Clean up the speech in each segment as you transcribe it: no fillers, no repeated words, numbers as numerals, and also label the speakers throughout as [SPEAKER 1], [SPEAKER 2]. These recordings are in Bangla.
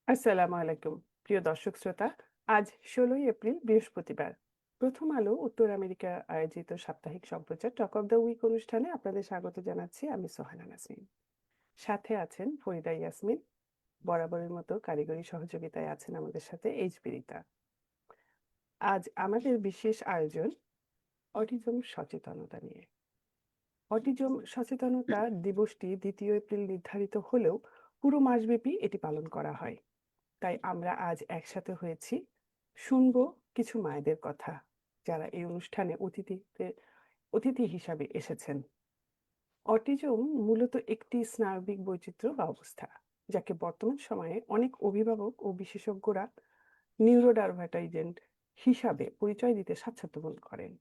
[SPEAKER 1] আসসালামু আলাইকুম প্রিয় দর্শক শ্রোতা। আজ ১৬ই এপ্রিল বৃহস্পতিবার। প্রথম আলো উত্তর আমেরিকা আয়োজিত সাপ্তাহিক সম্প্রচার টক অফ দ্য উইক অনুষ্ঠানে আপনাদের স্বাগত জানাচ্ছি আমি সোহানা নাসরিন। সাথে আছেন ফরিদা ইয়াসমিন। বরাবরের মতো কারিগরি সহযোগিতায় আছেন আমাদের সাথে এইচপি রিতা। আজ আমাদের বিশেষ আয়োজন অটিজম সচেতনতা নিয়ে। অটিজম সচেতনতা দিবসটি ২য় এপ্রিল নির্ধারিত হলেও পুরো মাসব্যাপী এটি পালন করা হয়। তাই আমরা আজ একসাথে হয়েছি, শুনবো কিছু মায়েদের কথা যারা এই অনুষ্ঠানে অতিথি হিসাবে এসেছেন। অটিজম মূলত একটি স্নায়বিক বৈচিত্র্য বা অবস্থা, যাকে বর্তমান সময়ে অনেক অভিভাবক ও বিশেষজ্ঞরা নিউরোডাইভার্জেন্ট হিসাবে পরিচয় দিতে স্বাচ্ছন্দ্য বোধ করেন।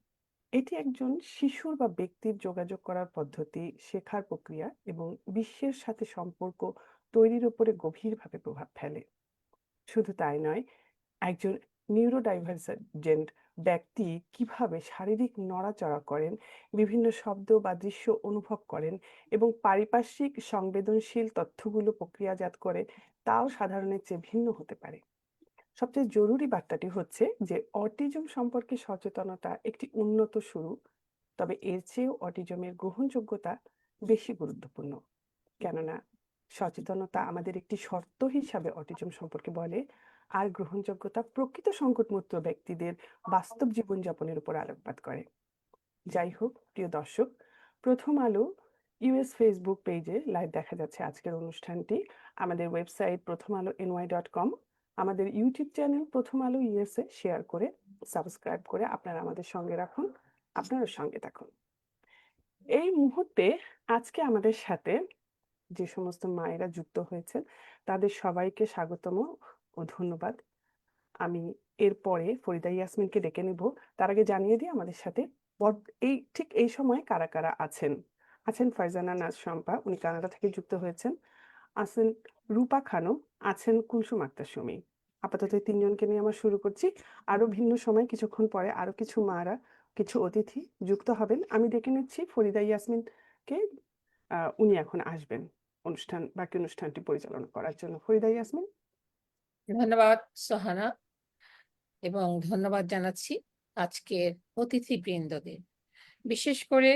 [SPEAKER 1] এটি একজন শিশুর বা ব্যক্তির যোগাযোগ করার পদ্ধতি, শেখার প্রক্রিয়া এবং বিশ্বের সাথে সম্পর্ক তৈরির উপরে গভীরভাবে প্রভাব ফেলে। শুধু তাই নয়, একজন নিউরোডাইভার্জেন্ট ব্যক্তি কিভাবে শারীরিক নড়াচড়া করেন, বিভিন্ন শব্দ বা দৃশ্য অনুভব করেন এবং পারিপার্শ্বিক সংবেদনশীল তথ্যগুলো প্রক্রিয়াজাত করে, তাও সাধারণের চেয়ে ভিন্ন হতে পারে। সবচেয়ে জরুরি বার্তাটি হচ্ছে যে অটিজম সম্পর্কে সচেতনতা একটি উন্নত শুরু, তবে এর চেয়েও অটিজমের গ্রহণযোগ্যতা বেশি গুরুত্বপূর্ণ। কেননা সচেতনতা আমাদের একটি শর্ত হিসাবে অটিজম সম্পর্কে বলে, আর গ্রহণযোগ্যতা প্রকৃত সংকটমুক্ত ব্যক্তিদের বাস্তব জীবনযাপনের উপর আলোকপাত করে। যাই হোক প্রিয় দর্শক, প্রথম আলো ইউএস ফেসবুক পেজে লাইভ দেখা যাচ্ছে আজকের অনুষ্ঠানটি। আমাদের ওয়েবসাইট প্রথম আলো ny.com, আমাদের ইউটিউব চ্যানেল প্রথম আলো ইউএসএ শেয়ার করে সাবস্ক্রাইব করে আপনারা আমাদের সঙ্গে রাখুন, আপনারা সঙ্গে থাকুন। এই মুহূর্তে আজকে আমাদের সাথে যে সমস্ত মায়েরা যুক্ত হয়েছেন তাদের সবাইকে স্বাগতম ও ধন্যবাদ। আমি এরপরে ফরিদা ইয়াসমিনকে ডেকে নেব। তার আগে জানিয়ে দিই আমাদের সাথে ঠিক এই সময়ে কারা কারা আছেন। আছেন ফারজানা নাজ শম্পা, উনি কানাডা থেকে যুক্ত হয়েছেন। আছেন রূপা খানম, আছেন কুলসুম আক্তার সুমি। আপাতত এই তিনজনকে নিয়ে আমরা শুরু করছি। আরো ভিন্ন সময় কিছুক্ষণ পরে আরো কিছু মারা, কিছু অতিথি যুক্ত হবেন। আমি ডেকে নিচ্ছি ফরিদা ইয়াসমিনকে। উনি এখন আসবেন বাকি অনুষ্ঠানটি পরিচালনা করার জন্য। ফরিদা ইয়াসমিন।
[SPEAKER 2] ধন্যবাদ সোহানা, এবং ধন্যবাদ জানাচ্ছি আজকের অতিথিবৃন্দদের। বিশেষ করে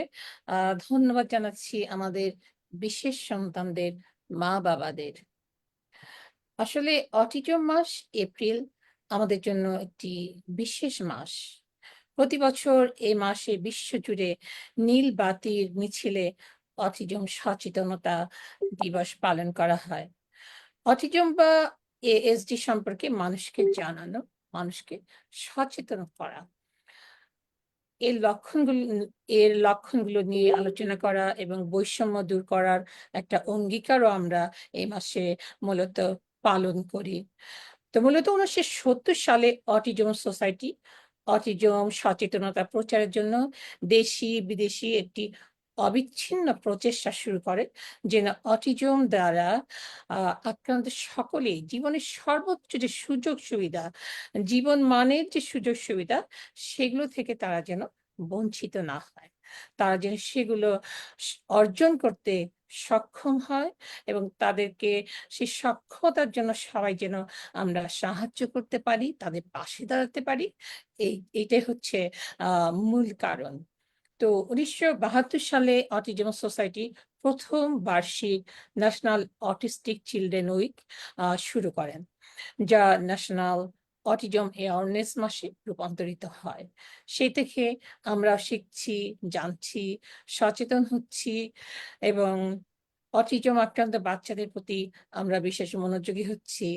[SPEAKER 2] ধন্যবাদ জানাচ্ছি আমাদের বিশেষ সন্তানদের মা বাবাদের। আসলে অটিজম মাস এপ্রিল আমাদের জন্য একটি বিশেষ মাস। প্রতি বছর এই মাসে বিশ্বজুড়ে নীল বাতির মিছিলে অটিজম সচেতনতা দিবস পালন করা হয়। অটিজম বা এএসডি সম্পর্কে মানুষকে জানানো, মানুষকে সচেতন করা, এর লক্ষণগুলো নিয়ে আলোচনা করা এবং বৈষম্য দূর করার একটা অঙ্গীকারও আমরা এই মাসে মূলত পালন করি। তো মূলত 1970 সালে অটিজম সোসাইটি অটিজম সচেতনতা প্রচারের জন্য দেশি বিদেশি একটি অবিচ্ছিন্ন প্রচেষ্টা শুরু করে, যেন অটিজম দ্বারা আক্রান্ত সকলেই জীবনের সর্বোচ্চ যে সুযোগ সুবিধা, জীবন মানের যে সুযোগ সুবিধা, সেগুলো থেকে তারা যেন বঞ্চিত না হয়, তারা যেন সেগুলো অর্জন করতে সক্ষম হয় এবং তাদেরকে সেই সক্ষমতার জন্য সবাই যেন আমরা সাহায্য করতে পারি, তাদের পাশে দাঁড়াতে পারি। এইটাই হচ্ছে মূল কারণ। তো 1972 সালে অটিজম সোসাইটি প্রথম বার্ষিক ন্যাশনাল অটিস্টিক চিলড্রেন উইক শুরু করেন, যা ন্যাশনাল অটিজম অ্যাওয়ারনেস মাসে রূপান্তরিত হয়। সেই থেকে আমরা শিখছি, জানছি, সচেতন হচ্ছি এবং অটিজম আক্রান্ত বাচ্চাদের প্রতি আমরা বিশেষ মনোযোগী হচ্ছি।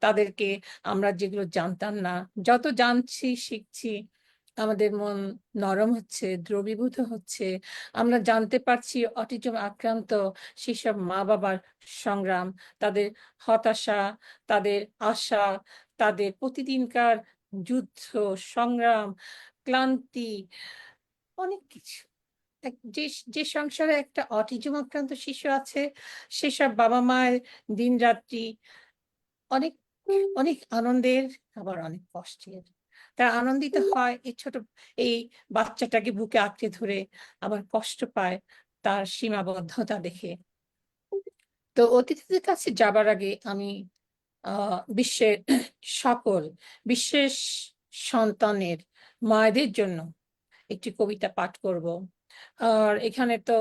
[SPEAKER 2] তাদেরকে আমরা যেগুলো জানতাম না, যত জানছি, শিখছি, আমাদের মন নরম হচ্ছে, দ্রবীভূত হচ্ছে। আমরা জানতে পারছি অটিজম আক্রান্ত সেসব মা-বাবার সংগ্রাম, তাদের হতাশা, তাদের আশা, তাদের প্রতিদিনকার যুদ্ধ, সংগ্রাম, ক্লান্তি, অনেক কিছু। যে যে সংসারে একটা অটিজম আক্রান্ত শিশু আছে, সেসব বাবা-মায়ের দিনরাত্রি অনেক, অনেক আনন্দের, আবার অনেক কষ্টের। তারা আনন্দিত হয় এই বাচ্চাটাকে বুকে আঁকড়ে ধরে, আবার কষ্ট পায় তার সীমাবদ্ধতা দেখে। তো অতিথিদের কাছে যাবার আগে আমি বিশ্বের সকল বিশেষ সন্তানের মায়েদের জন্য একটি কবিতা পাঠ করব। আর এখানে তো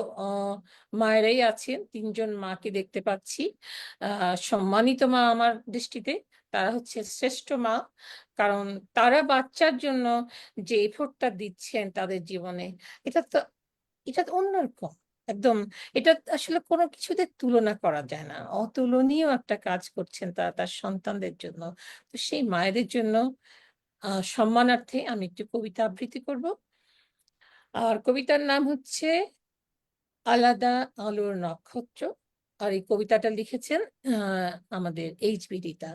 [SPEAKER 2] মায়েরাই আছেন, ৩ জন মাকে দেখতে পাচ্ছি। সম্মানিত মা আমার দৃষ্টিতে। তারা হচ্ছে শ্রেষ্ঠ মা। কারণ তারা বাচ্চার জন্য যে এফোর্টটা দিচ্ছেন তাদের জীবনে, এটা তো এটা তো অন্যরকম। একদম এটা আসলে কোনো কিছুতে তুলনা করা যায় না। অতুলনীয় একটা কাজ করছেন তারা তার সন্তানদের জন্য। তো সেই মায়েদের জন্য সম্মানার্থে আমি একটি কবিতা আবৃত্তি করব। আর কবিতার নাম হচ্ছে 'আলাদা আলোর নক্ষত্র'। আর এই কবিতাটা লিখেছেন আ আমাদের এইচ.বি. রিতা।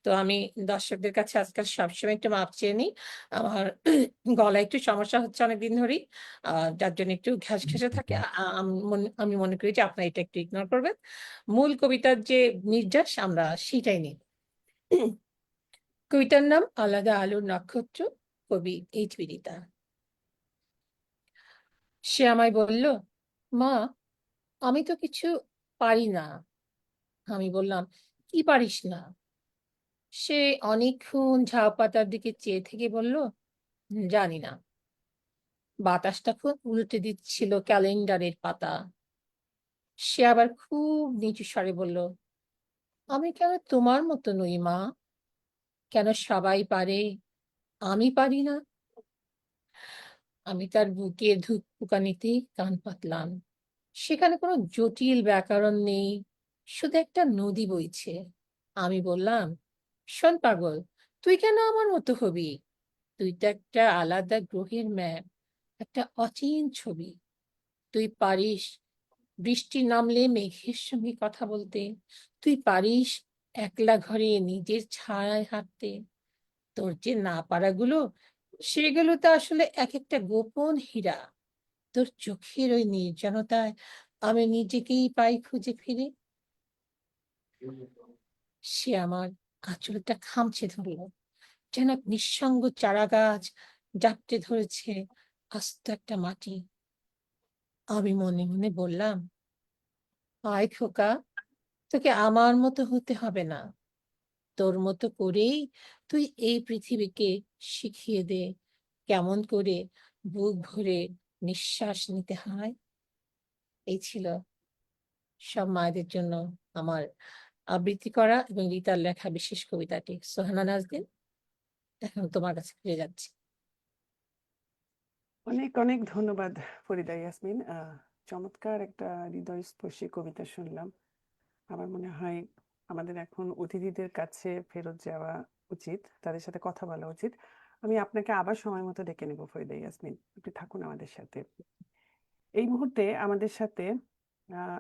[SPEAKER 2] তো আমি দর্শকদের কাছে আজকাল সবসময় একটু মাপ চেয়ে নিই। আমার গলায় একটু সমস্যা হচ্ছে অনেকদিন ধরেই। আ যার জন্য একটু ঘ্যাসঘেঁষে থাকে। আ আ আমি মনে করি যে আপনারা এটা একটু ইগনোর করবেন। মূল কবিতার যে নির্যাস আমরা সেটাই নিই। কবিতার নাম 'আলাদা আলোর নক্ষত্র', কবি এইচ.বি. রিতা। সে আমায় বলল, "মা, আমি তো কিছু পারি না।" আমি বললাম, "কি পারিস না?" সে অনেকক্ষণ ঝাউ পাতার দিকে চেয়ে থেকে বলল, "জানি না।" বাতাসটা খুব উল্টে দিচ্ছিল ক্যালেন্ডারের পাতা। সে আবার খুব নিচু স্বরে বলল, "আমি কেন তোমার মতো নই মা? কেন সবাই পারে, আমি পারি না?" আমি তার বুকের ধুকপুকানিতে কান পাতলাম। সেখানে কোনো জটিল ব্যাকরণ নেই, শুধু একটা নদী বইছে। আমি বললাম, "শোন পাগল, তুই কেন আমার মতো হবি? তুই তো একটা আলাদা গ্রহের ম্যাপ, একটা অচিন ছবি। তুই পারিস বৃষ্টি নামলে মেঘের সঙ্গে কথা বলতে। তুই পারিস একলা ঘরে নিজের ছায়ায় হাঁটতে। তোর যে না পারাগুলো, সেগুলো তো আসলে একেকটা গোপন হীরা। তোর চোখের ওই নির্জনতায় আমি নিজেকেই পাই খুঁজে ফিরে।" সে আমার আঁচলটা খামচে ধরল, যেন এক নিঃসঙ্গ চারাগাছ জাপটে ধরেছে আস্ত একটা মাটি। আমি মনে মনে বললাম, "আয় খোকা, তোকে আমার মতো হতে হবে না। তোর মতো করেই তুই এই পৃথিবীকে শিখিয়ে দে কেমন করে বুক ভরে নিঃশ্বাস নিতে হয়।" এই ছিল সব মায়েদের জন্য আমার আবৃত্তি করা এবং রিতার লেখা বিশেষ কবিতাটি। সোহানা নাজনীন, এখন তোমার কাছে ফিরে যাচ্ছি।
[SPEAKER 1] অনেক, অনেক ধন্যবাদ ফরিদা ইয়াসমিন। চমৎকার একটা হৃদয়স্পর্শী কবিতা শুনলাম। আমার মনে হয় আমাদের এখন অতিথিদের কাছে ফেরত যাওয়া উচিত। তাদের সাথে কথা বলা উচিত। আমি আপনাকে আবার সময় মতো ডেকে নেব ফরিদা ইয়াসমিন। আপনি থাকুন আমাদের সাথে। এই মুহূর্তে আমাদের সাথে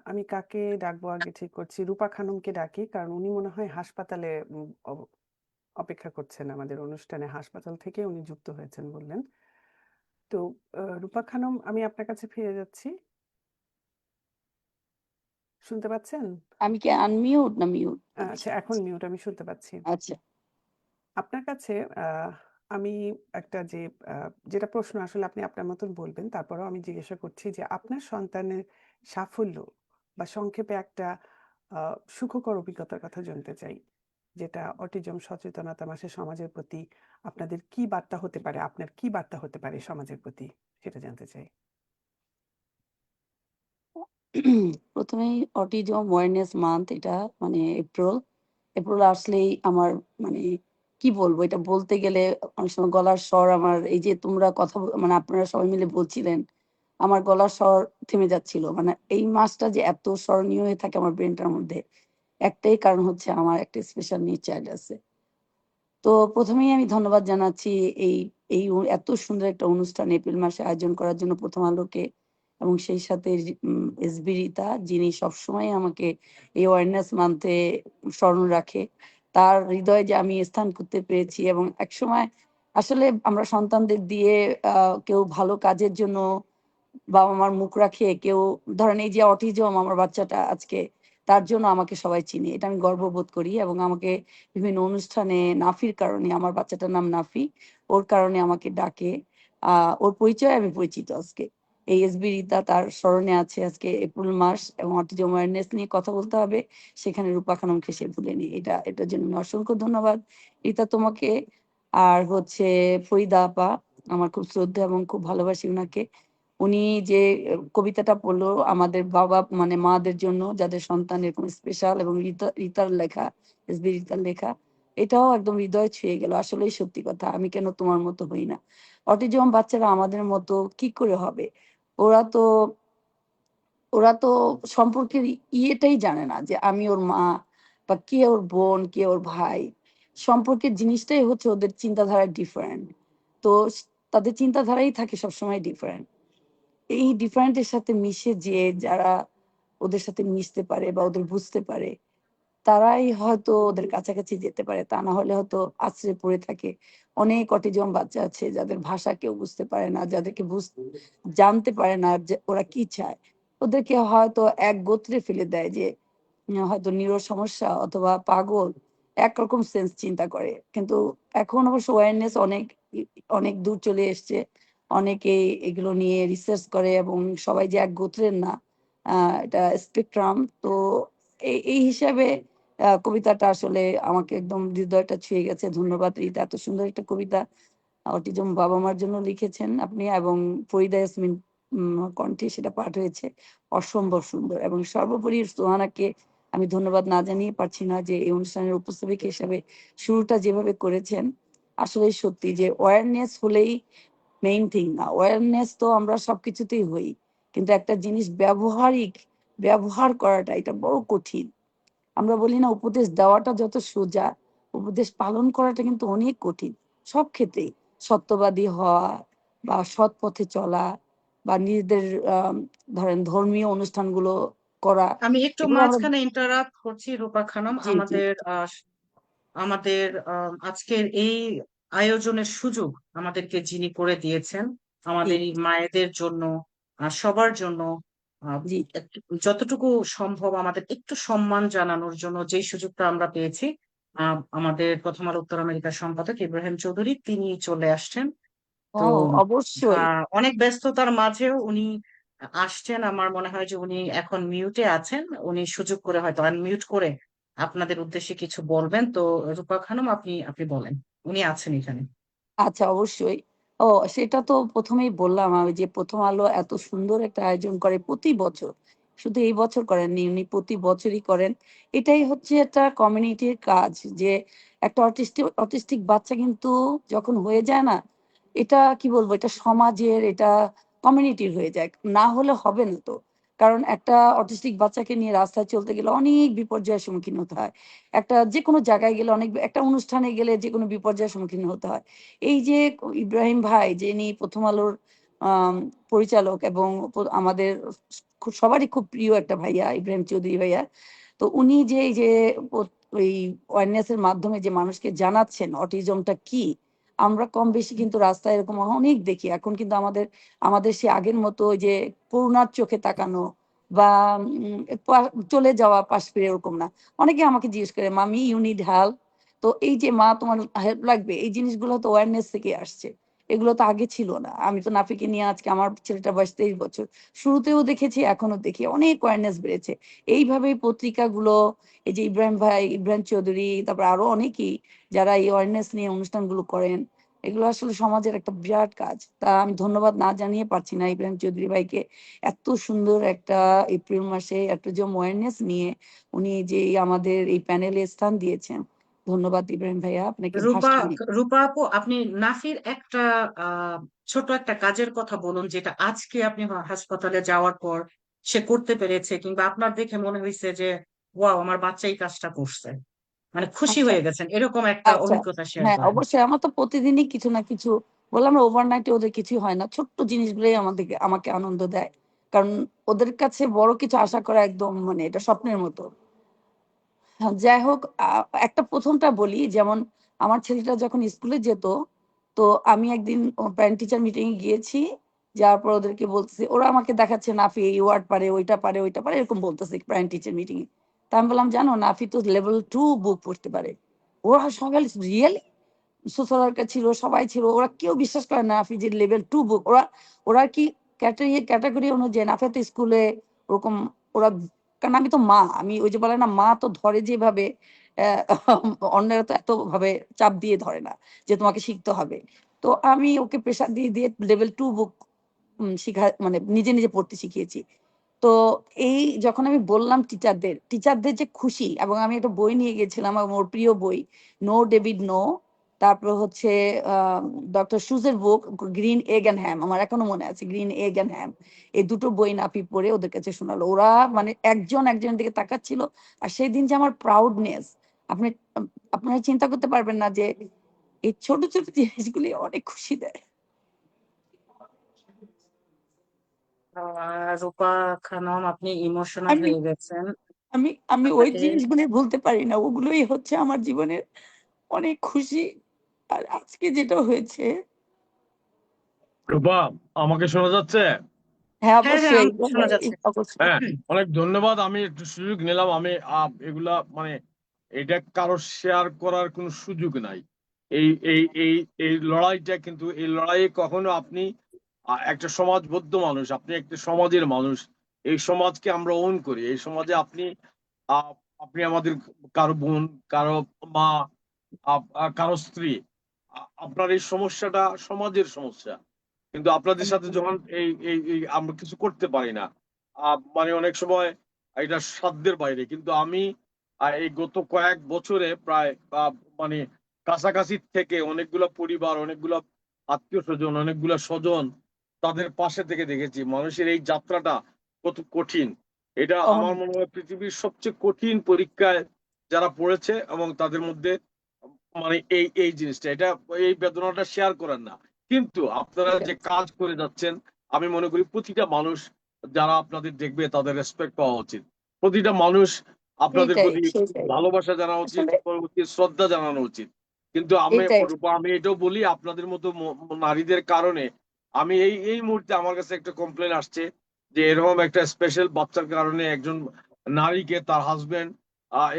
[SPEAKER 1] আমি কাকে ডাকবো আগে ঠিক করছি। রূপা খানমকে ডাকি। কারণ উনি মনে হয় হাসপাতালে অপেক্ষা করছেন আমাদের অনুষ্ঠানে। হাসপাতাল থেকে উনি যুক্ত হয়েছেন বললেন। তো রূপা খানম, আমি আপনার কাছে ফিরে যাচ্ছি। শুনতে পাচ্ছেন?
[SPEAKER 3] আমি কি আনমিউট না মিউট?
[SPEAKER 1] আচ্ছা, এখন মিউট, আমি শুনতে পাচ্ছি।
[SPEAKER 3] আচ্ছা।
[SPEAKER 1] আপনার কাছে আমি একটা যেটা প্রশ্ন আসলে আপনি আপনার মতন বলবেন। তারপরেও আমি জিজ্ঞাসা করছি যে আপনার সন্তানের সাফল্য বা সংক্ষেপে একটা সুখকর অভিজ্ঞতার কথা জানতে চাই। যেটা অটিজম সচেতনতা মাসে সমাজের প্রতি আপনাদের কি বার্তা হতে পারে? আপনার কি বার্তা হতে পারে সমাজের প্রতি? সেটা জানতে চাই।
[SPEAKER 3] প্রথমেই অটিজম অ্যাওয়ারনেস মান্থ, এটা মানে এপ্রিল আসলেই আমার মানে কি বলবো, এটা বলতে গেলে অনেক সময় গলার স্বর আমার, এই যে তোমরা কথা মানে আপনারা সবাই মিলে বলছিলেন, আমার গলার স্বর থেমে যাচ্ছিল। মানে এই মাসটা যে এত স্মরণীয় হয়ে থাকে আমার ব্রেনটার মধ্যে, একটাই কারণ হচ্ছে আমার একটা স্পেশাল নিড চাইল্ড আছে। তো প্রথমেই আমি ধন্যবাদ জানাচ্ছি এই এই এত সুন্দর একটা অনুষ্ঠান এপ্রিল মাসে আয়োজন করার জন্য প্রথম আলোকে, এবং সেই সাথে এসবি রিতা, যিনি সবসময় আমাকে এই অ্যাওয়ারনেস মান্থে স্মরণ রাখে। তার হৃদয়ে যে আমি স্থান করতে পেরেছি, এবং একসময় আসলে আমরা সন্তানদের দিয়ে কেউ ভালো কাজের জন্য বাবা মার মুখ রাখিয়ে, কেউ ধরেন এই যে অটিজম আমার বাচ্চাটা আজকে, তার জন্য আমাকে সবাই চিনে, এটা আমি গর্ববোধ করি। এবং আমাকে বিভিন্ন অনুষ্ঠানে নাফির কারণে, আমার বাচ্চাটার নাম নাফি, ওর কারণে আমাকে ডাকে। ওর পরিচয় আমি পরিচিত আজকে। এই এসবি রিতা তার স্মরণে আছে আজকে এপ্রিল মাস এবং অটিজম অ্যাওয়ারনেস নিয়ে কথা বলতে হবে, সেখানে রূপা খানমকে সে ভুলেনি। এটার জন্য আমি অসংখ্য ধন্যবাদ রিতা তোমাকে। আর হচ্ছে ফরিদা আপা, আমার খুব শ্রদ্ধা এবং খুব ভালোবাসি উনাকে। উনি যে কবিতাটা পড়লো আমাদের বাবা মানে মাদের জন্য যাদের সন্তান এরকম স্পেশাল, এবং রিতার লেখা, এসবি রিতার লেখা, এটাও একদম হৃদয় ছুঁয়ে গেল। আসলেই সত্যি কথা, আমি কেন তোমার মতো হই না। অটিজম বাচ্চারা আমাদের মতো কি করে হবে? ওরা তো ওরা তো সম্পর্কের ইয়েটাই জানে না যে আমি ওর মা, বা কে ওর বোন, কে ওর ভাই। সম্পর্কের জিনিসটাই হচ্ছে ওদের চিন্তাধারা ডিফারেন্ট। তো তাদের চিন্তাধারাই থাকে সবসময় ডিফারেন্ট। এই ডিফারেন্টের সাথে মিশে যে যারা ওদের সাথে মিশতে পারে বা ওদের বুঝতে পারে, তারাই হয়তো ওদের কাছাকাছি যেতে পারে। তা না হলে হয়তো আছড়ে পড়ে থাকে। অনেক অটিজম বাচ্চা আছে যাদের ভাষা কেউ বুঝতে পারে না, যাদেরকে জানতে পারে না যে ওরা কি চায়। ওদেরকে হয়তো এক গোত্রে ফেলে দেয় যে হয়তো নিউরো সমস্যা অথবা পাগল, একরকম সেন্স চিন্তা করে। কিন্তু এখন অবশ্য অ্যাওয়ারনেস অনেক অনেক দূর চলে এসছে। অনেকে এগুলো নিয়ে রিসার্চ করে এবং সবাই যে এক গোত্রের না, এটা স্পেকট্রাম। তো এই হিসাবে কবিতাটা আসলে আমাকে একদম হৃদয়টা ছুঁয়ে গেছে। ধন্যবাদ রিতা, এত সুন্দর একটা কবিতা অটিজম বাবা মার জন্য লিখেছেন আপনি, এবং ফরিদা ইয়াসমিন কণ্ঠে সেটা পাঠ হয়েছে। অসম্ভব সুন্দর। এবং সর্বোপরি সোহানাকে আমি ধন্যবাদ না জানিয়ে পারছি না যে এই অনুষ্ঠানের উপস্থাপিকা হিসাবে শুরুটা যেভাবে করেছেন। আসলে সত্যি যে অ্যাওয়ারনেস হলেই মেইন থিং না, অ্যাওয়ারনেস তো আমরা সবকিছুতেই হই, কিন্তু একটা জিনিস ব্যবহার করাটা এটা বড় কঠিন। আমরা বলি না উপদেশ দেওয়াটা যত সোজা, উপদেশ পালন করাটা কিন্তু অনেক কঠিন। সব ক্ষেত্রেই সত্যবাদী হওয়া বা সৎ পথে চলা বা নিজেদের ধরেন ধর্মীয় অনুষ্ঠানগুলো করা,
[SPEAKER 4] আমি একটু
[SPEAKER 3] এগুলো আমরা
[SPEAKER 4] মাঝখানে ইন্টারাপ্ট করছি রূপা খানম।
[SPEAKER 3] জি জি
[SPEAKER 4] আমাদের আজকের এই আয়োজনের সুযোগ আমাদেরকে যিনি করে দিয়েছেন,
[SPEAKER 3] জি
[SPEAKER 4] আমাদের এই মায়েদের জন্য, সবার জন্য, আহ,
[SPEAKER 3] জি
[SPEAKER 4] যতটুকু সম্ভব আমাদের একটু সম্মান জানানোর জন্য যেই সুযোগটা আমরা পেয়েছি, আমাদের প্রথম আলো উত্তর আমেরিকার সম্পাদক ইব্রাহিম চৌধুরী তিনি চলে আসছেন।
[SPEAKER 3] ও
[SPEAKER 4] তো
[SPEAKER 3] অবশ্যই।
[SPEAKER 4] অনেক ব্যস্ততার মাঝেও উনি আসছেন। আমার মনে হয় যে উনি এখন মিউটে আছেন, উনি সুযোগ করে হয়তো আনমিউট করে আপনাদের উদ্দেশ্যে কিছু বলবেন। তো রূপা খানম, আপনি আপনি বলেন, উনি আছেন এখানে।
[SPEAKER 3] আচ্ছা, অবশ্যই। ও, সেটা তো প্রথমেই বললাম আমি যে প্রথম আলো এত সুন্দর একটা আয়োজন করে প্রতি বছর। শুধু এই বছর করেননি, উনি প্রতি বছরই করেন। এটাই হচ্ছে একটা কমিউনিটির কাজ, যে একটা অটিস্টিক বাচ্চা কিন্তু যখন হয়ে যায় না, এটা কি বলবো, এটা সমাজের, এটা কমিউনিটির হয়ে যায়। না হলে হবে না তো। কারণ একটা অটিস্টিক বাচ্চাকে নিয়ে রাস্তায় চলতে গেলে অনেক বিপর্যয়ের সম্মুখীন হতে হয়। একটা যে কোনো জায়গায় গেলে একটা অনুষ্ঠানে গেলে যে কোনো বিপর্যয়ের সম্মুখীন হতে হয়। এই যে ইব্রাহিম ভাই, যিনি প্রথম আলোর আম, পরিচালক এবং আমাদের সবারই খুব প্রিয় একটা ভাইয়া, ইব্রাহিম চৌধুরী ভাইয়া। তো উনি যে এই যে ওই অ্যাওয়ারনেস এর মাধ্যমে যে মানুষকে জানাচ্ছেন অটিজমটা কি। আমরা কম বেশি কিন্তু রাস্তায় এরকম অনেক দেখি এখন, কিন্তু আমাদের আমাদের সে আগের মতো ওই যে করুণার চোখে তাকানো বা চলে যাওয়া পাশ ফিরে এরকম না। অনেকে আমাকে জিজ্ঞেস করে, মামি ইউ নিড হেল্প। তো এই যে মা তোমার হেল্প লাগবে, এই জিনিসগুলো তো অ্যাওয়ারনেস থেকে আসছে। এগুলো তো আগে ছিল না। আমি তো নাফিকে নিয়ে আজকে, আমার ছেলেটার বয়স 23 বছর, শুরুতেও দেখেছি এখনো দেখি অনেক অ্যাওয়ারনেস বেড়েছে। এইভাবেই পত্রিকাগুলো, এই যে ইব্রাহিম ভাই, ইব্রাহিম চৌধুরী, তারপর আরো অনেকেই যারা এই অ্যাওয়ারনেস নিয়ে অনুষ্ঠানগুলো করেন, এগুলো আসলে সমাজের একটা বিরাট কাজ। তা আমি ধন্যবাদ না জানিয়ে পারছি না ইব্রাহিম চৌধুরী ভাইকে। এত সুন্দর একটা এপ্রিল মাসে একটা যে অ্যাওয়ারনেস নিয়ে উনি যে আমাদের এই প্যানেলে স্থান দিয়েছেন। ধন্যবাদ ইব্রাহিম ভাইয়া, আপনাকে
[SPEAKER 4] রূপা
[SPEAKER 3] ভার্সিটি।
[SPEAKER 4] রূপা আপু, আপনি নাফির একটা আহ ছোট একটা কাজের কথা বলুন, যেটা আজকে আপনি হাসপাতালে যাওয়ার পর সে করতে পেরেছে, কিংবা আপনার দেখে মনে হয়েছে যে ওয়াও, আমার বাচ্চা এই কাজটা করছে, মানে খুশি
[SPEAKER 3] আচ্ছা
[SPEAKER 4] হয়ে গেছেন, এরকম একটা
[SPEAKER 3] আচ্ছা,
[SPEAKER 4] অভিজ্ঞতা শেয়ার
[SPEAKER 3] হ্যাঁ
[SPEAKER 4] করেন।
[SPEAKER 3] অবশ্যই। আমার তো প্রতিদিনই কিছু না কিছু, বললাম না ওভারনাইটে ওদের কিছু হয় না, ছোট্ট জিনিসগুলোই আমাকে আনন্দ দেয়। কারণ ওদের কাছে বড় কিছু আশা করা একদম মানে এটা স্বপ্নের মতো। হ্যাঁ, যাই হোক, একটা প্রথমটা বলি, যেমন আমার ছেলেটা যখন স্কুলে যেত, তো আমি একদিন প্যারেন্ট টিচার মিটিং এ গিয়েছি। যাওয়ার পর ওদেরকে বলতেছি, ওরা আমাকে দেখাচ্ছে নাফি এই ওয়ার্ড পারে, ওইটা পারে, এরকম বলতেছে প্যারেন্ট টিচার মিটিং এ। তা আমি বললাম, জানো নাফি তো লেভেল 2 বুক পড়তে পারে। ওরা সবাই রিয়েলি, সোশ্যাল ওয়ার্কার ছিল, সবাই ছিল, ওরা কেউ বিশ্বাস করে না নাফি যে লেভেল 2 বুক। ওরা ওরা কি ক্যাটাগরি অনুযায়ী নাফিয়া তো স্কুলে ওরকম ওরা, কারণ আমি তো মা, আমি ওই যে বলে না মা তো ধরে যেভাবে অন্যেরা তো এত ভাবে চাপ দিয়ে ধরে না যে তোমাকে শিখতে হবে। তো আমি ওকে প্রেশার দিয়ে দিয়ে লেভেল 2 বুক শিখা মানে নিজে নিজে পড়তে শিখিয়েছি। তো এই যখন আমি বললাম টিচারদের যে খুশি, এবং আমি একটা বই নিয়ে গেছিলাম এবং ওর প্রিয় বই নো ডেভিড নো, তারপর হচ্ছে ডক্টর সুজের book green egg and ham, আমার এখনো মনে আছে গ্রিন এগ অ্যান্ড হ্যাম, এই দুটো বই নাপি পড়ে ওদের কাছে শোনালো। ওরা মানে একজনের দিকে তাকাচ্ছিল। আর সেই দিন যে আমার প্রাউডনেস, আপনি আপনারা চিন্তা করতে পারবেন না যে এই ছোট ছোট জিনিসগুলি অনেক খুশি দেয়।
[SPEAKER 4] রূপা খানম, আপনি ইমোশনাল
[SPEAKER 3] আমি
[SPEAKER 4] হয়ে গেছেন।
[SPEAKER 3] আমি আমি ওই
[SPEAKER 4] আপনাকে
[SPEAKER 3] জিনিসগুলি ভুলতে পারি না, ওগুলোই হচ্ছে আমার জীবনের অনেক খুশি। আর আজকে যেটা হয়েছে,
[SPEAKER 5] রূপা, আমাকে শোনা যাচ্ছে?
[SPEAKER 3] হ্যাঁ
[SPEAKER 4] হ্যাঁ হ্যাঁ
[SPEAKER 3] অবশ্যই
[SPEAKER 4] শোনা যাচ্ছে।
[SPEAKER 3] অবশ্যই।
[SPEAKER 5] হ্যাঁ, অনেক ধন্যবাদ। আমি একটু সুযোগ নিলাম। আমি এগুলা মানে এটা কারো শেয়ার করার কোনো সুযোগ নাই। এই এই এই এই লড়াইটা কিন্তু এই লড়াইয়ে কখনো আপনি একটা সমাজবদ্ধ মানুষ, আপনি একটা সমাজের মানুষ। এই সমাজকে আমরা ওন করি। এই সমাজে আপনি আহ, আপনি আমাদের কারো বোন, কারো মা, কারো স্ত্রী। আপনার এই সমস্যাটা সমাজের সমস্যা, কিন্তু আপনাদের সাথে যখন এই এই এই আমরা কিছু করতে পারি না, মানে অনেক সময় এটা সাধ্যের বাইরে। কিন্তু আমি এই গত কয়েক বছরে প্রায় মানে কাছাকাছি থেকে অনেকগুলা পরিবার, অনেকগুলা আত্মীয় স্বজন, অনেকগুলা স্বজন তাদের পাশে থেকে দেখেছি। মানুষের এই যাত্রাটা কত কঠিন। এটা আমার মনে হয় পৃথিবীর সবচেয়ে কঠিন পরীক্ষায় যারা পড়েছে, এবং তাদের মধ্যে মানে এই এই জিনিসটা, এটা এই বেদনাটা শেয়ার করেন না। কিন্তু আপনারা যে কাজ করে যাচ্ছেন, আমি মনে করি প্রতিটা মানুষ যারা আপনাদের দেখবে তাদের রেসপেক্ট পাওয়া উচিত। প্রতিটা মানুষ আপনাদের
[SPEAKER 3] সেটাই
[SPEAKER 5] প্রতি
[SPEAKER 3] সেটাই
[SPEAKER 5] ভালোবাসা জানানো উচিত,
[SPEAKER 3] আসলে
[SPEAKER 5] শ্রদ্ধা জানানো উচিত। কিন্তু আমি
[SPEAKER 3] এটাই
[SPEAKER 5] আমি এটাও বলি, আপনাদের মতো নারীদের কারণে আমি এই এই মুহূর্তে আমার কাছে একটা কমপ্লেন আসছে যে এরকম একটা স্পেশাল বাচ্চার কারণে একজন নারীকে তার হাজবেন্ড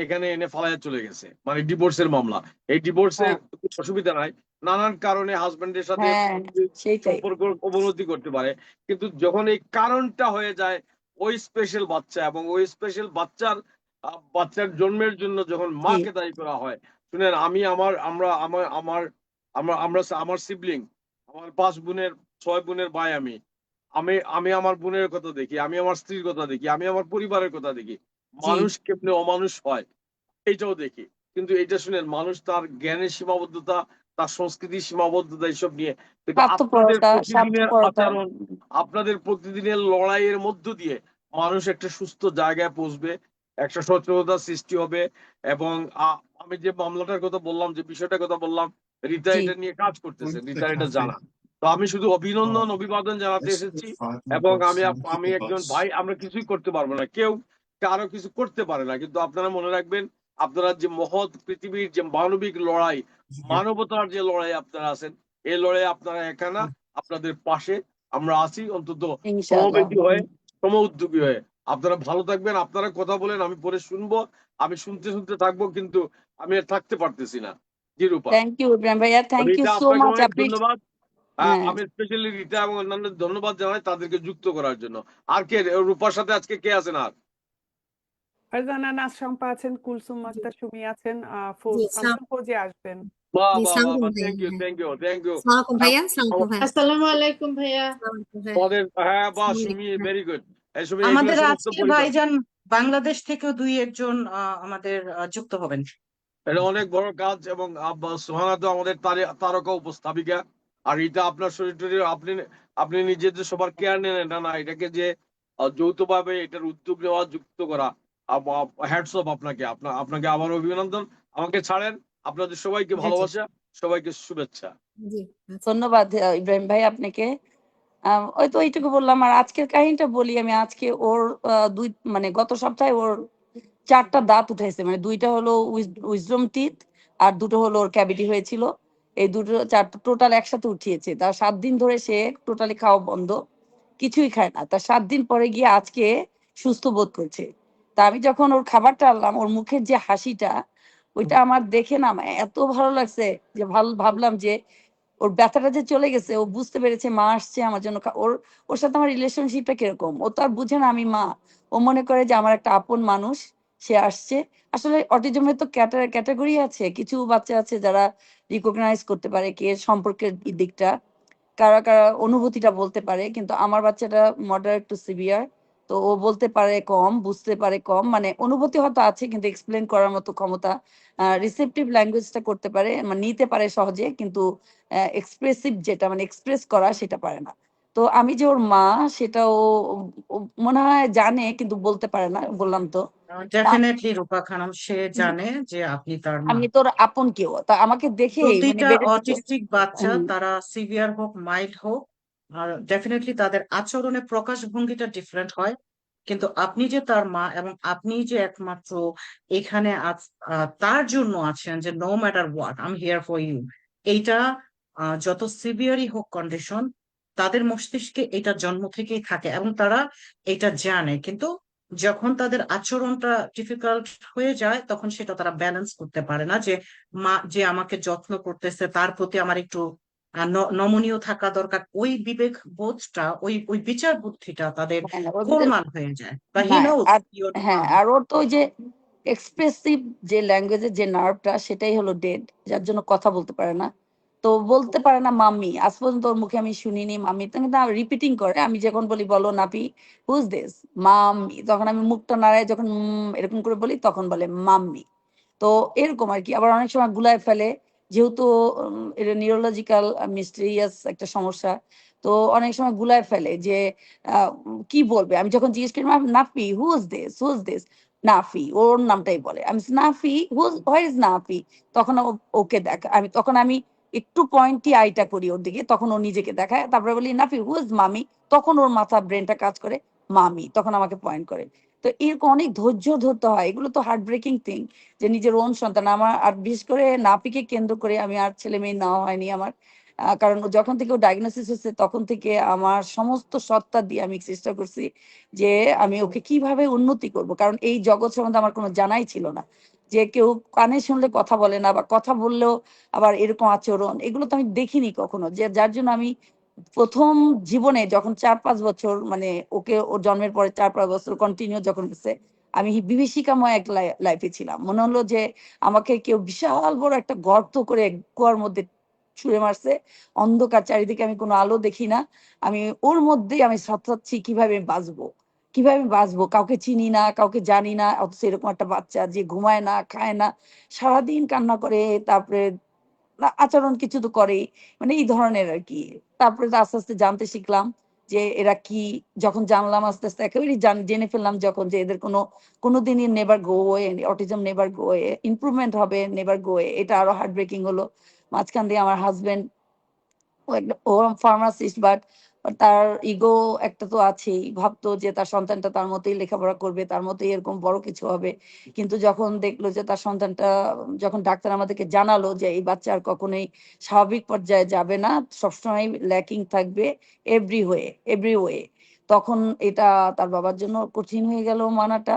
[SPEAKER 5] এখানে এনে ফালাইয়া চলে গেছে, মানে ডিভোর্সের মামলা। এই ডিভোর্সের
[SPEAKER 3] হ্যাঁ
[SPEAKER 5] অসুবিধা নাই, নানান কারণে হাজবেন্ডের সাথে
[SPEAKER 3] হ্যাঁ সেইটাই
[SPEAKER 5] সম্পর্ক অবনতি করতে পারে। কিন্তু যখন এই কারণটা হয়ে যায় ওই স্পেশাল বাচ্চা, এবং ওই স্পেশাল বাচ্চার জন্মের জন্য যখন
[SPEAKER 3] জি
[SPEAKER 5] মাকে দায়ী করা হয়, শুনেন, আমি আমার আমরা আমার আমার আমরা আমরা আমার সিবলিং, আমার 5 বোনের 6 বোনের ভাই। আমি আমি আমি আমার বোনের কথা দেখি, আমি আমার স্ত্রীর কথা দেখি, আমি আমার পরিবারের কথা দেখি।
[SPEAKER 3] জি
[SPEAKER 5] মানুষ কেমনে অমানুষ হয় এইটাও দেখি। কিন্তু এইটা শুনেন, মানুষ তার জ্ঞানের সীমাবদ্ধতা, তার সংস্কৃতির সীমাবদ্ধতা এইসব নিয়ে, কিন্তু আপনাদের প্রতিদিনের
[SPEAKER 3] স্বার্থপরতা
[SPEAKER 5] আচরণ, আপনাদের প্রতিদিনের লড়াইয়ের মধ্য দিয়ে মানুষ একটা সুস্থ জায়গায় পৌঁছবে, একটা সচেতনতা সৃষ্টি হবে। এবং আমি যে মামলাটার কথা বললাম, যে বিষয়টার কথা বললাম, রিতা
[SPEAKER 3] জি
[SPEAKER 5] এটা নিয়ে কাজ করতেছে, রিতা এটা জানা। তো আমি শুধু অভিনন্দন অভিবাদন জানাতে এসেছি। এবং আমি আমি একজন ভাই, আমরা কিছুই করতে পারবো না, কেউ কারো কিছু করতে পারে না। কিন্তু আপনারা মনে রাখবেন, আপনারা যে মহৎ পৃথিবীর যে মানবিক লড়াই, মানবতার যে লড়াই আপনারা আছেন, এই লড়াই আপনারা একা না, আপনাদের পাশে আমরা আছি, অন্তত
[SPEAKER 3] ইনশাআল্লাহ।
[SPEAKER 5] সমবেতী হয়ে, সম উদ্যোগী হয়ে। আপনারা ভালো থাকবেন, আপনারা কথা বলেন, আমি পরে শুনবো, আমি শুনতে শুনতে থাকবো, কিন্তু আমি আর থাকতে পারতেছি না। জি রূপা,
[SPEAKER 3] থ্যাংক ইউ ইব্রাহিম ভাইয়া, থ্যাংক ইউ
[SPEAKER 5] রিতা
[SPEAKER 3] সো
[SPEAKER 5] আপনাকে
[SPEAKER 3] মাচ।
[SPEAKER 5] অনেক
[SPEAKER 3] আপনি
[SPEAKER 5] ধন্যবাদ।
[SPEAKER 3] হ্যাঁ
[SPEAKER 5] আমি স্পেশালি রিতা এবং অন্যান্য ধন্যবাদ জানাই তাদেরকে যুক্ত করার জন্য। আর কে রূপার সাথে আজকে কে আছেন? আর
[SPEAKER 1] ফারজানা নাজ শম্পা আছেন, কুলসুম আক্তার সুমি আছেন,
[SPEAKER 6] জি
[SPEAKER 1] ফাংশন ফৌজি আসবেন।
[SPEAKER 5] বাহ
[SPEAKER 6] জি
[SPEAKER 5] বাহ বাহ
[SPEAKER 6] সালামালাইকুম
[SPEAKER 5] বাহ,
[SPEAKER 6] ভাইয়া।
[SPEAKER 5] Thank you thank you thank you.
[SPEAKER 6] সালামালাইকুম ভাইয়া, সালামালাইকুম ভাইয়া।
[SPEAKER 4] আসসালামু আলাইকুম ভাইয়া।
[SPEAKER 6] সালামালাইকুম ভাইয়া।
[SPEAKER 5] আমাদের, হ্যাঁ বাহ, সুমি,
[SPEAKER 6] সালামালাইকুম ভাইয়া।
[SPEAKER 5] Very good. এই সুমি, এগুলো
[SPEAKER 4] আমাদের
[SPEAKER 5] সমস্ত
[SPEAKER 4] আজকে
[SPEAKER 5] পরিচয়।
[SPEAKER 4] ভাইজান বাংলাদেশ থেকেও 2-1 জন আমাদের যুক্ত হবেন।
[SPEAKER 5] এটা অনেক বড় কাজ। এবং সুহানা তো আমাদের তারকা উপস্থাপিকা। আর এটা আপনার শরীর টরীর আপনি আপনি নিজে যে সবার কেয়ার নেন, এটা না, এটাকে যে যৌথভাবে এটার উদ্যোগ নেওয়া, যুক্ত করা, হ্যাটস অফ আপনাকে। আপনাকে আবার অভিনন্দন। আমাকে ছাড়েন, আপনাদের সবাইকে
[SPEAKER 6] জি জি
[SPEAKER 5] ভালোবাসা, সবাইকে শুভেচ্ছা।
[SPEAKER 6] জি আচ্ছা।
[SPEAKER 3] ধন্যবাদ ইব্রাহিম ভাই আপনাকে। ওই তো এইটুকু বললাম। আর আজকের কাহিনীটা বলি আমি। আজকে ওর মানে গত সপ্তাহে ওর 4টা দাঁত উঠেছে, মানে 2টা হলো উইজডম টিথ আর 2টো হলো ওর ক্যাভিটি হয়েছিল। এই 4টা টোটাল একসাথে উঠিয়েছে। তার 7 দিন ধরে সে টোটালি খাওয়া বন্ধ, কিছুই খায় না। তার 7 দিন পরে গিয়ে আজকে সুস্থ বোধ করছে। তা আমি যখন ওর খাবারটা আনলাম, ওর মুখের যে হাসিটা, ওইটা আমার দেখে না এত ভালো লাগছে যে ভাবলাম যে ওর ব্যথাটা যে চলে গেছে, ও বুঝতে পেরেছে মা আসছে আমার জন্য ওর ওর সাথে আমার রিলেশনশিপটা কিরকম, ও তো আর বুঝে না আমি মা। ও মনে করে যে আমার একটা আপন মানুষ, সে আসছে। আসলে অটিজমের তো ক্যাটাগরি আছে, কিছু বাচ্চা আছে যারা রিকগনাইজ করতে পারে কে সম্পর্কের দিকটা, কারা কারা অনুভূতিটা বলতে পারে, কিন্তু আমার বাচ্চাটা মডারেট টু সিভিয়ার। তো ও বলতে পারে কম, বুঝতে পারে কম, মানে অনুভূতি হয়তো আছে কিন্তু এক্সপ্লেন করার মতো ক্ষমতা, রিসেপটিভ ল্যাঙ্গুয়েজটা করতে পারে, মানে নিতে পারে সহজে, কিন্তু এক্সপ্রেসিভ যেটা মানে এক্সপ্রেস করা সেটা পারে না। তো আমি যে ওর মা সেটা ও মনে হয় জানে কিন্তু বলতে পারে না, বললাম তো। তা
[SPEAKER 4] ডেফিনেটলি রূপা খানম, সে জানে যে আপনি তার মা।
[SPEAKER 3] আমি তোর আপন কেউ, তা আমাকে দেখেই মানে
[SPEAKER 4] প্রতিটা
[SPEAKER 3] বেড়েছে তো।
[SPEAKER 4] অটিস্টিক বাচ্চা,
[SPEAKER 3] হুম,
[SPEAKER 4] তারা সিভিয়ার হোক মাইল্ড হোক, আর ডেফিনেটলি তাদের আচরণে প্রকাশভঙ্গিটা ডিফারেন্ট হয়। কিন্তু আপনি যে তার মা এবং আপনি যে একমাত্র এখানে তার জন্য আছেন, যে no matter what I am here for you, এইটা যত সিভিয়ারই হোক কন্ডিশন, তাদের মস্তিষ্কে এটা জন্ম থেকেই থাকে এবং তারা এটা জানে। কিন্তু যখন তাদের আচরণটা ডিফিকাল্ট হয়ে যায়, তখন সেটা তারা ব্যালেন্স করতে পারে না, যে মা যে আমাকে যত্ন করতেছে তার প্রতি আমার একটু নমনীয় থাকা দরকার। ওই বিবেক বোধটা, ওই ওই বিচার বুদ্ধিটা তাদের
[SPEAKER 3] হ্যাঁ, ওর ভিতরে
[SPEAKER 4] গোলমাল হয়ে যায়, বা হি
[SPEAKER 3] না।
[SPEAKER 4] নোজ
[SPEAKER 3] আর
[SPEAKER 4] ইউর
[SPEAKER 3] হ্যাঁ,
[SPEAKER 4] মাম।
[SPEAKER 3] আর ওর তো ওই যে এক্সপ্রেসিভ যে ল্যাঙ্গুয়েজের যে নার্ভটা সেটাই হলো ডেড, যার জন্য কথা বলতে পারে না। তো বলতে পারে না মাম্মি, আজ পর্যন্ত ওর মুখে আমি শুনিনি মাম্মি, তো কিন্তু রিপিটিং করে। আমি যখন বলি বলো নাপি হুজ দিস মাম্মি, তখন আমি মুখটা নাড়াই, যখন এরকম করে বলি তখন বলে মাম্মি। তো এরকম আর কি। আবার অনেক সময় গুলায় ফেলে, যেহেতু এটা নিউরোলজিক্যাল মিস্টেরিয়াস একটা সমস্যা। তো অনেক সময় গুলায় ফেলে যে কি বলবে। আমি যখন জিজ্ঞেস করি নাফি হুজ দিস নাফি, ওর নামটাই বলে। আমি Nafi who's where is Nafi, তখন ওকে দেখ, তখন আমি একটু পয়েন্টই আইটা করি ওর দিকে, তখন ও নিজেকে দেখায়, তারপরে বলি নাফি হুজ মামি, তখন ওর মাথা ব্রেনটা কাজ করে মামি, তখন আমাকে পয়েন্ট করে। তো এরকম অনেক ধৈর্য ধরতে হয়, এগুলো তো হার্ট ব্রেকিং থিং, যে নিজের ওন সন্তান আমার। আর বিশেষ করে নাপিকে কেন্দ্র করে আমি আর ছেলে মেয়ে নেওয়া হয়নি আমার, কারণ যখন থেকে ও ডায়াগনোসিস হচ্ছে তখন থেকে আমার সমস্ত সত্তা দিয়ে আমি চেষ্টা করছি যে আমি ওকে কিভাবে উন্নতি করব, কারণ এই জগৎ সম্বন্ধে আমার কোনো জানাই ছিল না। যে কেউ কানে শুনলে কথা বলে না, বা কথা বললেও আবার এরকম আচরণ, এগুলো তো আমি দেখিনি কখনো। যে যার জন্য আমি প্রথম জীবনে যখন 4-5 বছর, মানে ওকে ওর জন্মের পরে 4-5 বছর কন্টিনিউ যখন হচ্ছে, আমি বিভীষিকাময় এক লাইফে ছিলাম। মনে হলো যে আমাকে কেউ বিশাল বড় একটা গর্ত করে কুয়ার মধ্যে ছুঁড়ে মারছে, অন্ধকার, চারিদিকে আমি কোনো আলো দেখি না। আমি ওর মধ্যেই আমি সাঁতরাচ্ছি কিভাবে বাঁচবো, কিভাবে বাঁচবো, কাউকে চিনি না, কাউকে জানি না, অথচ এরকম একটা বাচ্চা যে ঘুমায় না, খায় না, সারাদিন কান্না করে, তারপরে আচরণ কিছু তো করেই, মানে এই ধরনের আর কি। তারপরে তো আস্তে আস্তে জানতে শিখলাম যে এরা কি, যখন জানলাম আস্তে আস্তে একেবারেই জেনে ফেললাম যখন, যে এদের কোনোদিনই নেভার গো ওয়ে, অটিজম নেভার গো ওয়ে, ইমপ্রুভমেন্ট হবে নেভার গো ওয়ে। এটা আরো হার্ট ব্রেকিং হলো। মাঝখান দিয়ে আমার হাজবেন্ড, ও ফার্মাসিস্ট, বাট তার ইগো একটা তো আছেই, ভাবতো যে তার সন্তানটা তার মতোই লেখাপড়া করবে, তার মতোই এরকম বড় কিছু হবে। কিন্তু যখন দেখলো যে তার সন্তানটা, যখন ডাক্তার আমাদেরকে জানালো যে এই বাচ্চা আর কখনোই স্বাভাবিক পর্যায়ে যাবে না, সবসময় ল্যাকিং থাকবে এভরি ওয়ে, তখন এটা তার বাবার জন্য কঠিন হয়ে গেল মানাটা।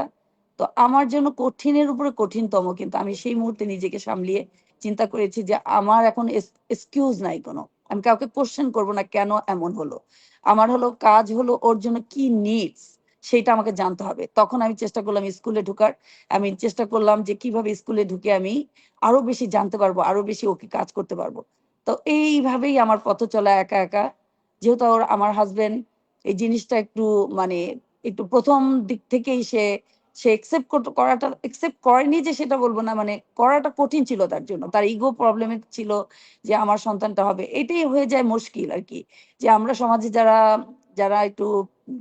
[SPEAKER 3] তো আমার জন্য কঠিনের উপরে কঠিনতম, কিন্তু আমি সেই মুহূর্তে নিজেকে সামলিয়ে চিন্তা করেছি যে আমার এখন এক্সকিউজ নাই কোনো, আমি কাউকে কোশ্চেন করব না কেন এমন হলো। আমার হলো কাজ হলো ওর জন্য কি নিডস সেটা আমাকে জানতে হবে। তখন আমি চেষ্টা করলাম স্কুলে ঢুকার, আমি চেষ্টা করলাম যে কিভাবে স্কুলে ঢুকে আমি আরো বেশি জানতে পারবো, আরো বেশি ওকে কাজ করতে পারবো। তো এইভাবেই আমার পথ চলা একা একা। যেহেতু আমার হাজবেন্ড এই জিনিসটা একটু মানে একটু প্রথম দিক থেকেই সে সে একসেপ্ট করেনি, যে সেটা বলবো না, মানে করাটা কঠিন ছিল তার জন্য, তার ইগো প্রবলেম ছিল যে আমার সন্তানটা হবে। এটাই হয়ে যায় মুশকিল আর কি, যে আমরা সমাজে যারা যারা একটু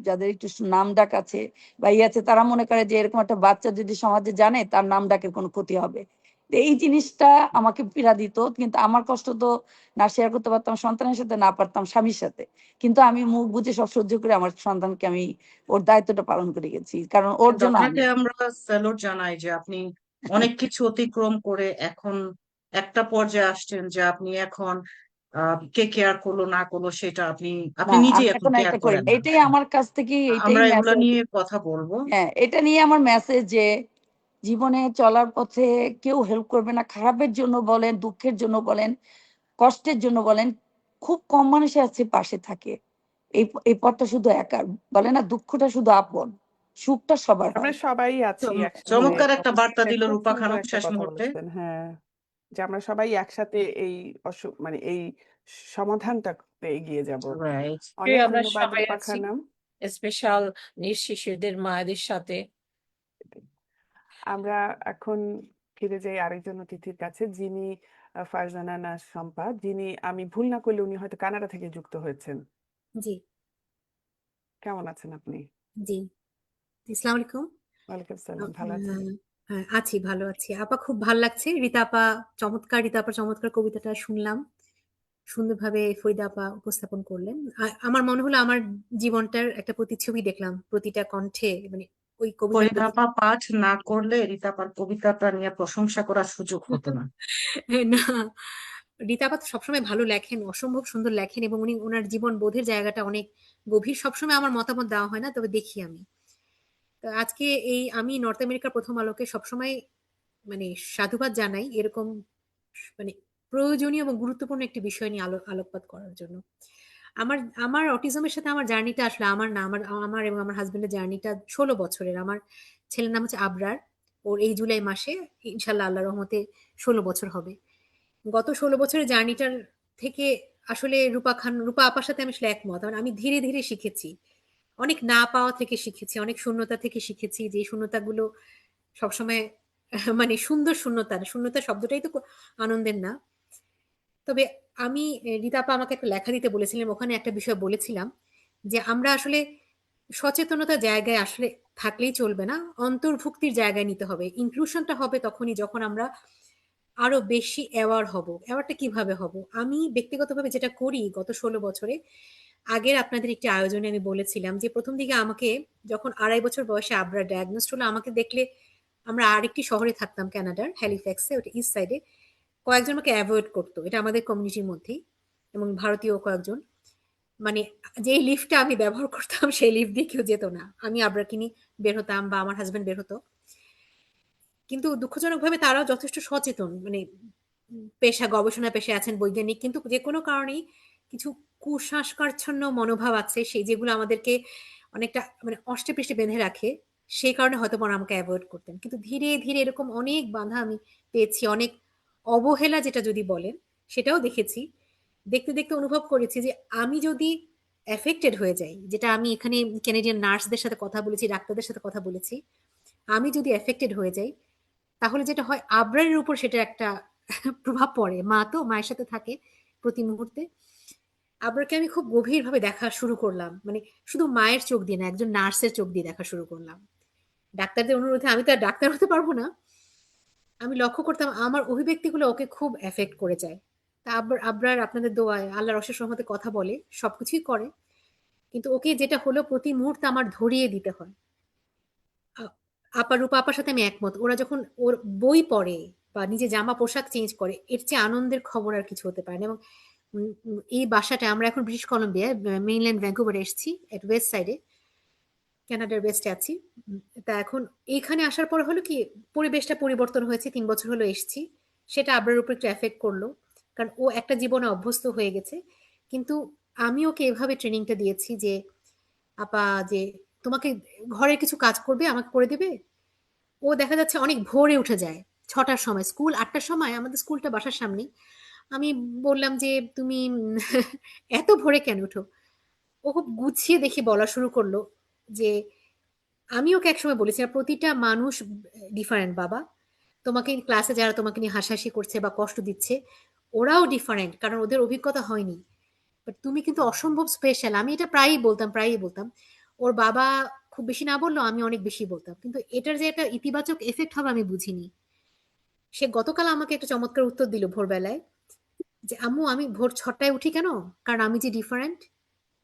[SPEAKER 3] যাদের একটু নাম ডাক আছে বা ইয়ে আছে, তারা মনে করে যে এরকম একটা বাচ্চা যদি সমাজে জানে তার নাম ডাকের কোনো ক্ষতি হবে। তো এই জিনিসটা আমাকে পীড়া দিত, কিন্তু আমার কষ্ট তো না শেয়ার করতে পারতাম সন্তানের সাথে, না পারতাম স্বামীর সাথে, কিন্তু আমি মুখ বুঝে সব সহ্য করে আমার সন্তানকে আমি ওর দায়িত্বটা পালন করে গেছি, কারণ ওর
[SPEAKER 4] কিন্তু
[SPEAKER 3] জন্য আমি।
[SPEAKER 4] আপনাকে আমরা স্যালুট জানাই যে আপনি অনেক কিছু অতিক্রম করে এখন একটা পর্যায়ে আসছেন, যে আপনি এখন কে কেয়ার করলো না করলো সেটা আপনি
[SPEAKER 3] না,
[SPEAKER 4] আপনি নিজেই
[SPEAKER 3] আমি
[SPEAKER 4] এখন
[SPEAKER 3] এখন
[SPEAKER 4] কেয়ার
[SPEAKER 3] এটা করি
[SPEAKER 4] করেন
[SPEAKER 3] না।
[SPEAKER 4] না।
[SPEAKER 3] এটাই আমার কাছ থেকে, এটাই
[SPEAKER 4] আমরা এগুলা
[SPEAKER 3] মেসেজ।
[SPEAKER 4] নিয়ে কথা বলবো।
[SPEAKER 3] হ্যাঁ, এটা নিয়ে আমার মেসেজ যে জীবনে চলার পথে কেউ হেল্প করবে না, খারাপের জন্য বলেন, দুঃখের জন্য বলেন, কষ্টের জন্য বলেন, খুব কম মানুষই আছে পাশে থাকে। এই পথটা শুধু একার, বলে না দুঃখটা শুধু আপন, সুখটা সবার
[SPEAKER 1] আমরা
[SPEAKER 3] হয়।
[SPEAKER 1] সবাই আছি একসাথে।
[SPEAKER 4] চমৎকার একটা বার্তা
[SPEAKER 1] এটা
[SPEAKER 4] দিল
[SPEAKER 1] খুব
[SPEAKER 4] রূপা
[SPEAKER 1] সুন্দর
[SPEAKER 4] খানম
[SPEAKER 1] একটা
[SPEAKER 4] শেষ
[SPEAKER 1] কথা
[SPEAKER 4] মুহূর্তে।
[SPEAKER 1] বলেছেন। হ্যাঁ, যে আমরা সবাই একসাথে এই মানে এই সমাধানটাতে এগিয়ে যাব।
[SPEAKER 4] রাইট।
[SPEAKER 1] অনেক
[SPEAKER 2] আমরা
[SPEAKER 1] ধন্যবাদ
[SPEAKER 2] সবাই
[SPEAKER 1] রূপা
[SPEAKER 2] আছি
[SPEAKER 1] খানম।
[SPEAKER 2] স্পেশাল নিঃশিশুদের মায়েদের সাথে।
[SPEAKER 1] আমরা এখন ফিরে যাই আরেকজন অতিথির কাছে, যিনি ফারজানা নাজ শম্পা, যিনি আমি ভুল না করলে উনি হয়তো কানাডা থেকে যুক্ত হয়েছেন।
[SPEAKER 6] জি
[SPEAKER 1] কেমন আছেন আপনি?
[SPEAKER 6] জি আসসালামু আলাইকুম।
[SPEAKER 1] ওয়ালাইকুম সালাম। ভালো আছেন?
[SPEAKER 6] হ্যাঁ, আছি, ভালো আছি। আপা খুব ভাল লাগছে। রীতা আপা চমৎকার কবিতাটা শুনলাম। সুন্দরভাবে ফরিদা আপা উপস্থাপন করলেন। আমার মনে হলো আমার জীবনটার একটা প্রতিচ্ছবি দেখলাম প্রতিটা কণ্ঠে, মানে ওই কবিতার
[SPEAKER 4] ফরিদা
[SPEAKER 6] প্রতি।
[SPEAKER 4] আপা পাঠ না করলে রীতা আপার কবিতাটা নিয়ে প্রশংসা করার সুযোগ হতো না।
[SPEAKER 6] না, রীতা আপা তো সবসময় ভালো লেখেন, অসম্ভব সুন্দর লেখেন, এবং উনি ওনার জীবন বোধের জায়গাটা অনেক গভীর। সবসময় আমার মতামত দেওয়া হয় না, তবে দেখি আমি। তো আজকে আমি নর্থ আমেরিকার প্রথম আলোকে সবসময় মানে সাধুবাদ জানাই এরকম মানে প্রয়োজনীয় এবং গুরুত্বপূর্ণ একটি বিষয় নিয়ে আলোকপাত করার জন্য। আমার আমার অটিজমের সাথে আমার জার্নিটা আসলে আমার না, আমার আমার এবং আমার হাজবেন্ডের জার্নিটা 16 বছরের। আমার ছেলের নাম হচ্ছে আবরার। ওর এই জুলাই মাসে ইনশাল্লাহ আল্লাহ রহমতে 16 বছর হবে। গত 16 বছরের জার্নিটার থেকে আসলে রূপা আপার সাথে আমি আসলে একমত। কারণ আমি ধীরে ধীরে শিখেছি, অনেক না পাওয়া থেকে শিখেছি, অনেক শূন্যতা থেকে শিখেছি, যে শূন্যতাগুলো সবসময় মানে সুন্দর শূন্যতা না, শূন্যতা শব্দটাই তো আনন্দের না। তবে আমি রীতা আপা আমাকে একটা লেখা দিতে বলেছিলেন, ওখানে একটা বিষয় বলেছিলাম যে আমরা আসলে সচেতনতার জায়গায় আসলে থাকলেই চলবে না, অন্তর্ভুক্তির জায়গায় নিতে হবে। ইনক্লুশনটা হবে তখনই যখন আমরা আরো বেশি অ্যাওয়ার হব। অ্যাওয়ারটা কিভাবে হব? আমি ব্যক্তিগতভাবে যেটা করি গত 16 বছরে, আগের আপনাদের একটি আয়োজনে আমি বলেছিলাম যে প্রথম দিকে আমাকে যখন 2.5 বছর বয়সে আবরা ডায়াগনোস্ট হলো, আমাকে দেখলে, আমরা আরেকটি শহরে থাকতাম কানাডার, হ্যালিফ্যাক্সে, ওটা ইস্ট সাইডে, কয়েকজন আমাকে অ্যাভয়েড করতো, এটা আমাদের কমিউনিটির মধ্যেই, এবং ভারতীয় কয়েকজন। মানে যেই লিফটটা আমি ব্যবহার করতাম সেই লিফট দিয়ে কেউ যেত না, আমি আবরাকে নিয়ে বের হতাম বা আমার হাজবেন্ড বের হতো। কিন্তু দুঃখজনকভাবে তারাও যথেষ্ট সচেতন, মানে গবেষণা পেশায় আছেন, বৈজ্ঞানিক, কিন্তু যে কোনো কারণেই কিছু কুসংস্কারচ্ছন্ন মনোভাব আছে সেই, যেগুলো আমাদেরকে অনেকটা মানে অষ্টে পৃষ্ঠে বেঁধে রাখে। সেই কারণে হয়তো বা আমাকে অ্যাভয়েড করতেন। কিন্তু ধীরে ধীরে এরকম অনেক বাধা আমি পেয়েছি, অনেক অবহেলা যেটা যদি বলেন সেটাও দেখেছি। দেখতে দেখতে অনুভব করেছি যে আমি যদি এফেক্টেড হয়ে যাই, যেটা আমি এখানে ক্যানাডিয়ান নার্সদের সাথে কথা বলেছি, ডাক্তারদের সাথে কথা বলেছি, আমি যদি এফেক্টেড হয়ে যাই, তাহলে যেটা হয় আবরারের উপর সেটা একটা প্রভাব পড়ে। মা তো মায়ের সাথে থাকে প্রতি মুহূর্তে। আবরারকে আমি খুব গভীরভাবে দেখা শুরু করলাম, মানে শুধু মায়ের চোখ দিয়ে না, একজন নার্সের চোখ দিয়ে দেখা শুরু করলাম। ডাক্তারদের অনুরোধে, আমি তো আর ডাক্তার হতে পারবো না, আমি লক্ষ্য করতাম আমার অভিব্যক্তিগুলো ওকে খুব এফেক্ট করে যায়। তা আবরার আপনাদের দোয়ায় আল্লাহর অশেষ রহমতে কথা বলে, সবকিছুই করে, কিন্তু ওকে যেটা হলো প্রতি মুহূর্তে আমার ধরিয়ে দিতে হয়। আ- রূপা আপার সাথে আমি একমত। ওরা যখন ওর বই পড়ে বা নিজে জামা পোশাক চেঞ্জ করে, এর চেয়ে আনন্দের খবর আর কিছু হতে পারে না। এবং এই বাসাটা, আমরা এখন ব্রিটিশ কলম্বিয়ায় মেইনল্যান্ড ভ্যাঙ্কুভারে এসেছি, এট ওয়েস্ট সাইডে, কানাডার ওয়েস্টে আছি। তা এখন এইখানে আসার পর হলো কি, পরিবেশটা পরিবর্তন হয়েছে, 3 বছর হলো এসেছি। সেটা আবরার উপর একটু এফেক্ট করলো, কারণ ও একটা জীবনে অভ্যস্ত হয়ে গেছে। কিন্তু আমি ওকে এভাবে ট্রেনিংটা দিয়েছি যে আপা, যে তোমাকে ঘরের কিছু কাজ করবে, আমাকে করে দেবে। ও দেখা যাচ্ছে অনেক ভোরে উঠে যায়, 6টার সময়, স্কুল 8টার সময়, আমাদের স্কুলটা বাসার সামনে। আমি বললাম যে তুমি এত ভোরে কেন উঠো? ও খুব গুছিয়ে দেখি বলা শুরু করলো যে আমি ওকে একসময় বলেছিলাম প্রতিটা মানুষ ডিফারেন্ট বাবা, তোমাকে ক্লাসে যারা তোমাকে নিয়ে হাসাহাসি করছে বা কষ্ট দিচ্ছে, ওরাও ডিফারেন্ট, কারণ ওদের অভিজ্ঞতা হয়নি। বাট তুমি কিন্তু অসম্ভব স্পেশাল। আমি এটা প্রায়ই বলতাম। ওর বাবা খুব বেশি না বললেও আমি অনেক বেশি বলতাম, কিন্তু এটার যে একটা ইতিবাচক এফেক্ট হবে আমি বুঝিনি। সে গতকাল আমাকে একটা চমৎকার উত্তর দিল ভোরবেলায়, যে আম্মু আমি ভোর 6টায় উঠি কেন? কারণ আমি যে ডিফারেন্ট।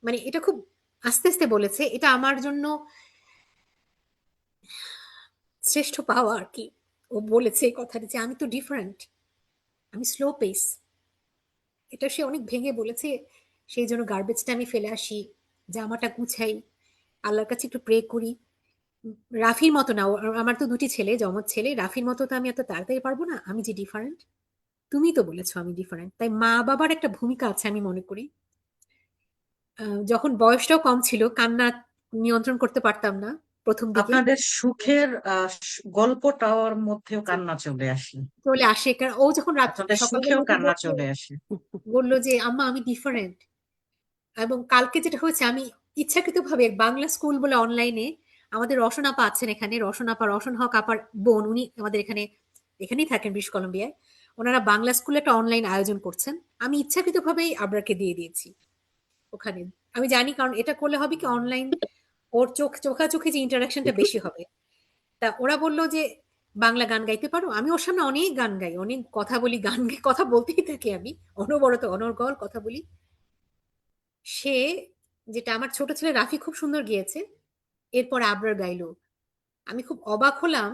[SPEAKER 6] মানে এটা খুব আস্তে আস্তে বলেছে, এটা আমার জন্য শ্রেষ্ঠ পাওয়া আর কি। ও বলেছে এই কথাটা যে আমি তো ডিফারেন্ট, আমি স্লো পেস। এটা সে অনেক ভেঙে বলেছে। সেই জন্য গার্বেজটা আমি ফেলে আসি, জামাটা গুছাই, আল্লাহর কাছে একটু প্রে করি। রাফির মতো না, আমার তো দুটি ছেলে, জমজ ছেলে, রাফির মতো তো আমি এত তাড়াতাড়ি পারবো না, আমি যে ডিফারেন্ট। তুমি তো বলেছো আমি ডিফারেন্ট, তাই মা বাবার একটা ভূমিকা আছে আমি মনে করি। যখন বয়সটাও কম ছিল, কান্না নিয়ন্ত্রণ করতে পারতাম না প্রথম দিকে।
[SPEAKER 4] আপনাদের সুখের গল্পটার মধ্যেও কান্না চলে আসে,
[SPEAKER 6] চলে আসে, কারণ ও যখন রাত
[SPEAKER 4] আপনাদের
[SPEAKER 6] সকালবেলা
[SPEAKER 4] সুখেও
[SPEAKER 6] উঠে
[SPEAKER 4] কান্না চলে আসে।
[SPEAKER 6] বললো যে আম্মা আমি ডিফারেন্ট। এবং কালকে যেটা হয়েছে, আমি ইচ্ছাকৃতভাবে বাংলা স্কুল বলে অনলাইনে, আমাদের রসন আপা আছেন এখানে, রসন হক আপার বোন, উনি আমাদের এখানেই থাকেন ব্রিটিশ কলম্বিয়ায়। ওনারা বাংলা স্কুলে একটা অনলাইন আয়োজন করছেন, আমি ইচ্ছাকৃতভাবেই আবরারকে দিয়ে দিয়েছি ওখানে। আমি জানি, কারণ এটা করলে হবে কি, অনলাইন ওর চোখাচোখি যে ইন্টারাকশনটা বেশি হবে। তা ওরা বললো যে বাংলা গান গাইতে পারো, আমি ওর সামনে অনেক গান গাই, অনেক কথা বলি, গান গাই, কথা বলতেই থাকি আমি, অনবরত অনর্গল কথা বলি। সে, যেটা আমার ছোট ছেলে রাফি খুব সুন্দর গিয়েছে, এরপর আবরার গাইলো। আমি খুব অবাক হলাম,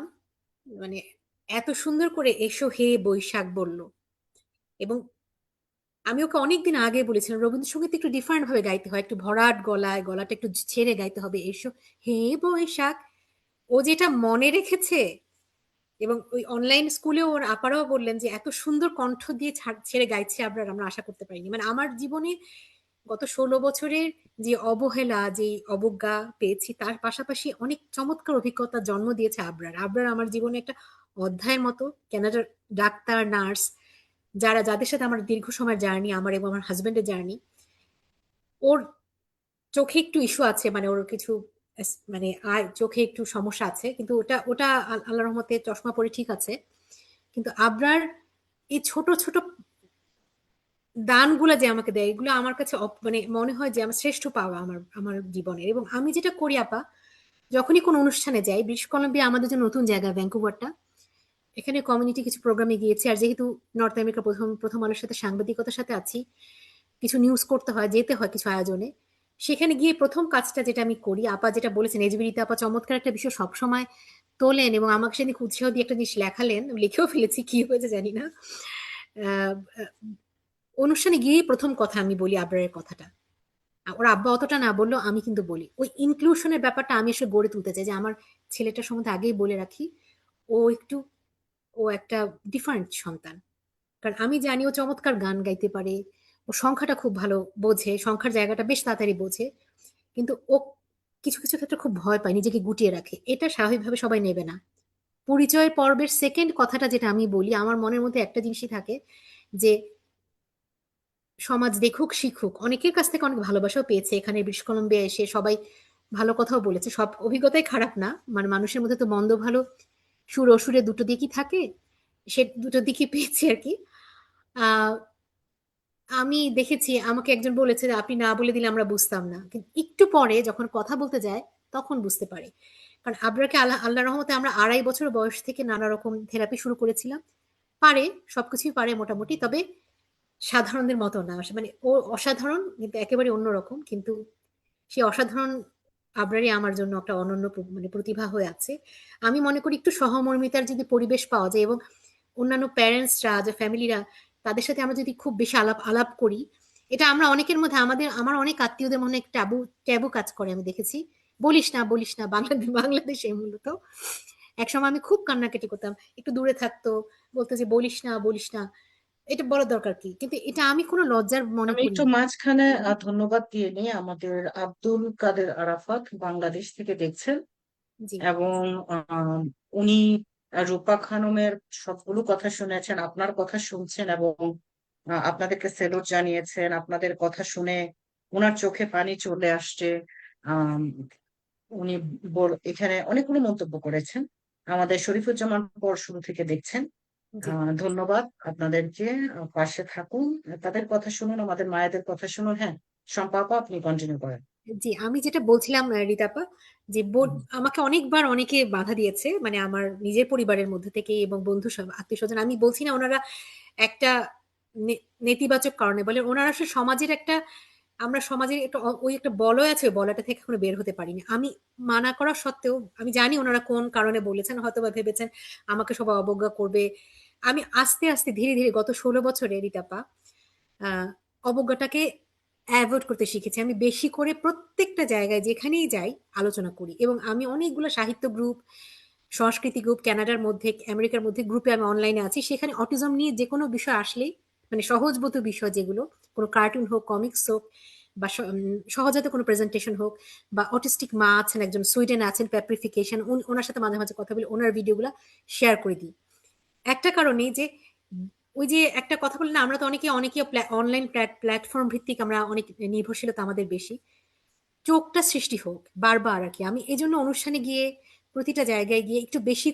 [SPEAKER 6] মানে এত সুন্দর করে এসো হে বৈশাখ বলল। এবং আমি ওকে অনেকদিন আগে বলেছিলাম রবীন্দ্রসঙ্গীত একটু ডিফারেন্ট ভাবে গাইতে হয়, একটু ভরাট গলায়, গলাটা একটু ছেড়ে গাইতে হবে, এসো হে বৈশাখ। ও যেটা মনে রেখেছে, এবং ওই অনলাইন স্কুলে ওর আপারাও বললেন যে এত সুন্দর কণ্ঠ দিয়ে ছেড়ে গাইছে আবরার, আমরা আশা করতে পারিনি। মানে আমার জীবনে গত 16 বছরের যে অবহেলা, যে অবজ্ঞা পেয়েছি, তার পাশাপাশি অনেক চমৎকার অভিজ্ঞতা জন্ম দিয়েছে আবরার। আবরার আমার জীবনে একটা অধ্যায়ের মতো। কানাডার ডাক্তার, নার্স, যাদের সাথে আমার দীর্ঘ সময়ের জার্নি, আমার এবং আমার হাজবেন্ডের জার্নি। ওর চোখে একটু ইস্যু আছে, মানে ওর কিছু মানে চোখে একটু সমস্যা আছে, কিন্তু ওটা ওটা আল্লাহ রহমতে চশমা পরে ঠিক আছে। কিন্তু আবরার এই ছোট ছোট দানগুলা যে আমাকে দেয়, এগুলো আমার কাছে মানে মনে হয় যে আমার শ্রেষ্ঠ পাওয়া আমার আমার জীবনের। এবং আমি যেটা করি আপা, যখনই কোনো অনুষ্ঠানে যাই, ব্রিটিশ কলম্বিয়া আমাদের জন্য নতুন জায়গা, ভ্যাঙ্কুভারটা, এখানে কমিউনিটি কিছু প্রোগ্রামে গিয়েছি। আর যেহেতু নর্থ আমেরিকা প্রথম আলোর সাথে সাংবাদিকতার সাথে আছি, কিছু নিউজ করতে হয়, যেতে হয় কিছু আয়োজনে, সেখানে গিয়ে প্রথম কাজটা যেটা আমি করি, আপা যেটা বলেছেন, এজবিরিতে আপা চমৎকার একটা বিষয় সবসময় তোলেন, এবং আমাকে সেদিন উৎসাহ দিয়ে একটা জিনিস লেখালেন, লিখেও ফেলেছি, কি হয়েছে জানি না। আহ, অনুষ্ঠানে গিয়ে প্রথম কথা আমি বলি আবরারের কথাটা। ওর আব্বা অতটা না বললেও আমি কিন্তু বলি। ওই ইনক্লুশনের ব্যাপারটা আমি আসলে গড়ে তুলতে চাই, যে আমার ছেলেটার সম্বন্ধে আগেই বলে রাখি, ও একটু, ও একটা ডিফারেন্ট সন্তান। কারণ আমি জানি ও চমৎকার গান গাইতে পারে, ও সংখ্যাটা খুব ভালো বোঝে, সংখ্যার জায়গাটা বেশ তাড়াতাড়ি বোঝে, কিন্তু ও কিছু কিছু ক্ষেত্রে খুব ভয় পায়, নিজেকে গুটিয়ে রাখে। এটা স্বাভাবিকভাবে সবাই নেবে না। পরিচয় পর্বের সেকেন্ড কথাটা যেটা আমি বলি, আমার মনের মধ্যে একটা জিনিসই থাকে, যে সমাজ দেখুক, শিখুক। অনেকের কাছ থেকে অনেক ভালোবাসাও পেয়েছে এখানে ব্রিটিশ কলম্বিয়া এসে, সবাই ভালো কথাও বলেছে, সব অভিজ্ঞতাই খারাপ না, মানে মানুষের মধ্যে তো মন্দ ভালো, সুর অসুরে দুটো দিকই থাকে, সে দুটো দিকই পেয়েছি আর কি। আহ আমি দেখেছি, আমাকে একজন বলেছে যে আপনি না বলে দিলে আমরা বুঝতাম না, কিন্তু একটু পরে যখন কথা বলতে যায় তখন বুঝতে পারি। কারণ আবরারকে আল্লাহ রহমতে আমরা 2.5 বছর বয়স থেকে নানা রকম থেরাপি শুরু করেছিলাম। পারে, সবকিছুই পারে মোটামুটি, তবে সাধারণদের মতো না। মানে ও অসাধারণ, কিন্তু একেবারে অন্যরকম। কিন্তু সেই অসাধারণ আবরারই আমার জন্য একটা অনন্য মানে প্রতিভা হয়ে আছে। আমি মনে করি একটু সহমর্মিতার যদি পরিবেশ পাওয়া যায়, এবং অন্যান্য প্যারেন্টসরা, যে ফ্যামিলিরা, তাদের সাথে আমরা যদি খুব বেশি আলাপ আলাপ করি, এটা আমরা অনেকের মধ্যে, আমার অনেক আত্মীয়দের মনে এক ট্যাবু ট্যাবু কাজ করে আমি দেখেছি। বলিস না বলিস না, বাংলাদেশে মূলত একসময় আমি খুব কান্নাকাটি করতাম, একটু দূরে থাকতো, বলতো যে বলিস না বলিস না, এটা বলার দরকার কি? কিন্তু এটা আমি কোনো লজ্জার মনে
[SPEAKER 4] আমি
[SPEAKER 6] করি
[SPEAKER 4] একটু
[SPEAKER 6] না।
[SPEAKER 4] মাঝখানে ধন্যবাদ দিয়ে নিই। আমাদের আব্দুল কাদের আরাফাত বাংলাদেশ থেকে দেখছেন,
[SPEAKER 6] জি
[SPEAKER 4] এবং উনি রূপা খানমের সবগুলো কথা শুনেছেন, আপনার কথা শুনছেন, এবং আপনাদেরকে সেলুট জানিয়েছেন। আপনাদের কথা শুনে ওনার চোখে পানি চলে আসছে। আহ উনি এখানে অনেকগুলো মন্তব্য করেছেন। আমাদের শরীফুজ্জামান পর শুরু থেকে দেখছেন।
[SPEAKER 6] জি
[SPEAKER 4] ধন্যবাদ আপনাদেরকে। পাশে থাকুন, তাদের কথা শুনুন, আমাদের মায়েদের কথা শুনুন। হ্যাঁ, শম্পা আপা, আপনি কন্টিনিউ করেন।
[SPEAKER 6] জি, আমি যেটা বলছিলাম রিতাপা, যে আমাকে অনেকবার অনেকে বাধা দিয়েছে, মানে আমার নিজের পরিবারের মধ্যে থেকে এবং বন্ধু সব আত্মীয় স্বজন। আমি বলছি না ওনারা একটা নেতিবাচক কারণে বলে, ওনারা আসলে সমাজের একটা, আমরা সমাজের একটা ওই একটা বলয় আছে, ওই বলয়টা থেকে এখনো বের হতে পারিনি। আমি মানা করা সত্ত্বেও আমি জানি ওনারা কোন কারণে বলেছেন, হয়তো বা ভেবেছেন আমাকে সবাই অবজ্ঞা করবে। আমি আস্তে আস্তে ধীরে ধীরে গত 16 বছরে রিতাপা আহ অবজ্ঞাটাকে অ্যাভয়েড করতে শিখেছি। আমি বেশি করে প্রত্যেকটা জায়গায় যেখানেই যাই আলোচনা করি, এবং আমি অনেকগুলো সাহিত্য গ্রুপ, সংস্কৃতি গ্রুপ কানাডার মধ্যে, আমেরিকার মধ্যে গ্রুপে আমি অনলাইনে আছি। সেখানে অটিজম নিয়ে যে কোনো বিষয় আসলেই মানে সহজবোধ্য বিষয় যেগুলো, কোনো কার্টুন হোক, কমিক্স হোক বা সহজাত কোনো প্রেজেন্টেশন হোক, বা অটিস্টিক মা আছেন একজন সুইডেনে আছেন, প্যাপ্রিফিকেশন, ওনার সাথে মাঝে মাঝে কথা বলি, ওনার ভিডিওগুলো শেয়ার করে দিই। একটা কারণে যে ওই যে একটা কথা বলি না, আমরা তো অনেকে অনলাইন প্ল্যাটফর্ম ভিত্তিক আমরা অনেক নির্ভরশীলতা আমাদের বেশি, চোখটা সৃষ্টি হোক বারবার আর কি। আমি এই জন্য অনুষ্ঠানে গিয়ে প্রতিটা জায়গায় গিয়ে একটু বেশি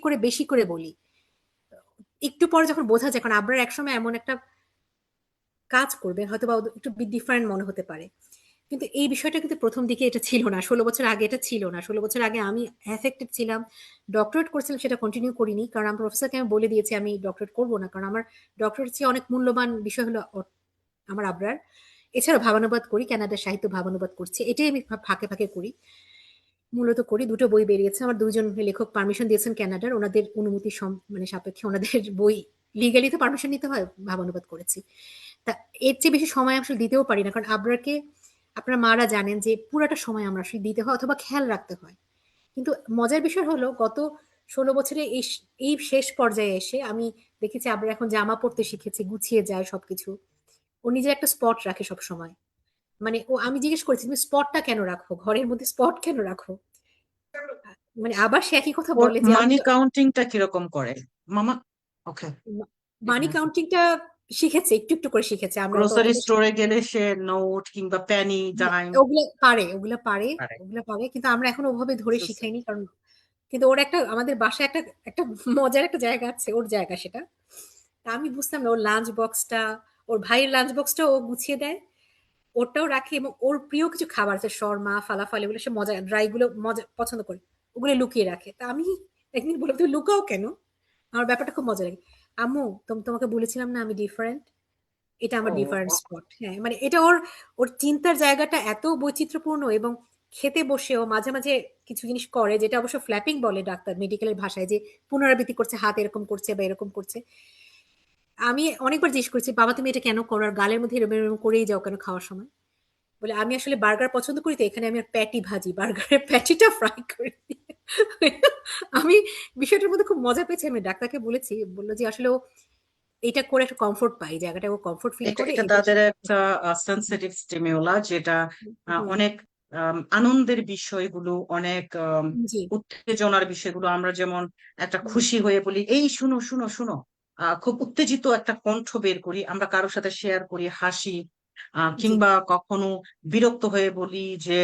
[SPEAKER 6] করে বলি। একটু পরে যখন বোঝা যায়, কারণ আপনার একসময় এমন একটা কাজ করবেন হয়তো বা একটু ডিফারেন্ট মনে হতে পারে, কিন্তু এই বিষয়টা কিন্তু প্রথম দিকে এটা ছিল না, 16 বছর আগে এটা ছিল না। 16 বছর আগে আমি এফেক্টেড ছিলাম, ডক্টরেট করছিলাম, সেটা কন্টিনিউ করিনি, কারণ আমার প্রফেসরকে আমি বলে দিয়েছি আমি ডক্টরেট করবো না, কারণ আমার ডক্টরেট চেয়ে অনেক মূল্যবান বিষয় হলো আমার আবরার। এছাড়া ভাবানুবাদ করি, কানাডার সাহিত্য ভাবানুবাদ করছি, এটাই আমি ফাঁকে ফাঁকে করি, মূলত করি। দুটো বই বেরিয়েছে, আমার দুইজন লেখক পারমিশন দিয়েছেন কানাডার, ওনাদের অনুমতি মানে সাপেক্ষে ওনাদের বই লিগালি তো পারমিশন নিতে হয়, ভাবানুবাদ করেছি। তা এর চেয়ে বেশি সময় আসলে দিতেও পারি না, কারণ আবরারকে আপনারা মারা জানেন যে পুরাটা সময় আমরা আসলে দিতে হয় অথবা খেয়াল রাখতে হয়। কিন্তু মজার বিষয় হলো গত 16 বছরে এই শেষ পর্যায়ে এসে আমি দেখেছি আবরার এখন জামা পরতে শিখেছে, গুছিয়ে যায় সবকিছু, ও নিজের একটা স্পট রাখে সব সময়। মানে ও, আমি জিজ্ঞেস করেছি তুমি স্পটটা কেন রাখো, ঘরের মধ্যে স্পট কেন রাখো, মানে আবার সে একই কথা
[SPEAKER 4] ওর
[SPEAKER 6] বলে যে আমি
[SPEAKER 4] মানি
[SPEAKER 6] তো
[SPEAKER 4] কাউন্টিংটা কিরকম করে মামা? ওকে,
[SPEAKER 6] মানি কাউন্টিংটা শিখেছে, একটু একটু করে শিখেছে, আমরা তো
[SPEAKER 4] গ্রোসারি
[SPEAKER 6] অতটা
[SPEAKER 4] স্টোরে গেলে সে নোট কিংবা পেনি ডাইম
[SPEAKER 6] ওগুলা পারে, কিন্তু আমরা এখন ওভাবে ধরে
[SPEAKER 4] বুঝতেছে।
[SPEAKER 6] শিখাইনি, কারণ কিন্তু ওর একটা আমাদের বাসায় একটা একটা মজার একটা জায়গা আছে, ওর জায়গা সেটা। তা আমি বুঝতাম না, ওর লাঞ্চ বক্সটা, ওর ভাইয়ের লাঞ্চ বক্সটা ও গুছিয়ে দেয়, ওরটাও রাখে, এবং ওর প্রিয় কিছু খাবার আছে শর্মা, ফালাফাল, এগুলো সে মজা ড্রাই গুলো মজা পছন্দ করে, ওগুলো লুকিয়ে রাখে। তা আমি একদিন বললাম তুমি লুকাও কেন, আমার ব্যাপারটা খুব মজা লাগে। আম্মু তোমাকে বলেছিলাম না আমি ডিফারেন্ট, এটা আমার ডিফারেন্ট
[SPEAKER 4] ও,
[SPEAKER 6] স্পট। হ্যাঁ, মানে এটা ওর ওর চিন্তার জায়গাটা এত বৈচিত্র্যপূর্ণ, এবং খেতে বসেও মাঝে মাঝে কিছু জিনিস করে, যেটা অবশ্য ফ্ল্যাপিং বলে ডাক্তার মেডিকেলের ভাষায়, যে পুনরাবৃত্তি করছে, হাত এরকম করছে বা এরকম করছে। আমি অনেকবার জিজ্ঞেস করছি বাবা তুমি এটা কেন করো, আর গালের মধ্যে এরকম এরকম করেই যাও কেন খাওয়ার সময়? বলে আমি আসলে বার্গার পছন্দ করি, তো এখানে আমি আর প্যাটি ভাজি, বার্গারের প্যাটিটা ফ্রাই করে দিই। আমি বিষয়টার মধ্যে খুব মজা পেয়েছি, আমি ডাক্তারকে বলেছি, বললো যে আসলে ও এটা করে একটা কমফোর্ট পাই, জায়গাটা ও কমফোর্ট ফিল
[SPEAKER 4] এটা
[SPEAKER 6] করে,
[SPEAKER 4] এটা
[SPEAKER 6] এটা
[SPEAKER 4] তাদের একটা সেন্সিটিভ স্টিমিউলা, যেটা
[SPEAKER 6] হুম,
[SPEAKER 4] অনেক আনন্দের বিষয়গুলো, অনেক
[SPEAKER 6] জি
[SPEAKER 4] উত্তেজনার বিষয়গুলো আমরা যেমন একটা
[SPEAKER 6] হুম,
[SPEAKER 4] খুশি হয়ে বলি এই শুনো শুনো শুনো, খুব উত্তেজিত একটা কণ্ঠ বের করি, আমরা কারোর সাথে শেয়ার করি, হাসি,
[SPEAKER 6] জি
[SPEAKER 4] কিংবা কখনো বিরক্ত হয়ে বলি যে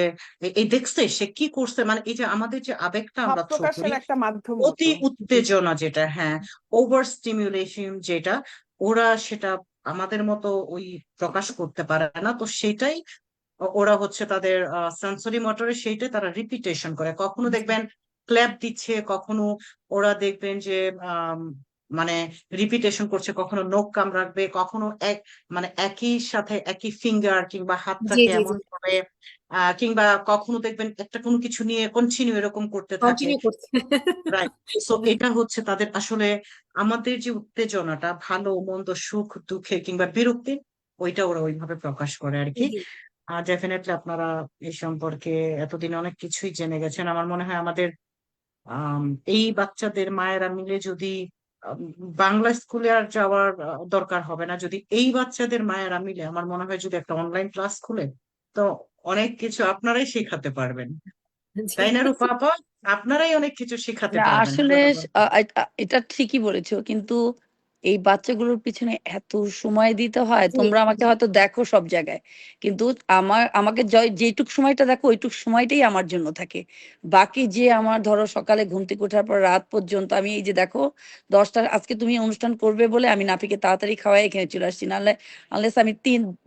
[SPEAKER 4] এই দেখছে সে কি করছে, মানে এই যে আমাদের যে আবেগটা
[SPEAKER 1] ভাব
[SPEAKER 4] আমরা থ্রো
[SPEAKER 1] প্রকাশের
[SPEAKER 4] করি,
[SPEAKER 1] একটা মাধ্যম
[SPEAKER 4] অতি
[SPEAKER 1] মতো। জি।
[SPEAKER 4] উত্তেজনা যেটা, হ্যাঁ, ওভার স্টিমুলেশন যেটা, ওরা সেটা আমাদের মতো ওই প্রকাশ করতে পারে না, তো সেটাই ওরা হচ্ছে তাদের সেন্সরি মোটরে সেইটাই তারা রিপিটেশন করে। কখনো
[SPEAKER 6] জি
[SPEAKER 4] দেখবেন ক্ল্যাপ দিচ্ছে, কখনো ওরা দেখবেন যে আম, মানে রিপিটেশন করছে, কখনো নখ কামড়াবে, কখনো মানে একই সাথে একই ফিঙ্গার কিংবা
[SPEAKER 6] জি
[SPEAKER 4] হাতটাকে
[SPEAKER 6] জি জি
[SPEAKER 4] এমন ভাবে, কিংবা কখনো দেখবেন একটা কোনো কিছু নিয়ে কন্টিনিউ এরকম করতে থাকে।
[SPEAKER 6] কন্টিনিউ করছে।
[SPEAKER 4] রাইট। সো এটা হচ্ছে তাদের আসলে আমাদের যে উত্তেজনাটা, ভালো মন্দ, সুখ দুঃখে কিংবা বিরক্তি, ওইটা ওরা ওইভাবে প্রকাশ করে আর কি।
[SPEAKER 6] জি
[SPEAKER 4] ডেফিনেটলি আপনারা এই সম্পর্কে এতদিন অনেক কিছুই জেনে গেছেন। আমার মনে হয় আমাদের আম, এই বাচ্চাদের মায়েরা মিলে যদি আম, বাংলা স্কুলে আর যাওয়ার দরকার হবে না, যদি এই বাচ্চাদের মায়েরা মিলে আমার মনে হয় যদি একটা অনলাইন ক্লাস খুলে, তো অনেক কিছু আপনারাই শেখাতে পারবেন,
[SPEAKER 6] জি
[SPEAKER 4] তাই না রূপা আপা? আপনারাই অনেক কিছু শেখাতে
[SPEAKER 3] না
[SPEAKER 4] পারবেন।
[SPEAKER 3] আসলে এটা ঠিকই বলেছো, কিন্তু এই বাচ্চাগুলোর পিছনে এত সময় দিতে হয়।
[SPEAKER 6] জি
[SPEAKER 3] তোমরা আমাকে
[SPEAKER 6] জি
[SPEAKER 3] হয়তো দেখো সব জায়গায়, কিন্তু আমাকে যেটুক সময়টা দেখো ওইটুক সময়টাই আমার জন্য থাকে। বাকি যে আমার ধরো সকালে ঘুম থেকে ওঠার পর রাত পর্যন্ত, আমি এই যে দেখো 10টা, আজকে তুমি অনুষ্ঠান করবে বলে আমি নাফিকে তাড়াতাড়ি খাওয়াই এখানে চলে আসছি, নাহলে আনলেস আমি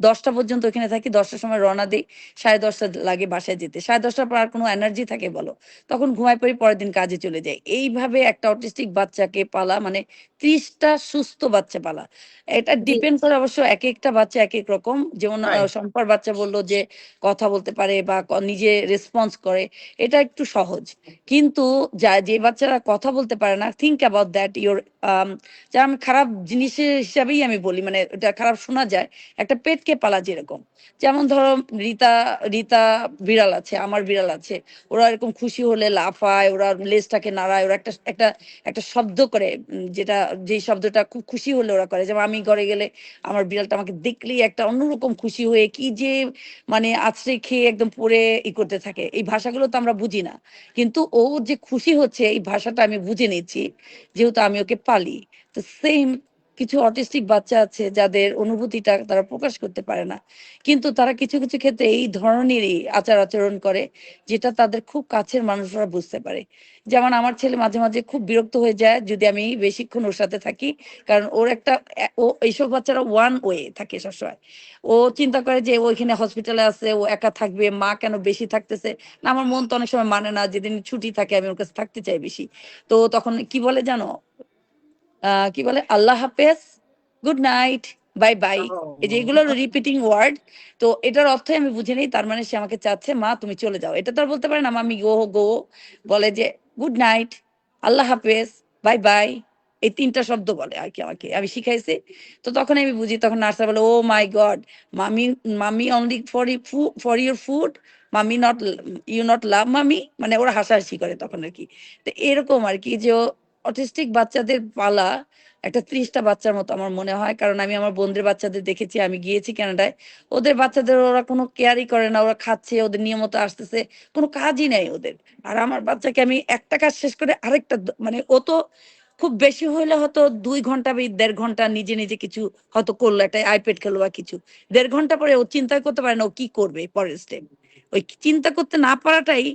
[SPEAKER 3] 10টা পর্যন্ত ওখানে থাকি, 10টার সময় রওনা দিই, 10:30 লাগে বাসায় যেতে, 10:30টার পর আর কোনো এনার্জি থাকে বলো? তখন ঘুমায় পড়ি, পরের দিন কাজে চলে যায়। এইভাবে একটা অটিস্টিক বাচ্চাকে পালা মানে 30টা সুস্থ বাচ্চা পালা। এটা
[SPEAKER 6] জি
[SPEAKER 3] ডিপেন্ড করে অবশ্য এক একটা বাচ্চা এক এক রকম। যেমন
[SPEAKER 4] রাইট
[SPEAKER 3] শম্পার বাচ্চা বললো যে কথা বলতে পারে বা নিজে রেসপন্স করে, এটা একটু সহজ। কিন্তু যে বাচ্চারা কথা বলতে পারে না, থিঙ্ক অ্যাবাউট দ্যাট ইউর যা আমি খারাপ জিনিসের হিসাবেই আমি বলি, মানে এটা খারাপ শোনা যায়, একটা পেটকে পালা যেরকম। যেমন ধরো রীতা রীতা বিড়াল আছে, আমার বিড়াল আছে, ওরা এরকম খুশি হলে লাফায়, ওরা লেজটাকে নাড়ায়, ওরা একটা একটা একটা শব্দ করে, যেটা যেই শব্দটা খুব খুশি হলে ওরা করে। যেমন আমি ঘরে গেলে আমার বিড়ালটা আমাকে দেখলেই একটা অন্যরকম খুশি হয়ে কি যে মানে আছড়ে খেয়ে একদম পড়ে করতে থাকে। এই ভাষাগুলো তো আমরা বুঝি না, কিন্তু ও যে খুশি হচ্ছে এই ভাষাটা আমি বুঝে নিচ্ছি, যেহেতু আমি ওকে পালি। তো সেম কিছু অটিস্টিক বাচ্চা আছে যাদের অনুভূতিটা তারা প্রকাশ করতে পারে না, কিন্তু তারা কিছু কিছু ক্ষেত্রে এই ধরনেরই আচার আচরণ করে, যেটা তাদের খুব কাছের মানুষরা বুঝতে পারে। যেমন আমার ছেলে মাঝে মাঝে খুব বিরক্ত হয়ে যায় যদি আমি বেশিক্ষণ ওর সাথে থাকি, কারণ ওর একটা ও এইসব বাচ্চারা ওয়ান ওয়ে থাকে সবসময়। ও চিন্তা করে যে ওইখানে হসপিটালে আছে, ও একা থাকবে, মা কেন বেশি থাকতেছে না। আমার মন তো অনেক সময় মানে না, যেদিন ছুটি থাকে আমি ওর কাছে থাকতে চাই বেশি। তো তখন কি বলে জানো, কি বলে, আল্লাহ হাফেজ, গুড নাইট, বাই বাই, এই যে এগুলো রিপিটিং ওয়ার্ড। তো এটার অর্থই আমি বুঝে নিই, তার মানে সে আমাকে চাচ্ছে মা তুমি চলে যাও। এটা তো আর বলতে পারে না মামি গো গো, বলে যে গুড নাইট, আল্লাহ হাফেজ, বাই বাই, এই তিনটা শব্দ বলে আর কি আমাকে, আমি শিখাইছি। তো তখন আমি বুঝি, তখন নার্সার বলে ও মাই গড, মামি মামি অনলি ফর ইউর ফুড, মামি নট, ইউ নট লাভ মামি, মানে ওরা হাসাহাসি করে তখন আর কি। তো এরকম আর কি, যে অটিস্টিক বাচ্চাদের পালা একটা 30টা বাচ্চার মতো আমার মনে হয়। কারণ আমি আমার বোনদের বাচ্চাদের দেখেছি, আমি গিয়েছি কানাডায়, ওদের বাচ্চাদের ওরা কোনো কেয়ারই করে না, ওরা খাচ্ছে, ওদের নিয়মিত আসতেছে, কোনো কাজই নাই ওদের। আর আমার বাচ্চাকে আমি একটা কাজ শেষ করে আরেকটা মানে ও তো খুব বেশি হইলে হয়তো 2 ঘন্টা বা 1.5 ঘন্টা নিজে নিজে কিছু হয়তো করলো, একটা আইপ্যাড খেলো বা কিছু, 1.5 ঘন্টা পরে ও চিন্তা করতে পারে না ও কি করবে পরের স্টেপ। ওই চিন্তা করতে না পারাটাই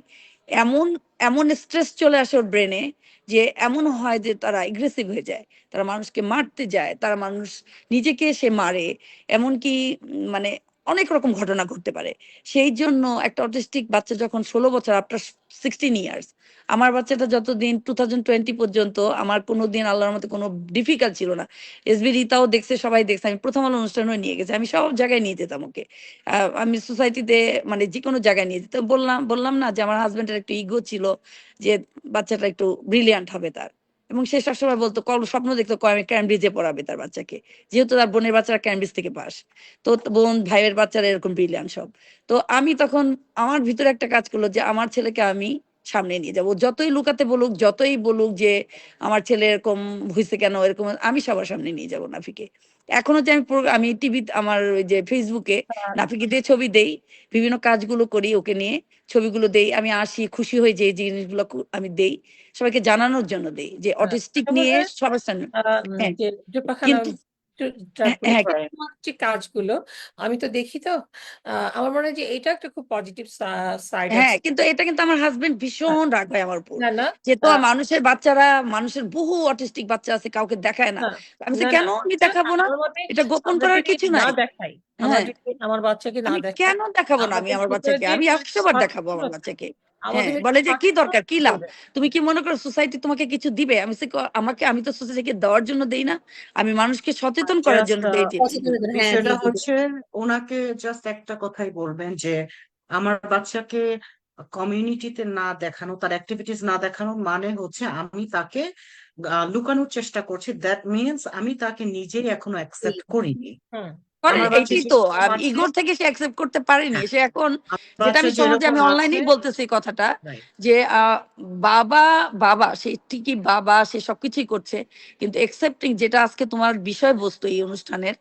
[SPEAKER 3] এমন এমন স্ট্রেস চলে আসে ওর ব্রেনে, যে এমন হয় যে তারা এগ্রেসিভ হয়ে যায়, তারা মানুষকে মারতে যায়, তারা মানুষ নিজেকে সে মারে, এমনকি মানে অনেক রকম ঘটনা ঘটতে পারে। সেই জন্য একটা অটিস্টিক বাচ্চা যখন 16 বছর, আফটার 16 ইয়ার্স, আমার বাচ্চাটা যতদিন 2020 পর্যন্ত আমার কোনোদিন আল্লাহর মতে কোনো ডিফিকাল্ট ছিল না। এসবি রিতাও দেখছে, সবাই দেখছে, আমি প্রথম আলো অনুষ্ঠানেও নিয়ে গেছি, আমি সব জায়গায় নিয়ে যেতাম ওকে। আমি সোসাইটিতে মানে যে কোনো জায়গায় নিয়ে যেতাম। বললাম বললাম না যে আমার হাজবেন্ডের একটু ইগো ছিল যে বাচ্চাটা একটু ব্রিলিয়ান্ট হবে তার, এবং সে সবসময় বলতো, স্বপ্ন দেখতো আমি ক্যামব্রিজে পড়াবে তার বাচ্চাকে, যেহেতু তার বোনের বাচ্চারা ক্যামব্রিজ থেকে পাস। তো বোন ভাইয়ের বাচ্চারা এরকম ব্রিলিয়ান্ট সব। তো আমি তখন আমার ভিতরে একটা কাজ করলো যে আমার ছেলেকে আমি সামনে নিয়ে যাবো, যতই লুকাতে বলুক, যতই বলুক যে আমার ছেলে এরকম হয়েছে কেন এরকম, আমি সবার সামনে নিয়ে যাবো নাফিকে। এখনো যে আমি টিভি, আমার ওই যে ফেসবুকে নাফিকে দিয়ে ছবি দেই, বিভিন্ন কাজগুলো করি ওকে নিয়ে, ছবিগুলো দেই, আমি আসি খুশি হই যে এই জিনিসগুলো আমি দেই, সবাইকে জানানোর জন্য দেই যে অটিস্টিক নিয়ে
[SPEAKER 2] বোধহয়
[SPEAKER 3] সবার সামনে। হ্যাঁ
[SPEAKER 2] যে পাখানা
[SPEAKER 3] কিন্তু হ্যাঁ
[SPEAKER 2] তারপরে
[SPEAKER 3] হ্যাঁ
[SPEAKER 2] তোমার যে কাজগুলো আমি তো দেখি তো, আমার মনে হয় যে এটা একটা খুব পজিটিভ সাইড
[SPEAKER 3] হ্যাঁ,
[SPEAKER 2] আছে।
[SPEAKER 3] কিন্তু এটা কিন্তু আমার হাজবেন্ড
[SPEAKER 2] হ্যাঁ,
[SPEAKER 3] ভীষণ রাগ হয় আমার উপর,
[SPEAKER 2] না না
[SPEAKER 3] যে তো
[SPEAKER 2] আহ,
[SPEAKER 3] মানুষের বাচ্চারা, মানুষের বহু অটিস্টিক বাচ্চা আছে, কাউকে দেখায় না।
[SPEAKER 2] না
[SPEAKER 3] আমি
[SPEAKER 2] না
[SPEAKER 3] বলছি,
[SPEAKER 2] না
[SPEAKER 3] কেন আমি
[SPEAKER 2] এটা
[SPEAKER 3] দেখাবো না,
[SPEAKER 2] আমার মতে
[SPEAKER 3] এটা গোপন
[SPEAKER 2] আমরা
[SPEAKER 3] করার
[SPEAKER 2] যদি
[SPEAKER 3] কিছু
[SPEAKER 2] না
[SPEAKER 3] নাই।
[SPEAKER 2] দেখাই, আমরা
[SPEAKER 3] হ্যাঁ,
[SPEAKER 2] যদি আমার বাচ্চাকে না
[SPEAKER 3] আমি
[SPEAKER 2] দেখাই,
[SPEAKER 3] কেন দেখাবো না আমি
[SPEAKER 2] আমাদের
[SPEAKER 3] আমার
[SPEAKER 2] ভিতরে
[SPEAKER 3] বাচ্চাকে,
[SPEAKER 2] যে
[SPEAKER 3] আমি 100 বার দেখাবো আমার
[SPEAKER 2] স্বার্থপরতা,
[SPEAKER 3] বাচ্চাকে। হ্যাঁ,
[SPEAKER 2] আমাদের
[SPEAKER 3] বলে যে কি দরকার,
[SPEAKER 2] স্বার্থপরতা
[SPEAKER 3] কি লাভ,
[SPEAKER 2] চলবে।
[SPEAKER 3] তুমি কি মনে করো সোসাইটি তোমাকে কিছু দিবে? আমি বলছি, আমি তো সোসাইটিকে দেওয়ার জন্য দেই না, আমি মানুষকে সচেতন করার
[SPEAKER 4] জাস্ট
[SPEAKER 3] জন্য দেই জিনিসগুলো।
[SPEAKER 6] সচেতন হ্যাঁ জি
[SPEAKER 4] বিষয়টা
[SPEAKER 6] জি জি।
[SPEAKER 4] হচ্ছে ওনাকে জাস্ট একটা কথাই বলবেন যে আমার বাচ্চাকে কমিউনিটিতে না দেখানো, তার অ্যাক্টিভিটিস না দেখানো মানে হচ্ছে আমি তাকে লুকানোর চেষ্টা করছি। দ্যাট মিনস আমি তাকে নিজেই এখনো অ্যাকসেপ্ট করিনি।
[SPEAKER 2] হুম
[SPEAKER 3] করে
[SPEAKER 4] আমার বাচ্চা
[SPEAKER 3] এইটাই তো,
[SPEAKER 4] যেরকম আছে,
[SPEAKER 3] ইগোর থেকে সে অ্যাকসেপ্ট করতে পারেনি
[SPEAKER 4] হ্যাঁ,
[SPEAKER 3] সে এখন।
[SPEAKER 4] আমার
[SPEAKER 3] যেটা
[SPEAKER 4] বাচ্চা
[SPEAKER 3] আমি সহজে
[SPEAKER 4] যেরকম
[SPEAKER 3] আমি
[SPEAKER 4] আছে,
[SPEAKER 3] অনলাইনেই বলতেছি এই কথাটা,
[SPEAKER 4] right,
[SPEAKER 3] যে বাবা বাবা সে ঠিকই বাবা, সে সবকিছুই করছে, কিন্তু একসেপ্টিং যেটা আজকে তোমার বিষয়বস্তু এই অনুষ্ঠানের,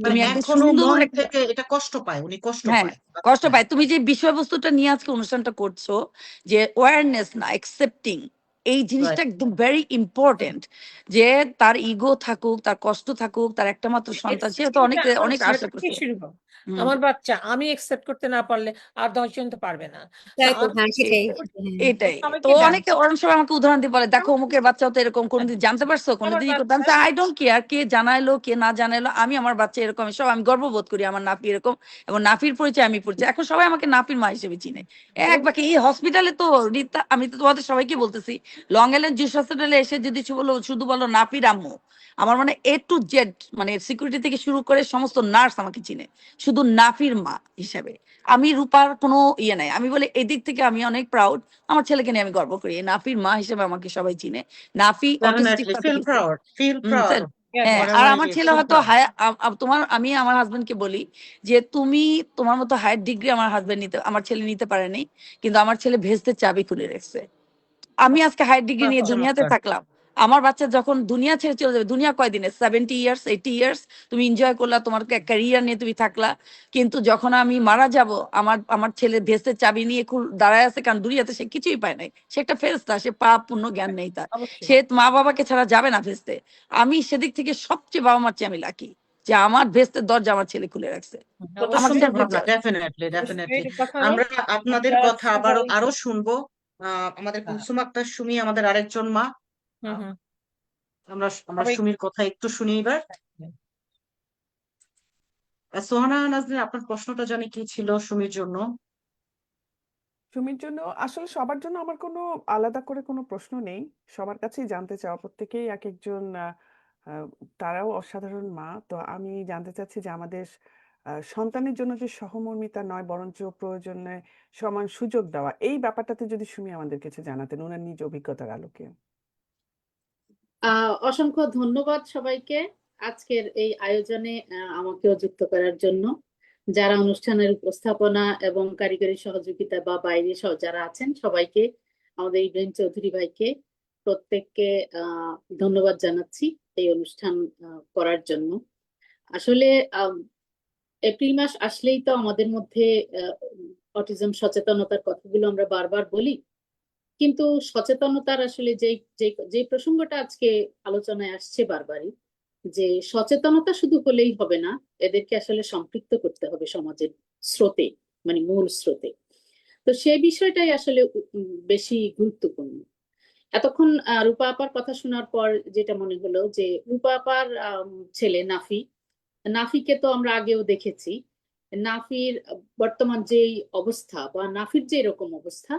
[SPEAKER 4] মানে
[SPEAKER 3] তুমি একদম
[SPEAKER 4] এখনো
[SPEAKER 3] সুন্দর
[SPEAKER 4] মন
[SPEAKER 3] একটা,
[SPEAKER 4] থেকে এটা কষ্ট পায়, উনি কষ্ট
[SPEAKER 3] হ্যাঁ
[SPEAKER 4] পায়।
[SPEAKER 3] কষ্ট
[SPEAKER 4] হ্যাঁ,
[SPEAKER 3] পায়। তুমি যে বিষয়বস্তুটা নিয়ে আজকে অনুষ্ঠানটা করছো, যে অ্যাওয়ারনেস না অ্যাকসেপ্টিং, এই জিনিসটা
[SPEAKER 4] right.
[SPEAKER 3] একদম ভেরি ইম্পর্টেন্ট। যে তার ইগো থাকুক, তার কষ্ট থাকুক, তার একটা মাত্র সন্তান, সে তো অনেক
[SPEAKER 2] এক্সেপ্টিংটা আমার
[SPEAKER 3] অনেক আশা
[SPEAKER 2] ছেলেটা থেকে
[SPEAKER 3] করছে।
[SPEAKER 2] শুরু হোক।
[SPEAKER 3] হুম
[SPEAKER 2] আমার বাচ্চা আমি একসেপ্ট করতে না পারলে আর 10 জন তো পারবে না। তো
[SPEAKER 6] তাই তো,
[SPEAKER 2] আমি
[SPEAKER 6] হ্যাঁ সেটাই।
[SPEAKER 3] এটাই
[SPEAKER 6] হ্যাঁ।
[SPEAKER 3] এটাই তো
[SPEAKER 2] সবাইকে
[SPEAKER 3] অনেকে অনেক সময় আমাকে উদাহরণ দিয়ে বলে দেখো অমুকের বাচ্চাও তো এরকম কোনোদিন জানতে পারছো
[SPEAKER 2] আমার
[SPEAKER 3] কোনোদিন ই করতে
[SPEAKER 2] বাচ্চা
[SPEAKER 3] আই ডোন্ট কেয়ার কে জানাইলো কে না জানাইলো আমি আমার বাচ্চা এরকম সব আমি গর্ববোধ করি আমার নাফি এরকম এবং নাফির পরিচয় আমি পরিচয় এখন সবাই আমাকে নাফির মা হিসেবে চিনে এক বাকি এই হসপিটালে তো রীতা আমি তো তোমাদের সবাইকে বলতেছি লং আইল্যান্ড জুস হসপিটালে এসে যদি শুধু বলো নাফির আম্মু আমার মানে এ টু জেড মানে সিকিউরিটি থেকে শুরু করে সমস্ত নার্স আমাকে চিনে শুধু নাফির মা হিসেবে আমি রূপার কোনো ইয়ে নাই আমি বলি এদিক থেকে আমি অনেক প্রাউড আমার ছেলেকে নিয়ে আমি গর্ব করি এই নাফির মা হিসেবে আমাকে সবাই চিনে Nafi autistic
[SPEAKER 4] Definitely feel proud, feel proud.
[SPEAKER 3] হ্যাঁ আর
[SPEAKER 4] Whatever
[SPEAKER 3] আমার
[SPEAKER 4] it is,
[SPEAKER 3] ছেলে
[SPEAKER 4] feel
[SPEAKER 3] হয়তো
[SPEAKER 4] proud.
[SPEAKER 3] আমি আমার হাজবেন্ডকে বলি যে তুমি তোমার মতো হায়ার ডিগ্রি আমার ছেলে নিতে পারেনি কিন্তু আমার ছেলে ভেস্তে চাবি খুলে রেখেছে আমি আজকে হায়ার ডিগ্রি নিয়ে দুনিয়াতে
[SPEAKER 5] চমৎকার।
[SPEAKER 3] থাকলাম আমার বাচ্চা যখন দুনিয়া ছেড়ে চলে যাবে দুনিয়া কয়দিনে 70 ইয়ার্স 80 ইয়ার্স তুমি এনজয় করলা তোমার ক্যারিয়ার নিয়ে তুমি থাকলা কিন্তু যখন আমি মারা যাব আমার ছেলে ভেস্তের চাবি নিয়ে দাঁড়ায় আছে কারণ দুনিয়াতে সে কিছুই পায় নাই সে একটা ফেরেশতা সে পাপ পুণ্য জ্ঞান নেই তার
[SPEAKER 2] অবশ্যই
[SPEAKER 3] সে মা বাবাকে ছাড়া যাবে না ভেস্তে আমি সেদিক থেকে সবচেয়ে বাবা মার চেয়ে আমি লাকি যে আমার ভেস্তের দরজা আমার ছেলে খুলে রাখছে
[SPEAKER 4] কত
[SPEAKER 3] আমার
[SPEAKER 4] সুন্দর
[SPEAKER 3] ছেলে
[SPEAKER 4] ভাবনা, ডেফিনেটলি ডেফিনেটলি।
[SPEAKER 2] কথা
[SPEAKER 4] আমরা আপনাদের
[SPEAKER 2] আমরা
[SPEAKER 4] কথা
[SPEAKER 2] সবাই
[SPEAKER 4] আরো শুনবো। আমাদের
[SPEAKER 2] হ্যাঁ,
[SPEAKER 4] কুলসুম আক্তার সুমি আমাদের আরেকজন মা।
[SPEAKER 2] হুম হুম
[SPEAKER 4] আমরা
[SPEAKER 2] সবাই
[SPEAKER 4] সুমির কথা একটু শুনি এবার। সোহানা নাজনীন, আপনার প্রশ্নটা জানি কি ছিল সুমির জন্য?
[SPEAKER 1] সুমির জন্য আসলে সবার জন্য আমার কোনো আলাদা করে কোনো প্রশ্ন নেই। সবার কাছেই জানতে চাওয়া প্রত্যেকেই একেকজন তারাও অসাধারণ মা। তো আমি জানতে চাচ্ছি যে আমাদের সন্তানের জন্য যে সহমর্মিতা নয় বরঞ্চ প্রয়োজনে সমান সুযোগ দেওয়া এই ব্যাপারটাতে যদি সুমি আমাদের কিছু জানাতেন উনার নিজ অভিজ্ঞতার আলোকে।
[SPEAKER 7] অসংখ্য ধন্যবাদ সবাইকে আজকের এই আয়োজনে আমাকেও যুক্ত করার জন্য। যারা অনুষ্ঠানের উপস্থাপনা এবং কারিগরি সহযোগিতা বা বাইরে যারা আছেন সবাইকে, আমাদের ইব্রাহিম চৌধুরী ভাইকে প্রত্যেককে ধন্যবাদ জানাচ্ছি এই অনুষ্ঠান করার জন্য। আসলে এপ্রিল মাস আসলেই তো আমাদের মধ্যে অটিজম সচেতনতার কথাগুলো আমরা বারবার বলি, কিন্তু সচেতনতার আসলে যে প্রসঙ্গটা আজকে আলোচনায় আসছে বারবারই, যে সচেতনতা শুধু হলেই হবে না, এদেরকে আসলে সম্পৃক্ত করতে হবে সমাজের স্রোতে, মানে মূল স্রোতে। তো সেই বিষয়টাই আসলে বেশি গুরুত্বপূর্ণ। এতক্ষণ রূপা আপার কথা শোনার পর যেটা মনে হলো যে রূপা আপার ছেলে নাফিকে তো আমরা আগেও দেখেছি। নাফির বর্তমান যে অবস্থা বা নাফির যে এরকম অবস্থা,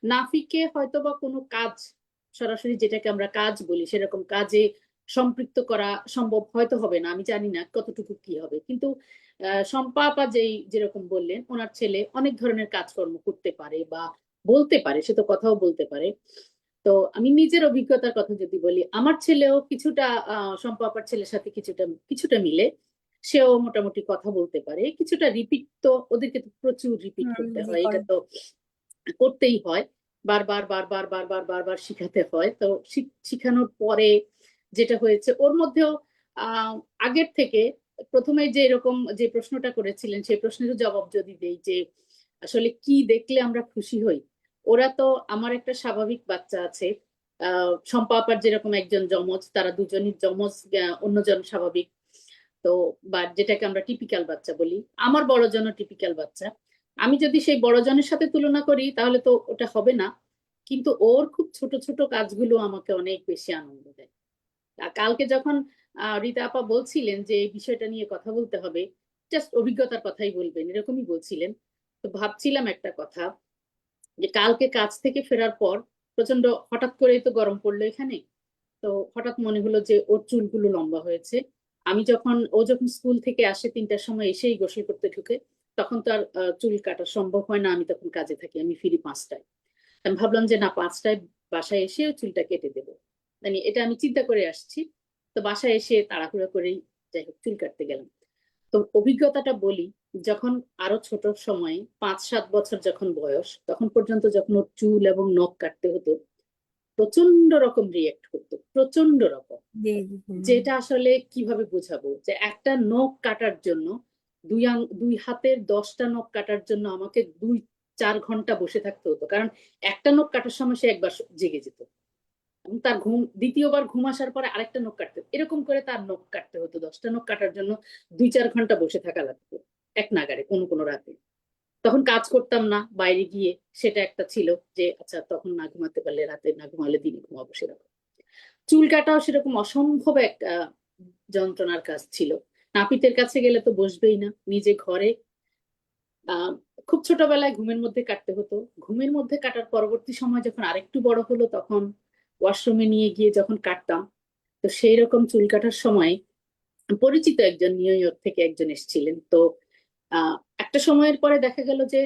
[SPEAKER 7] নাফিকে হয়তো বা কোনো কাজ, সরাসরি যেটাকে আমরা কাজ বলি সেরকম কাজে সম্পৃক্ত করা সম্ভব হয়তো হবে না, আমি জানি না কতটুকু কি হবে, কিন্তু শম্পা আপা যেরকম বললেন ওনার ছেলে অনেক ধরনের কাজকর্ম করতে পারে বা বলতে পারে, সে তো কথাও বলতে পারে। তো আমি নিজের অভিজ্ঞতার কথা যদি বলি, আমার ছেলেও কিছুটা শম্পা আপার ছেলের সাথে কিছুটা মিলে, সেও মোটামুটি কথা বলতে পারে কিছুটা। রিপিট তো ওদেরকে তো প্রচুর রিপিট করতে হয়, এটা তো করতেই হয়, বারবার বারবার বারবার বারবার শিখাতে হয়। তো শিখানোর পরে যেটা হয়েছে ওর মধ্যেও আগের থেকে, প্রথমে যে এরকম যে প্রশ্নটা করেছিলেন সেই প্রশ্নের জবাব যদি দেই যে আসলে কি দেখলে আমরা খুশি হই, ওরা তো, আমার একটা স্বাভাবিক বাচ্চা আছে, শম্পা আপার যেরকম একজন যমজ, তারা দুজনই যমজ, অন্যজন স্বাভাবিক। তো বা যেটাকে আমরা টিপিক্যাল বাচ্চা বলি, আমার বড়জনও টিপিক্যাল বাচ্চা। আমি যদি সেই বড়জনের সাথে তুলনা করি তাহলে তো ওটা হবে না, কিন্তু ওর খুব ছোট ছোট কাজগুলো আমাকে অনেক বেশি আনন্দ দেয়। কালকে যখন রীতা আপা বলছিলেন যে এই বিষয়টা নিয়ে কথা বলতে হবে, জাস্ট অভিজ্ঞতার কথাই বলবেন এরকমই বলছিলেন, তো ভাবছিলাম একটা কথা, যে কালকে কাজ থেকে ফেরার পর প্রচন্ড হঠাৎ করেই তো গরম পড়লো এখানে, তো হঠাৎ মনে হলো যে ওর চুলগুলো লম্বা হয়েছে। ও যখন স্কুল থেকে আসে 3টার সময় এসেই গোসল করতে ঢুকে, তখন তো আর চুল কাটা সম্ভব হয় না, আমি তখন কাজে থাকি, আমি ফিরি 5টায়। আমি ভাবলাম যে না, 5টায় বাসায় এসে চুলটা কেটে দেবো, মানে এটা আমি চিন্তা করে আসছি। তো বাসায় এসে তাড়াহুড়ো করেই যাই হোক চুল কাটতে গেলাম। তো অভিজ্ঞতাটা বলি, যখন আরো ছোট সময় 5-7 বছর যখন বয়স, তখন পর্যন্ত যখন ওর চুল এবং নখ কাটতে হতো, প্রচন্ড রকম রিয়েক্ট করতো, প্রচন্ড রকম, যেটা আসলে কিভাবে বোঝাবো, যে একটা নখ কাটার জন্য দুই হাতের 10টা নখ কাটার জন্য আমাকে 2-4 ঘন্টা বসে থাকতে হতো, কারণ একটা নখ কাটার সময় সে একবার জেগে যেত এবং তার দ্বিতীয়বার ঘুম আসার পরে আরেকটা নখ কাটতে, এরকম করে তার নখ কাটতে হতো, 10টা নখ কাটার জন্য 2-4 ঘন্টা বসে থাকা লাগতো। এক নাগাড়ে কোনো কোনো রাতে। তখন কাজ করতাম না, বাইরে গিয়ে, সেটা একটা ছিল যে আচ্ছা তখন না ঘুমাতে পারলে রাতে, না ঘুমালে দিনে ঘুমাবো, সেরকম। চুল কাটাও সেরকম অসম্ভব এক যন্ত্রণার কাজ ছিল। নাপিতের কাছে গেলে তো বসবেই না, নিজে ঘরে আহ খুব ছোটবেলায় ঘুমের মধ্যে কাটতে হতো। ঘুমের মধ্যে কাটার পরবর্তী সময় যখন আরেকটু বড় হলো তখন ওয়াশরুমে নিয়ে গিয়ে যখন কাটতাম, তো সেই রকম চুল কাটার সময় পরিচিত একজন নিউ ইয়র্ক থেকে একজন এসেছিলেন। তো আহ একটা সময়ের পরে দেখা গেল যে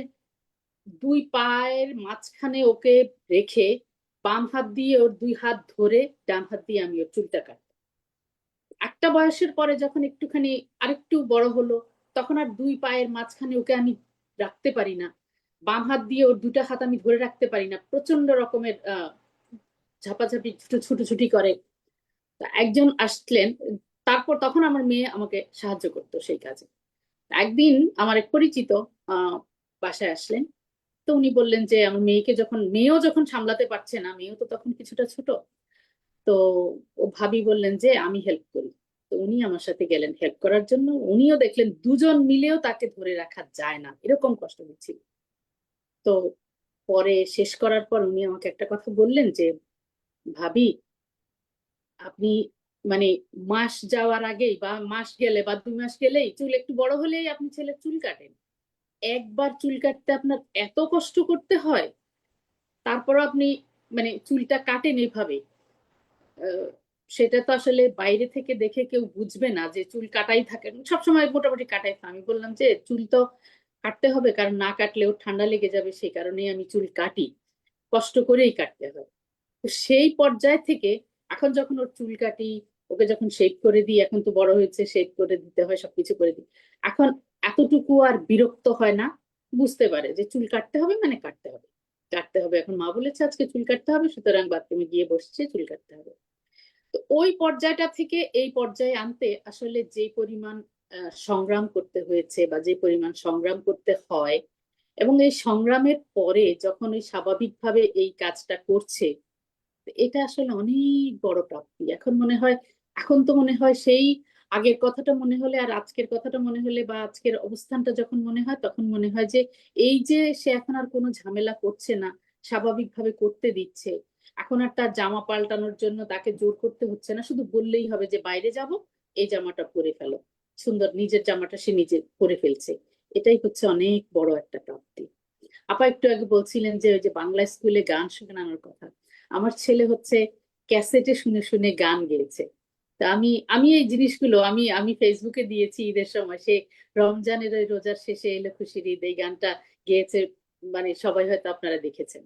[SPEAKER 7] দুই পায়ের মাঝখানে ওকে রেখে বাম হাত দিয়ে ওর দুই হাত ধরে ডান হাত দিয়ে আমি ওর চুলটা কাটতাম। একটা বয়সের পরে যখন একটুখানি আরেকটু বড় হলো তখন আর দুই পায়ের মাঝখানে ওকে আমি রাখতে পারি না, বাম হাত দিয়ে ওর দুটা হাত আমি ধরে রাখতে পারি না, প্রচন্ড রকমের ঝাপাঝাপি ছুটোছুটি করে। তা একজন আসলেন, তারপর তখন আমার মেয়ে আমাকে সাহায্য করতো সেই কাজে। একদিন আমার এক পরিচিত আহ বাসায় আসলেন। তো উনি বললেন যে আমার মেয়েকে যখন, মেয়েও যখন সামলাতে পারছে না, মেয়েও তো তখন কিছুটা ছোট, তো ও ভাবি বললেন যে আমি হেল্প করি। তো উনি আমার সাথে গেলেন হেল্প করার জন্য। উনিও দেখলেন দুজন মিলেও তাকে ধরে রাখা যায় না, এরকম কষ্ট হচ্ছিল। তো পরে শেষ করার পর উনি আমাকে একটা কথা বললেন যে ভাবি, আপনি মানে মাস যাওয়ার আগেই বা মাস গেলে বা 2 মাস গেলেই চুল একটু বড় হলেই আপনি ছেলের চুল কাটেন, একবার চুল কাটতে আপনার এত কষ্ট করতে হয়, তারপরও আপনি মানে চুলটা কাটেন এইভাবে। আহ, সেটা তো আসলে বাইরে থেকে দেখে কেউ বুঝবে না যে চুল কাটাই থাকে, সবসময় মোটামুটি কাটাই থাকে। আমি বললাম যে চুল তো কাটতে হবে, কারণ না কাটলে ওর ঠান্ডা লেগে যাবে, সেই কারণেই আমি চুল কাটি, কষ্ট করেই কাটতে হয়। তো সেই পর্যায় থেকে এখন যখন ওর চুল কাটি, ওকে যখন শেভ করে দিই, এখন তো বড় হয়েছে, শেভ করে দিতে হয়, সবকিছু করে দিই, এখন এতটুকু আর বিরক্ত হয় না। বুঝতে পারে যে চুল কাটতে হবে মানে কাটতে হবে, কাটতে হবে। এখন মা বলেছে আজকে চুল কাটতে হবে, সুতরাং বাথরুমে গিয়ে বসছে, চুল কাটতে হবে। তো ওই পর্যায়টা থেকে এই পর্যায়ে আনতে আসলে যে পরিমাণ সংগ্রাম করতে হয়েছে বা যে পরিমাণ সংগ্রাম করতে হয়, এবং এই সংগ্রামের পরে যখন ওই স্বাভাবিকভাবে এই কাজটা করছে, এটা আসলে অনেক বড় প্রাপ্তি। এখন মনে হয়, এখন তো মনে হয় সেই আগের কথাটা মনে হলে আর আজকের কথাটা মনে হলে বা আজকের অবস্থানটা যখন মনে হয়, তখন মনে হয় যে এই যে সে এখন আর কোনো ঝামেলা করছে না, স্বাভাবিকভাবে করতে দিচ্ছে। এখন আর তার জামা পাল্টানোর জন্য তাকে জোর করতে হচ্ছে না, শুধু বললেই হবে যে বাইরে যাব, এই জামাটা পরে ফেলো। সুন্দর নিজের জামাটা সে নিজে পরে ফেলছে। এটাই হচ্ছে অনেক বড় একটা প্রাপ্তি। আপা একটু আগে বলছিলেন যে ওই যে বাংলা স্কুলে গান শেখানোর কথা, আমার ছেলে হচ্ছে ক্যাসেটে শুনে শুনে গান গেয়েছে। তা আমি আমি এই জিনিসগুলো আমি আমি ফেসবুকে দিয়েছি ঈদের সময়, সে রমজানের ওই রোজার শেষে এলো খুশির ঈদ, এই গানটা গেয়েছে। মানে সবাই হয়তো আপনারা দেখেছেন।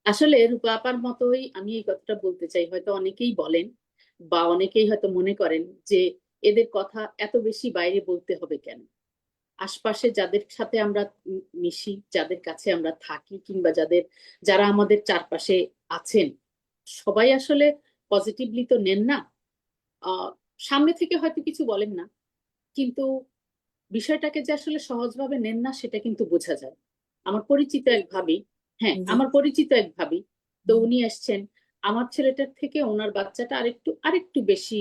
[SPEAKER 7] আসলে রূপা আপার মতোই আমি এই কথাটা বলতে চাই, হয়তো অনেকেই বলেন বা অনেকেই হয়তো মনে করেন যে এদের কথা এত বেশি বাইরে বলতে হবে কেন। আশপাশে যাদের সাথে আমরা মিশি, যাদের কাছে আমরা থাকি, কিংবা যারা আমাদের চারপাশে আছেন, সবাই আসলে পজিটিভলি তো নেন না। আহ সামনে থেকে হয়তো কিছু বলেন না, কিন্তু বিষয়টাকে যে আসলে সহজভাবে নেন না সেটা কিন্তু বোঝা যায়। আমার পরিচিত এক ভাবি, হ্যাঁ
[SPEAKER 2] জি।
[SPEAKER 7] আমার পরিচিত এক ভাবি, তো উনি আসছেন। আমার ছেলেটার থেকে ওনার বাচ্চাটা আরেকটু আরেকটু বেশি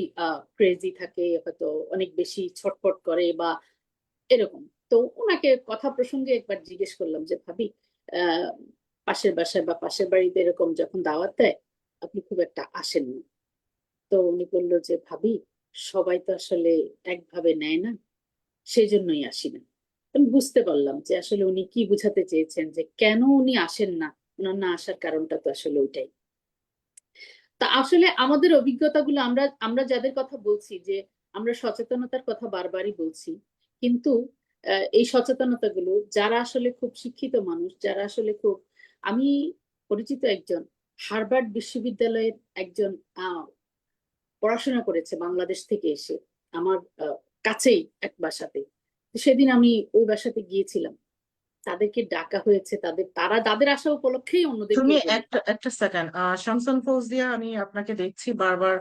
[SPEAKER 7] ক্রেজি থাকে, হয়তো অনেক বেশি ছটফট করে বা এরকম। তো ওনাকে কথা প্রসঙ্গে একবার জিজ্ঞেস করলাম যে ভাবি, আহ পাশের বাসায় বা পাশের বাড়িতে এরকম যখন দাওয়াত দেয় আপনি খুব একটা আসেন না। তো উনি বললো যে ভাবি, সবাই তো আসলে একভাবে নেয় না, সেই জন্যই আসি না। আমি বুঝতে পারলাম যে আসলে উনি কি বুঝাতে চেয়েছেন, যে কেন উনি আসেন না, ওনার না আসার কারণটা তো আসলে ওইটাই। তা আসলে আমাদের অভিজ্ঞতাগুলো, আমরা আমরা যাদের কথা বলছি, যে আমরা সচেতনতার কথা বারবারই বলছি, কিন্তু এই সচেতনতাগুলো যারা আসলে খুব শিক্ষিত মানুষ, যারা আসলে খুব, আমি পরিচিত একজন হার্ভার্ড বিশ্ববিদ্যালয়ের একজন পড়াশোনা করেছে বাংলাদেশ থেকে এসে আমার কাছেই এক বাসাতে। তো সেদিন আমি ওই বাসাতে গিয়েছিলাম, তাদেরকে ডাকা হয়েছে, তাদের আসা উপলক্ষেই অন্যদেরকে
[SPEAKER 4] তুমি একটা একটা সেকেন্ড, শামসুল ফৌজিয়া, আমি আপনাকে দেখছি বারবার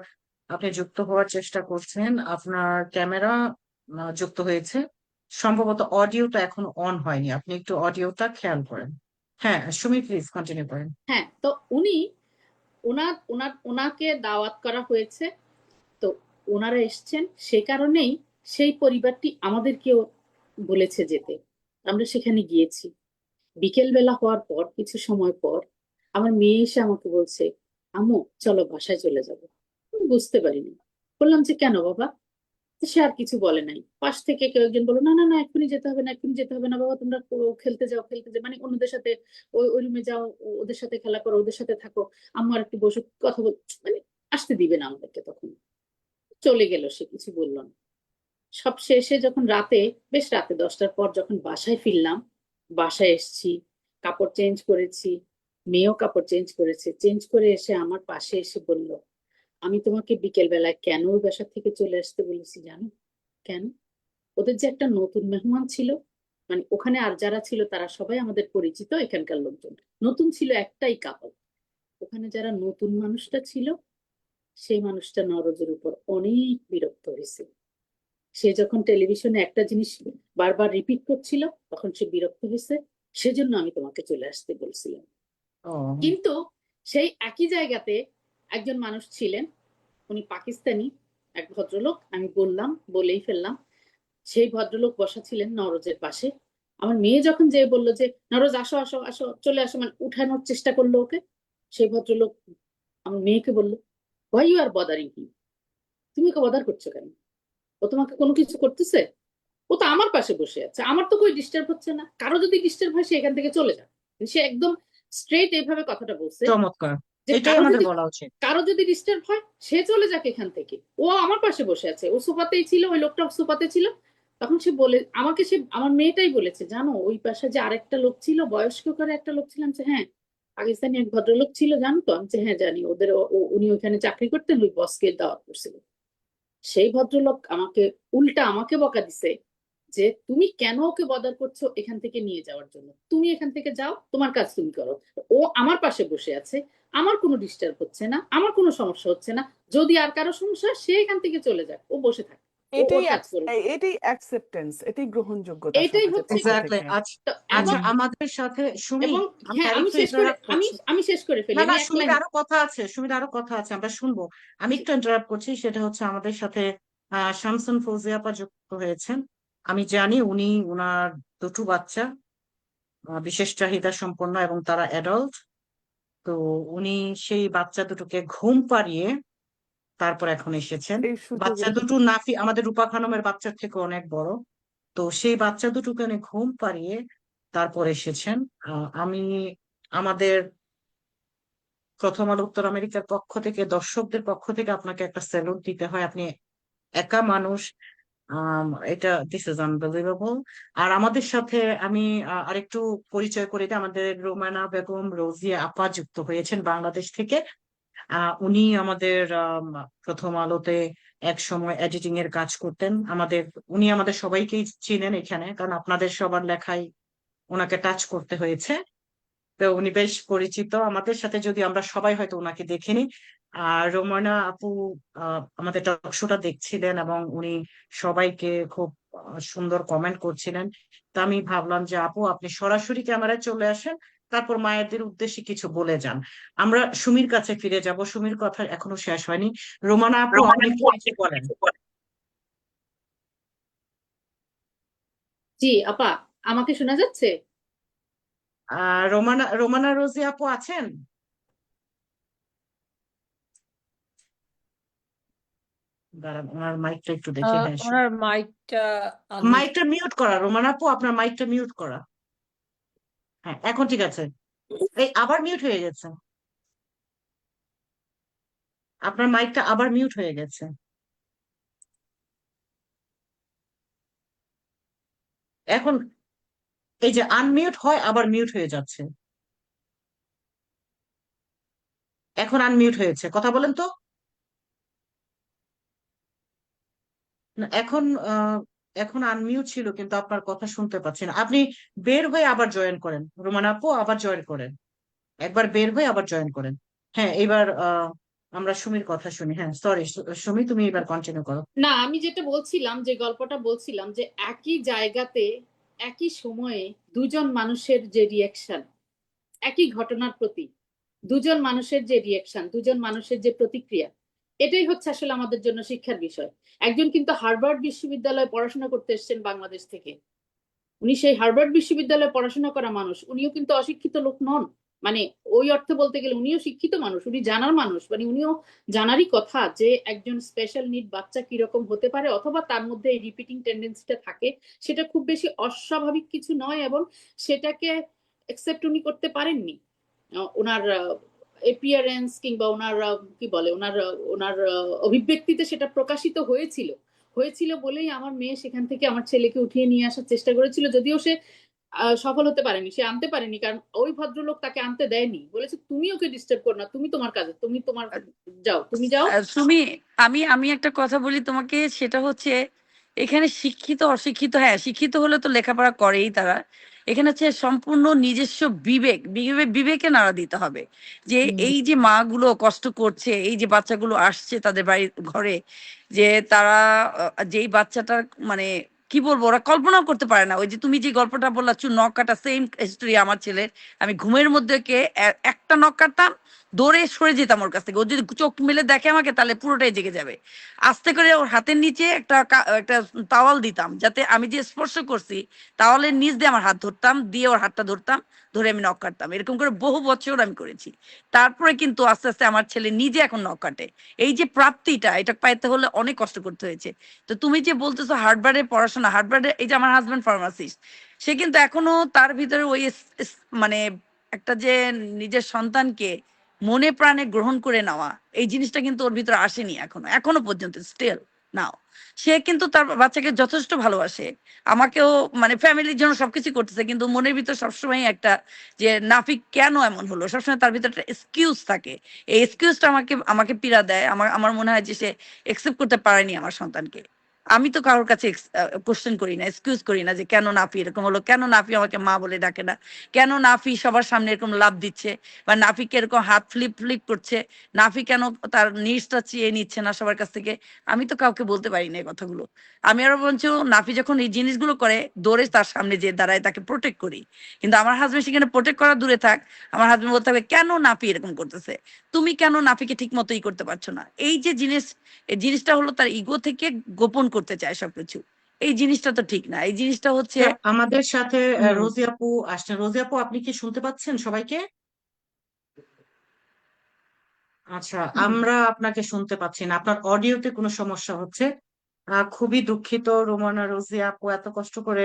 [SPEAKER 4] আপনি যুক্ত হওয়ার চেষ্টা করছেন, আপনার ক্যামেরা যুক্ত হয়েছে, সম্ভবত অডিওটা এখন অন হয়নি, আপনি একটু অডিওটা খেয়াল করেন। হ্যাঁ সুমি, প্লিজ কন্টিনিউ করেন।
[SPEAKER 7] হ্যাঁ, তো উনি ওনাকে দাওয়াত করা হয়েছে। তো ওনারা এসছেন, সে কারণেই সেই পরিবারটি আমাদেরকেও বলেছে যেতে। আমরা সেখানে গিয়েছি। বিকেল বেলা হওয়ার পর কিছু সময় পর আমার মেয়ে এসে আমাকে বলছে, আম্মু চলো বাসায় চলে যাবো। আমি বুঝতে পারিনি। বললাম যে কেন বাবা? তো সে আর কিছু বলে নাই। পাশ থেকে কেউ একজন বললো, না না না, এক্ষুনি যেতে হবে না, এক্ষুনি যেতে হবে না বাবা, তোমরা খেলতে যাও, খেলতে যাও, মানে অন্যদের সাথে ওই ওই রুমে যাও, ওদের সাথে খেলা করো, ওদের সাথে থাকো, আম্মু আর একটু বসে কথা বল, মানে আসতে দিবে না আমাদেরকে। তখন চলে গেল, সে কিছু বললো না। সব শেষে যখন রাতে, বেশ রাতে 10টার পর যখন বাসায় ফিরলাম, বাসায় এসেছি, কাপড় চেঞ্জ করেছি, মেয়েও কাপড় চেঞ্জ করেছে, চেঞ্জ করে এসে আমার পাশে এসে বলল, আমি তোমাকে বিকেল বেলায় কেন ওই বাসা থেকে চলে আসতে বলেছি জানো? কেন? ওদের যে একটা নতুন মেহমান ছিল, মানে ওখানে আর যারা ছিল তারা সবাই আমাদের পরিচিত এখানকার লোকজন, নতুন ছিল একটাই কাপল। ওখানে যারা নতুন মানুষটা ছিল, সেই মানুষটা নরজের উপর অনেক বিরক্ত হয়েছে। সে যখন টেলিভিশনে একটা জিনিস বারবার রিপিট করছিল, তখন সে বিরক্ত হয়েছে, সেজন্য আমি তোমাকে চলে আসতে বলছিলাম।
[SPEAKER 4] ও
[SPEAKER 7] কিন্তু সেই একই জায়গাতে একজন মানুষ ছিলেন, উনি পাকিস্তানি এক ভদ্রলোক, আমি বললাম, বলেই ফেললাম। সেই ভদ্রলোক বসা ছিলেন নরজের পাশে। আমার মেয়ে যখন যেয়ে বললো যে নরজ আসো আসো আসো চলে আসো, মানে উঠানোর চেষ্টা করলো ওকে, সেই ভদ্রলোক আমার মেয়েকে বললো, হোয়াই ইউ আর বদারিং হিম? তুমি ওকে বদার করছো কেন? ও তোমাকে কোনো কিছু করতেছে? ও তো আমার পাশে বসে আছে, আমার তো কই ডিস্টার্ব হচ্ছে না, কারো যদি ডিস্টার্ব হয় সে এখান থেকে চলে যাবে। সে একদম স্ট্রেট এইভাবে কথাটা বলছে
[SPEAKER 4] চমৎকার,
[SPEAKER 7] যে
[SPEAKER 4] এটাই আমাদের বলা উচিত।
[SPEAKER 7] কারো যদি ডিস্টার্ব হয় সে চলে যাক এখান থেকে, ও আমার পাশে বসে আছে, ও সোফাতেই ছিল, ওই লোকটা সোফাতে ছিল। তখন সে বলে আমাকে, সে আমার মেয়েটাই বলেছে, জানো ওই পাশে যে আরেকটা লোক ছিল, বয়স্ক করে একটা লোক ছিলাম, যে হ্যাঁ পাকিস্তানি এক ভদ্রলোক ছিল জানো তো? আমি যে হ্যাঁ জানি, ওদের উনি ওইখানে চাকরি করতেন, ওই বসকে দাওয়াত করছিল। সেই ভদ্রলোক আমাকে উল্টা আমাকে বকা দিছে যে তুমি কেন ওকে বদার করছো এখান থেকে নিয়ে যাওয়ার জন্য, তুমি এখান থেকে যাও, তোমার কাজ তুমি করো। ও আমার পাশে বসে আছে, আমার কোনো ডিস্টার্ব হচ্ছে না, আমার কোনো সমস্যা হচ্ছে না, যদি আর কারো সমস্যা হয়, সে এখান থেকে চলে যাক, ও বসে থাকে, ও ওর কাজ করুক।
[SPEAKER 1] এটাই অ্যাকসেপ্টেন্স, এটাই গ্রহণযোগ্যতা
[SPEAKER 7] এটাই
[SPEAKER 1] সমাজের
[SPEAKER 7] হচ্ছে
[SPEAKER 1] পক্ষ
[SPEAKER 4] এক্স্যাক্টলি।
[SPEAKER 1] থেকে।
[SPEAKER 7] তো
[SPEAKER 4] আচ্ছা,
[SPEAKER 7] এবং
[SPEAKER 4] আমাদের সাথে সুমি,
[SPEAKER 7] এবং
[SPEAKER 4] আমি
[SPEAKER 7] হ্যাঁ, আমি
[SPEAKER 4] আরেকটু
[SPEAKER 7] শেষ করে
[SPEAKER 4] ইন্টারাপ্ট করছি।
[SPEAKER 7] আমি শেষ করে ফেলি,
[SPEAKER 4] না না,
[SPEAKER 7] আমি এক
[SPEAKER 4] সুমির
[SPEAKER 7] লাইন।
[SPEAKER 4] আরো কথা আছে, সুমির আরো কথা আছে, আমরা শুনবো। আমি একটু ইন্টারাপ্ট করছি, সেটা হচ্ছে আমাদের সাথে শামসুন ফৌজিয়া আপা যুক্ত হয়েছেন। আমি জানি উনি ওনার দুটো বাচ্চা বিশেষ চাহিদা সম্পন্ন এবং তারা অ্যাডাল্ট। তো উনি সেই বাচ্চা দুটোকে ঘুম পাড়িয়ে তারপর এখন এসেছেন।
[SPEAKER 1] এই সুযোগে
[SPEAKER 4] বাচ্চা দুটো নাফি আমাদের রূপা খানমের বাচ্চার থেকে অনেক বড়। তো সেই বাচ্চা দুটোকে উনি ঘুম পাড়িয়ে তারপর এসেছেন। আমি আমাদের প্রথম আলো উত্তর আমেরিকার পক্ষ থেকে, দর্শকদের পক্ষ থেকে আপনাকে একটা স্যালুট দিতে হয়। আপনি একা মানুষ, এটা দিস ইজ আনবিলিভেবল। আর আমাদের সাথে আমি আরেকটু পরিচয় করে দিই, আমাদের রোমানা বেগম রোজিয়া আপা যুক্ত হয়েছেন বাংলাদেশ থেকে। উনি আমাদের প্রথম আলোতে এক সময় এডিটিং এর কাজ করতেন। উনি আমাদের সবাইকেই চিনেন এখানে, কারণ আপনাদের সবার লেখায় ওনাকে টাচ করতে হয়েছে। তো উনি বেশ পরিচিত আমাদের সাথে, যদি আমরা সবাই হয়তো ওনাকে দেখিনি। আর রোমানা আপু আমাদের টক শোটা দেখছিলেন এবং উনি সবাইকে খুব সুন্দর কমেন্ট করছিলেন। তা আমি ভাবলাম যে আপু আপনি সরাসরি ক্যামেরায় চলে আসেন, তারপর মায়েদের উদ্দেশ্যে কিছু বলে যান। আমরা সুমির কাছে ফিরে যাব, সুমির কথা এখনো শেষ হয়নি। রোমানা আপু আপনি একটু কিছু বলেন।
[SPEAKER 7] জি আপা, আমাকে শোনা যাচ্ছে?
[SPEAKER 4] রোমানা রোমানা রোজি আপু আছেন? দাঁড়ান, ওনার মাইকটা একটু দেখি। হ্যাঁ,
[SPEAKER 2] ওনার মাইকটা আনমিউট।
[SPEAKER 4] মাইকটা মিউট করা, রোমানা আপু আপনার মাইকটা মিউট করা। হ্যাঁ, এখন ঠিক আছে। এই আবার মিউট হয়ে গেছে, আপনার মাইকটা আবার মিউট হয়ে গেছে। এখন এই যে আনমিউট হয় আবার মিউট হয়ে যাচ্ছে, এখন আনমিউট হয়েছে, কথা বলেন তো। না, এখন আনমিউট ছিল কিন্তু আপনার কথা শুনতে পাচ্ছি না। আপনি বের হয়ে আবার জয়েন করেন, রোমানা আপু আবার জয়েন করেন, একবার বের হয়ে আবার জয়েন করেন। হ্যাঁ, এবার আমরা সুমির কথা শুনি। হ্যাঁ, সরি সুমি, তুমি এবার কন্টিনিউ করো।
[SPEAKER 7] না, আমি যেটা বলছিলাম, যে গল্পটা বলছিলাম, যে একই জায়গাতে একই সময়ে দুজন মানুষের যে রিয়াকশন, একই ঘটনার প্রতি দুজন মানুষের যে রিয়াকশন, দুজন মানুষের যে প্রতিক্রিয়া, এটাই হচ্ছে আসলে আমাদের জন্য শিক্ষার বিষয়। একজন কিন্তু হার্ভার্ড বিশ্ববিদ্যালয়ে পড়াশোনা করতে এসেছেন বাংলাদেশ থেকে, উনি সেই হার্ভার্ড বিশ্ববিদ্যালয়ে পড়াশোনা করা মানুষ, উনিও কিন্তু অশিক্ষিত লোক নন। মানে ওই অর্থে বলতে গেলে উনিও শিক্ষিত মানুষ, উনি জানার মানুষ, মানে উনিও জানারই কথা যে একজন স্পেশাল নিড বাচ্চা কিরকম হতে পারে, অথবা তার মধ্যে এই রিপিটিং টেন্ডেন্সিটা থাকে। সেটা খুব বেশি অস্বাভাবিক কিছু নয়, এবং সেটাকে একসেপ্ট উনি করতে পারেননি। ওনার এপিয়ারেন্স কিংবা ওনার কি বলে ওনার ওনার অভিব্যক্তিতে সেটা প্রকাশিত হয়েছিল। বলেই আমার মেয়ে সেখান থেকে আমার ছেলেকে উঠিয়ে নিয়ে আসার চেষ্টা করেছিল, যদিও সে সফল হতে পারেনি, সে আনতে পারেনি, কারণ ওই ভদ্রলোক তাকে আনতে দেয়নি, বলেছে তুমি ওকে ডিস্টার্ব করো না, তুমি তোমার কাজে, তুমি তোমার যাও, তুমি যাও।
[SPEAKER 3] সুমি, আমি আমি একটা কথা বলি তোমাকে, সেটা হচ্ছে এখানে শিক্ষিত অশিক্ষিত, হ্যাঁ শিক্ষিত হলে তো লেখাপড়া করেই তারা। এখানে হচ্ছে সম্পূর্ণ নিজস্ব বিবেকে নাড়া দিতে হবে যে এই যে মা গুলো কষ্ট করছে, এই যে বাচ্চাগুলো আসছে তাদের বাড়ির ঘরে, যে তারা যেই বাচ্চাটার মানে কি বলবো, ওরা কল্পনাও করতে পারে না। ওই যে তুমি যে গল্পটা বললা নখ কাটা, সেম হিস্টোরি আমার ছেলের। আমি ঘুমের মধ্যে একটা নখ কাটতাম, দৌড়ে সরে যেতাম ওর কাছ থেকে। ও যদি চোখ মেলে দেখে আমাকে তাহলে পুরোটাই জেগে যাবে। আস্তে করে ওর হাতের নিচে একটা তাওয়াল দিতাম, যাতে আমি যে স্পর্শ করছি তাওয়ালের নিচ দিয়ে আমার হাত ধরতাম, দিয়ে ওর হাতটা ধরতাম, ধরে আমি নখ কাটতাম। এরকম করে বহু বছর আমি করেছি। তারপরে কিন্তু আস্তে আস্তে আমার ছেলে নিজে এখন নখ কাটে। এই যে প্রাপ্তিটা, এটা পাইতে হলে অনেক কষ্ট করতে হয়েছে। তো তুমি যে বলতেছো হার্ভার্ডে পড়াশোনা, হার্ভার্ডে, এই যে আমার হাজবেন্ড ফার্মাসিস্ট, সে কিন্তু এখনো তার ভিতরে ওই মানে একটা যে নিজের সন্তানকে মনে প্রাণে গ্রহণ করে নেওয়া, এই জিনিসটা কিন্তু ওর ভিতরে আসেনি এখনো পর্যন্ত, স্টিল নাও। সে কিন্তু তার বাচ্চাকে যথেষ্ট ভালোবাসে, আমাকেও, মানে ফ্যামিলির জন্য সবকিছু করতেছে, কিন্তু মনের ভিতর সবসময় একটা যে নাফিক কেন এমন হলো, সবসময় তার ভিতরে একটা এক্সকিউজ থাকে। এই এক্সকিউজটা আমাকে আমাকে পীড়া দেয়। আমার মনে হয় যে সে একসেপ্ট করতে পারেনি আমার সন্তানকে। আমি তো কারোর কাছে কোশ্চেন করি না, এক্সকিউজ করি না যে কেন নাফি এরকম হলো, কেন নাফি আমাকে মা বলে ডাকে না, কেন নাফি সবার সামনে এরকম লাভ দিচ্ছে, বা নাফিকে এরকম হাত ফ্লিপ ফ্লিপ করছে, নাফি কেন তার নিজটা চেয়ে নিচ্ছে না সবার কাছ থেকে। আমি তো কাউকে বলতে পারি না এই কথাগুলো। আমি আরো বলছি, নাফি যখন এই জিনিসগুলো করে দৌড়ে তার সামনে যে দাঁড়ায় তাকে প্রোটেক্ট করি। কিন্তু আমার হাজবেন্ড সেখানে প্রোটেক্ট করা দূরে থাক, আমার হাজবেন্ড বলতে হবে কেন নাফি এরকম করতেছে, তুমি কেন নাফিকে ঠিক মতোই করতে পারছো না। এই যে এই জিনিসটা হলো তার ইগো থেকে গোপন করতে চায় সবকিছু। এই জিনিসটা তো ঠিক না। এই জিনিসটা হচ্ছে
[SPEAKER 4] আমাদের সাথে
[SPEAKER 3] হুম,
[SPEAKER 4] রোজি আপু আসছেন। রোজি আপু, আপনি কি শুনতে পাচ্ছেন সবাইকে? আচ্ছা, আমরা আপনাকে শুনতে পাচ্ছি না, আপনার অডিওতে কোনো সমস্যা হচ্ছে। খুবই দুঃখিত রোমানা। রোজি আপু এত কষ্ট করে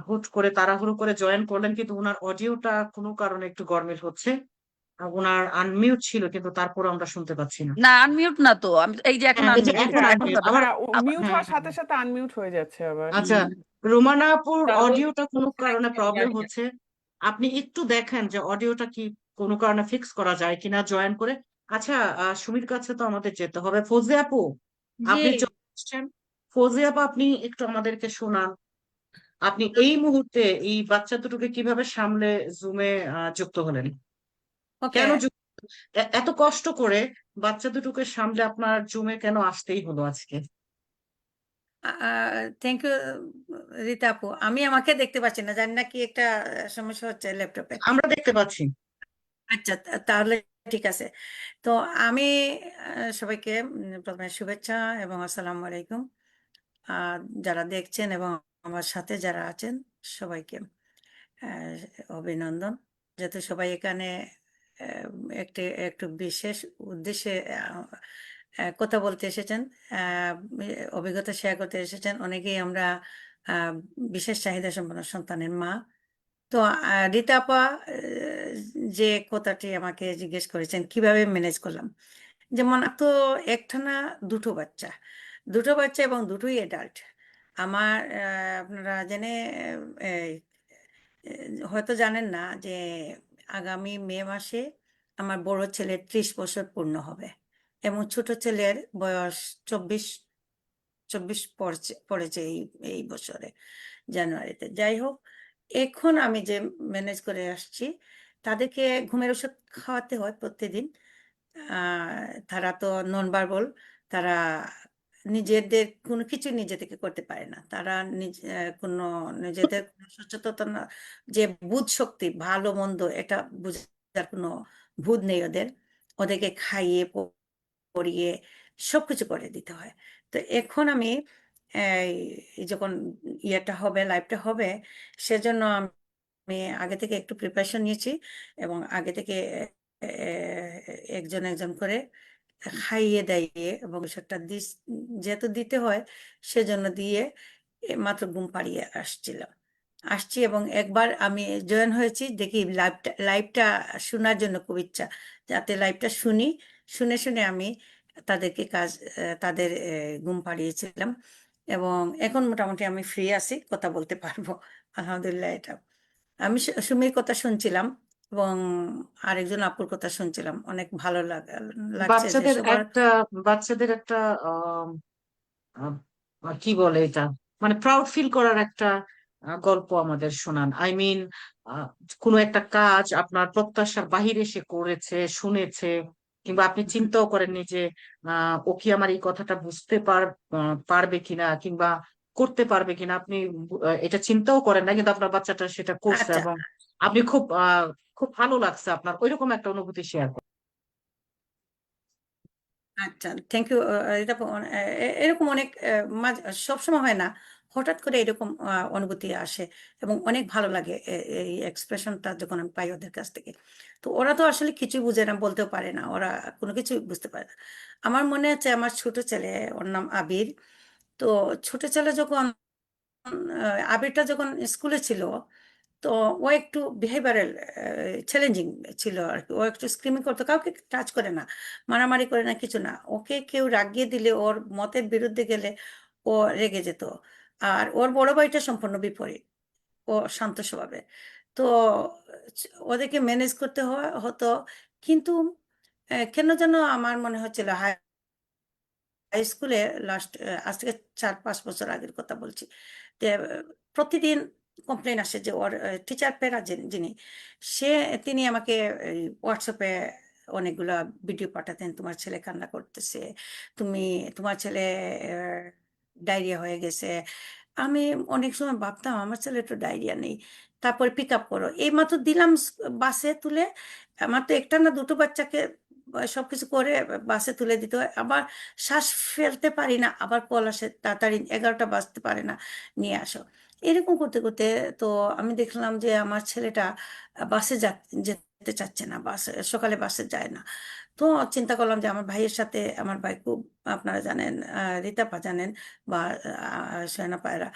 [SPEAKER 4] হুট করে তাড়াহুড়ো করে জয়েন করলেন, কিন্তু ওনার অডিওটা কোনো কারণে একটু গরমিল হচ্ছে। ওনার আনমিউট ছিল, কিন্তু তারপর আমরা শুনতে পাচ্ছি না।
[SPEAKER 3] না আনমিউট না তো, আমি এই যে এখন
[SPEAKER 4] হ্যাঁ, এই যে
[SPEAKER 3] আনমিউট
[SPEAKER 4] এখন
[SPEAKER 3] হয়েছে, এখন
[SPEAKER 4] আনমিউট
[SPEAKER 3] পাবে।
[SPEAKER 4] আবার।
[SPEAKER 1] হ্যাঁ, মিউট
[SPEAKER 4] হ্যাঁ,
[SPEAKER 1] হওয়ার সাথে সাথে আনমিউট হয়ে যাচ্ছে আবার।
[SPEAKER 4] আচ্ছা, রোমানা আপুর
[SPEAKER 2] তাহলে
[SPEAKER 4] অডিওটা কোনো
[SPEAKER 2] হচ্ছে
[SPEAKER 4] কারণে
[SPEAKER 2] নাকি আমি
[SPEAKER 4] প্রবলেম
[SPEAKER 2] জানি না।
[SPEAKER 4] হচ্ছে। আপনি একটু দেখেন যে অডিওটা কি কোনো কারণে ফিক্স করা যায় কিনা জয়েন করে। আচ্ছা, সুমির কাছে তো আমাদের যেতে হবে। ফৌজিয়া আপু,
[SPEAKER 6] জি,
[SPEAKER 4] আপনি চলে আসছেন। ফৌজিয়া আপু, আপনি একটু আমাদেরকে শোনান। আপনি এই মুহূর্তে এই বাচ্চা দুটোকে কিভাবে সামলে জুমে যুক্ত হলেন?
[SPEAKER 6] ওকে।
[SPEAKER 4] কেন এত কষ্ট করে বাচ্চা দুটোকে সামলে আপনার জুমে কেন আসতেই হলো আজকে?
[SPEAKER 8] থ্যাংক ইউ রীতা আপু। আমি আমাকে দেখতে পাচ্ছি না, জানি না কি একটা সমস্যা হচ্ছে ল্যাপটপে।
[SPEAKER 4] আমরা দেখতে পাচ্ছি।
[SPEAKER 8] আচ্ছা, তাহলে ঠিক আছে। তো আমি সবাইকে প্রথমে শুভেচ্ছা এবং আসসালামু আলাইকুম। আহ, যারা দেখছেন এবং আমার সাথে যারা আছেন সবাইকে অভিনন্দন। যেহেতু সবাই এখানে আহ, একটি একটু বিশেষ উদ্দেশ্যে কথা বলতে এসেছেন, আহ, অভিজ্ঞতা শেয়ার করতে এসেছেন। অনেকেই আমরা আহ, বিশেষ চাহিদা সম্পন্ন সন্তানের মা। তো রীতা আপা যে কথাটি আমাকে জিজ্ঞেস করেছেন কিভাবে ম্যানেজ করলাম, যেমন তো একটা না, দুটো বাচ্চা এবং দুটোই অ্যাডাল্ট আমার। আপনারা জেনে হয়তো জানেন না যে আগামী মে মাসে আমার বড় ছেলের 30 বছর পূর্ণ হবে এবং ছোট ছেলের বয়স 24 পড়েছে এই এই বছরে, জানুয়ারিতে। যাই হোক, এখন আমি যে ম্যানেজ করে আসছি, তাদেরকে ঘুমের ওষুধ খাওয়াতে হয় প্রতিদিন। তারা তো নন ভার্বাল, তারা নিজেদের কোনো কিছু নিজে থেকে করতে পারে না। তারা কোনো নিজেদের কোনো সচেতনতা, যে বুধ শক্তি ভালো মন্দ এটা বুঝার কোনো বুধ নেই ওদের। ওদেরকে খাইয়ে পরিয়ে সবকিছু করে দিতে হয়। তো এখন আমি যখন ইয়েটা হবে, লাইভটা হবে, সেজন্য আমি আগে থেকে একটু প্রিপারেশন নিয়েছি এবং আগে থেকে একজন একজন করে খাইয়ে দাইয়ে এবং সেটা যেহেতু দিতে হয় সেজন্য দিয়ে মাত্র ঘুম পাড়িয়ে আসছি এবং একবার আমি জয়েন হয়েছি, দেখি লাইভটা শোনার জন্য খুব ইচ্ছা, যাতে লাইভটা শুনে শুনে আমি তাদেরকে তাদের ঘুম পাড়িয়েছিলাম এবং এখন মোটামুটি আমি ফ্রি আছি, কথা বলতে পারবো আলহামদুলিল্লাহ। এটা আমি সুমির কথা শুনছিলাম এবং আরেকজন আপুর কথা শুনছিলাম, অনেক ভালো লাগছে যে সবার
[SPEAKER 4] বাচ্চাদের একটা কি বলে এটা, মানে প্রাউড ফিল করার একটা গল্প আমাদের শোনান। আই মিন, কোনো একটা কাজ আপনার প্রত্যাশার বাহিরে সে করেছে, শুনেছে, কিংবা আপনি চিন্তাও করেননি যে ও কি আমার এই কথাটা বুঝতে পারবে কিনা কিংবা করতে পারবে কিনা। আপনি এটা চিন্তাও করেন না, কিন্তু আপনার বাচ্চাটা সেটা করছে
[SPEAKER 8] আচ্ছা
[SPEAKER 4] এবং আপনি খুব ভালো লাগছে আপনার ওইরকম একটা অনুভূতি শেয়ার করেন।
[SPEAKER 8] আচ্ছা, থ্যাংক ইউ। এটা এরকম অনেক সবসময় হয় না, হঠাৎ করে এরকম অনুভূতি আসে এবং অনেক ভালো লাগে এই এক্সপ্রেশনটা যখন আমি পাই ওদের কাছ থেকে। তো ওরা তো আসলে কিছুই বুঝে না, বলতেও পারে না, ওরা কোনো কিছু বুঝতে পারে না। আমার মনে আছে আমার ছোট ছেলে, ওর নাম আবির। তো ছোট ছেলে যখন আবিরটা যখন স্কুলে ছিল, তো ও একটু বিহেভিয়ারাল চ্যালেঞ্জিং ছিল আর কি। ও একটু স্ক্রিমিং করতো, কাউকে টাচ করে না, মারামারি করে না, কিছু না। ওকে কেউ রাগিয়ে দিলে, ওর মতের বিরুদ্ধে গেলে ও রেগে যেত। আর ওর বড় ভাইটা সম্পূর্ণ বিপরীত, ও শান্ত স্বভাবের। তো ওদেরকে ম্যানেজ করতে হতো, কিন্তু কেন যেন আমার মনে হচ্ছিল হাই স্কুলে লাস্ট আজ থেকে 4-5 বছর আগের কথা বলছি, যে প্রতিদিন কমপ্লেন আসে যে ওর টিচার পেরা যিনি তিনি আমাকে হোয়াটসঅ্যাপে অনেকগুলা ভিডিও পাঠাতেন, তোমার ছেলে কান্না করতেছে, তোমার ছেলে ডায়রিয়া হয়ে গেছে। আমি অনেক সময় ভাবতাম আমার ছেলে তো ডায়রিয়া নেই, তারপর পিক আপ করো, এই মাত্র দিলাম বাসে তুলে। আমার তো একটা না দুটো বাচ্চাকে সবকিছু করে বাসে তুলে দিতে হয়, আবার শ্বাস ফেলতে পারি না, আবার কল আসে তাড়াতাড়ি 11টা বাজতে পারে না, নিয়ে আসো। এরকম করতে করতে তো আমি দেখলাম যে আমার ছেলেটা বাসে যেতে চাচ্ছে না, সকালে বাসে যায় না। তো চিন্তা করলাম যে আমার ভাইয়ের সাথে, আমার ভাই খুব, আপনারা জানেন, রীতাপা জানেন বা সোহেনা পায়রা,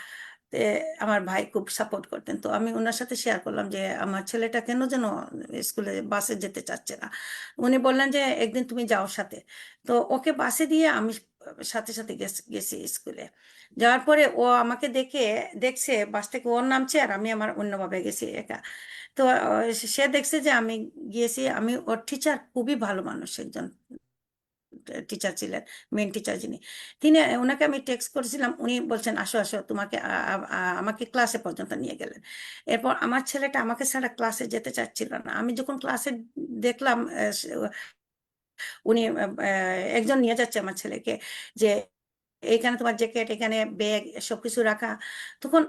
[SPEAKER 8] আমার ভাই খুব সাপোর্ট করতেন। তো আমি ওনার সাথে শেয়ার করলাম যে আমার ছেলেটা কেন যেন স্কুলে বাসে যেতে চাচ্ছে না। উনি বললেন যে একদিন তুমি যাও সাথে। তো ওকে বাসে দিয়ে আমি সাথে সাথে গেছি স্কুলে। যাওয়ার পরে ও আমাকে দেখছে বাস থেকে, ওর নামছে আর আমি আমার অন্যভাবে গেছি একা। তো সে দেখছে যে আমি গিয়েছি। ওর টিচার খুবই ভালো মানুষ, একজন টিচার ছিলেন, মেন টিচার যিনি, ওনাকে আমি টেক্সট করেছিলাম, উনি বলছেন আসো আসো, তোমাকে আমাকে ক্লাসে পর্যন্ত নিয়ে গেলেন। এরপর আমার ছেলেটা আমাকে ছাড়া ক্লাসে যেতে চাচ্ছিল না। আমি যখন ক্লাসে দেখলাম উনি একজন নিয়ে যাচ্ছে আমার ছেলেকে, যে এইখানে তোমার জ্যাকেট, এখানে ব্যাগ, সবকিছু রাখা, তখন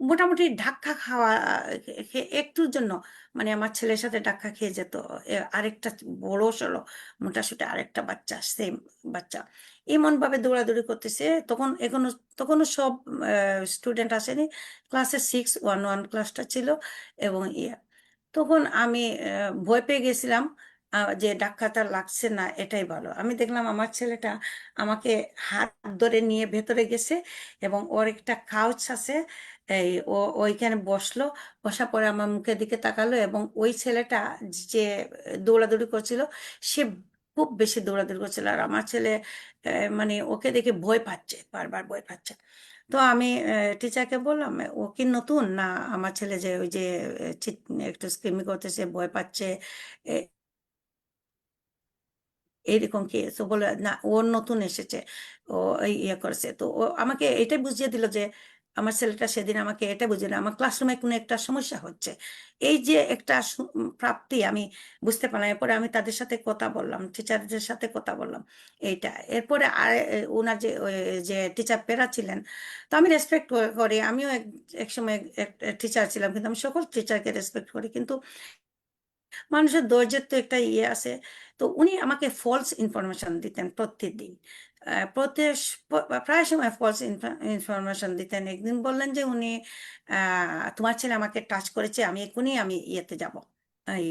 [SPEAKER 8] মোটামুটি ধাক্কা খাওয়া একটুর জন্য, মানে আমার ছেলের সাথে ধাক্কা খেয়ে যেত আরেকটা বড় সড়ো মোটাসোটা আরেকটা বাচ্চা, সেম বাচ্চা, এমন ভাবে দৌড়াদৌড়ি করতেছে। তখনও সব স্টুডেন্ট আসেনি, ক্লাসে 6-1-1 ক্লাসটা ছিল এবং তখন আমি ভয় পেয়ে গেছিলাম যে ধাক্কাটা লাগছে না, এটাই ভালো। আমি দেখলাম আমার ছেলেটা আমাকে হাত ধরে নিয়ে ভেতরে গেছে এবং ওর একটা কাউচ আছে, ওইখানে বসার পরে আমার মুখের দিকে তাকালো এবং ওই ছেলেটা যে দৌড়াদৌড়ি করছিল, সে খুব বেশি দৌড়াদৌড়ি করছিল। আর আমার ছেলে মানে ওকে দেখে ভয় পাচ্ছে, বারবার ভয় পাচ্ছে। তো আমি টিচারকে বললাম, ও কি নতুন না আমার ছেলে যে ওই যে একটু স্ক্রিমি করতেছে, ভয় পাচ্ছে, এইরকম কি? তো বলে না, ওর নতুন এসেছে, ও এই করেছে। তো ও আমাকে এটাই বুঝিয়ে দিল যে আমার ছেলেটা সেদিন আমাকে এটা বুঝিয়ে দিল আমার ক্লাসরুমে কোনো একটা সমস্যা হচ্ছে। এই যে একটা প্রাপ্তি আমি বুঝতে পারলাম। এরপরে আমি তাদের সাথে কথা বললাম, টিচারদের সাথে কথা বললাম এইটা। এরপরে আর ওনার যে টিচার পেরা ছিলেন, তো আমি রেসপেক্ট করি, আমিও এক সময় টিচার ছিলাম, কিন্তু আমি সকল টিচারকে রেসপেক্ট করি। কিন্তু মানুষের ধৈর্যের তো একটা ইয়ে আছে। তো উনি আমাকে ফলস ইনফরমেশন দিতেন প্রত্যেকদিন। প্রায় সময় ফলস ইনফরমেশন দিতেন। একদিন বললেন যে উনি তোমার ছেলে আমাকে টাচ করেছে, আমি ইয়েতে যাব, এই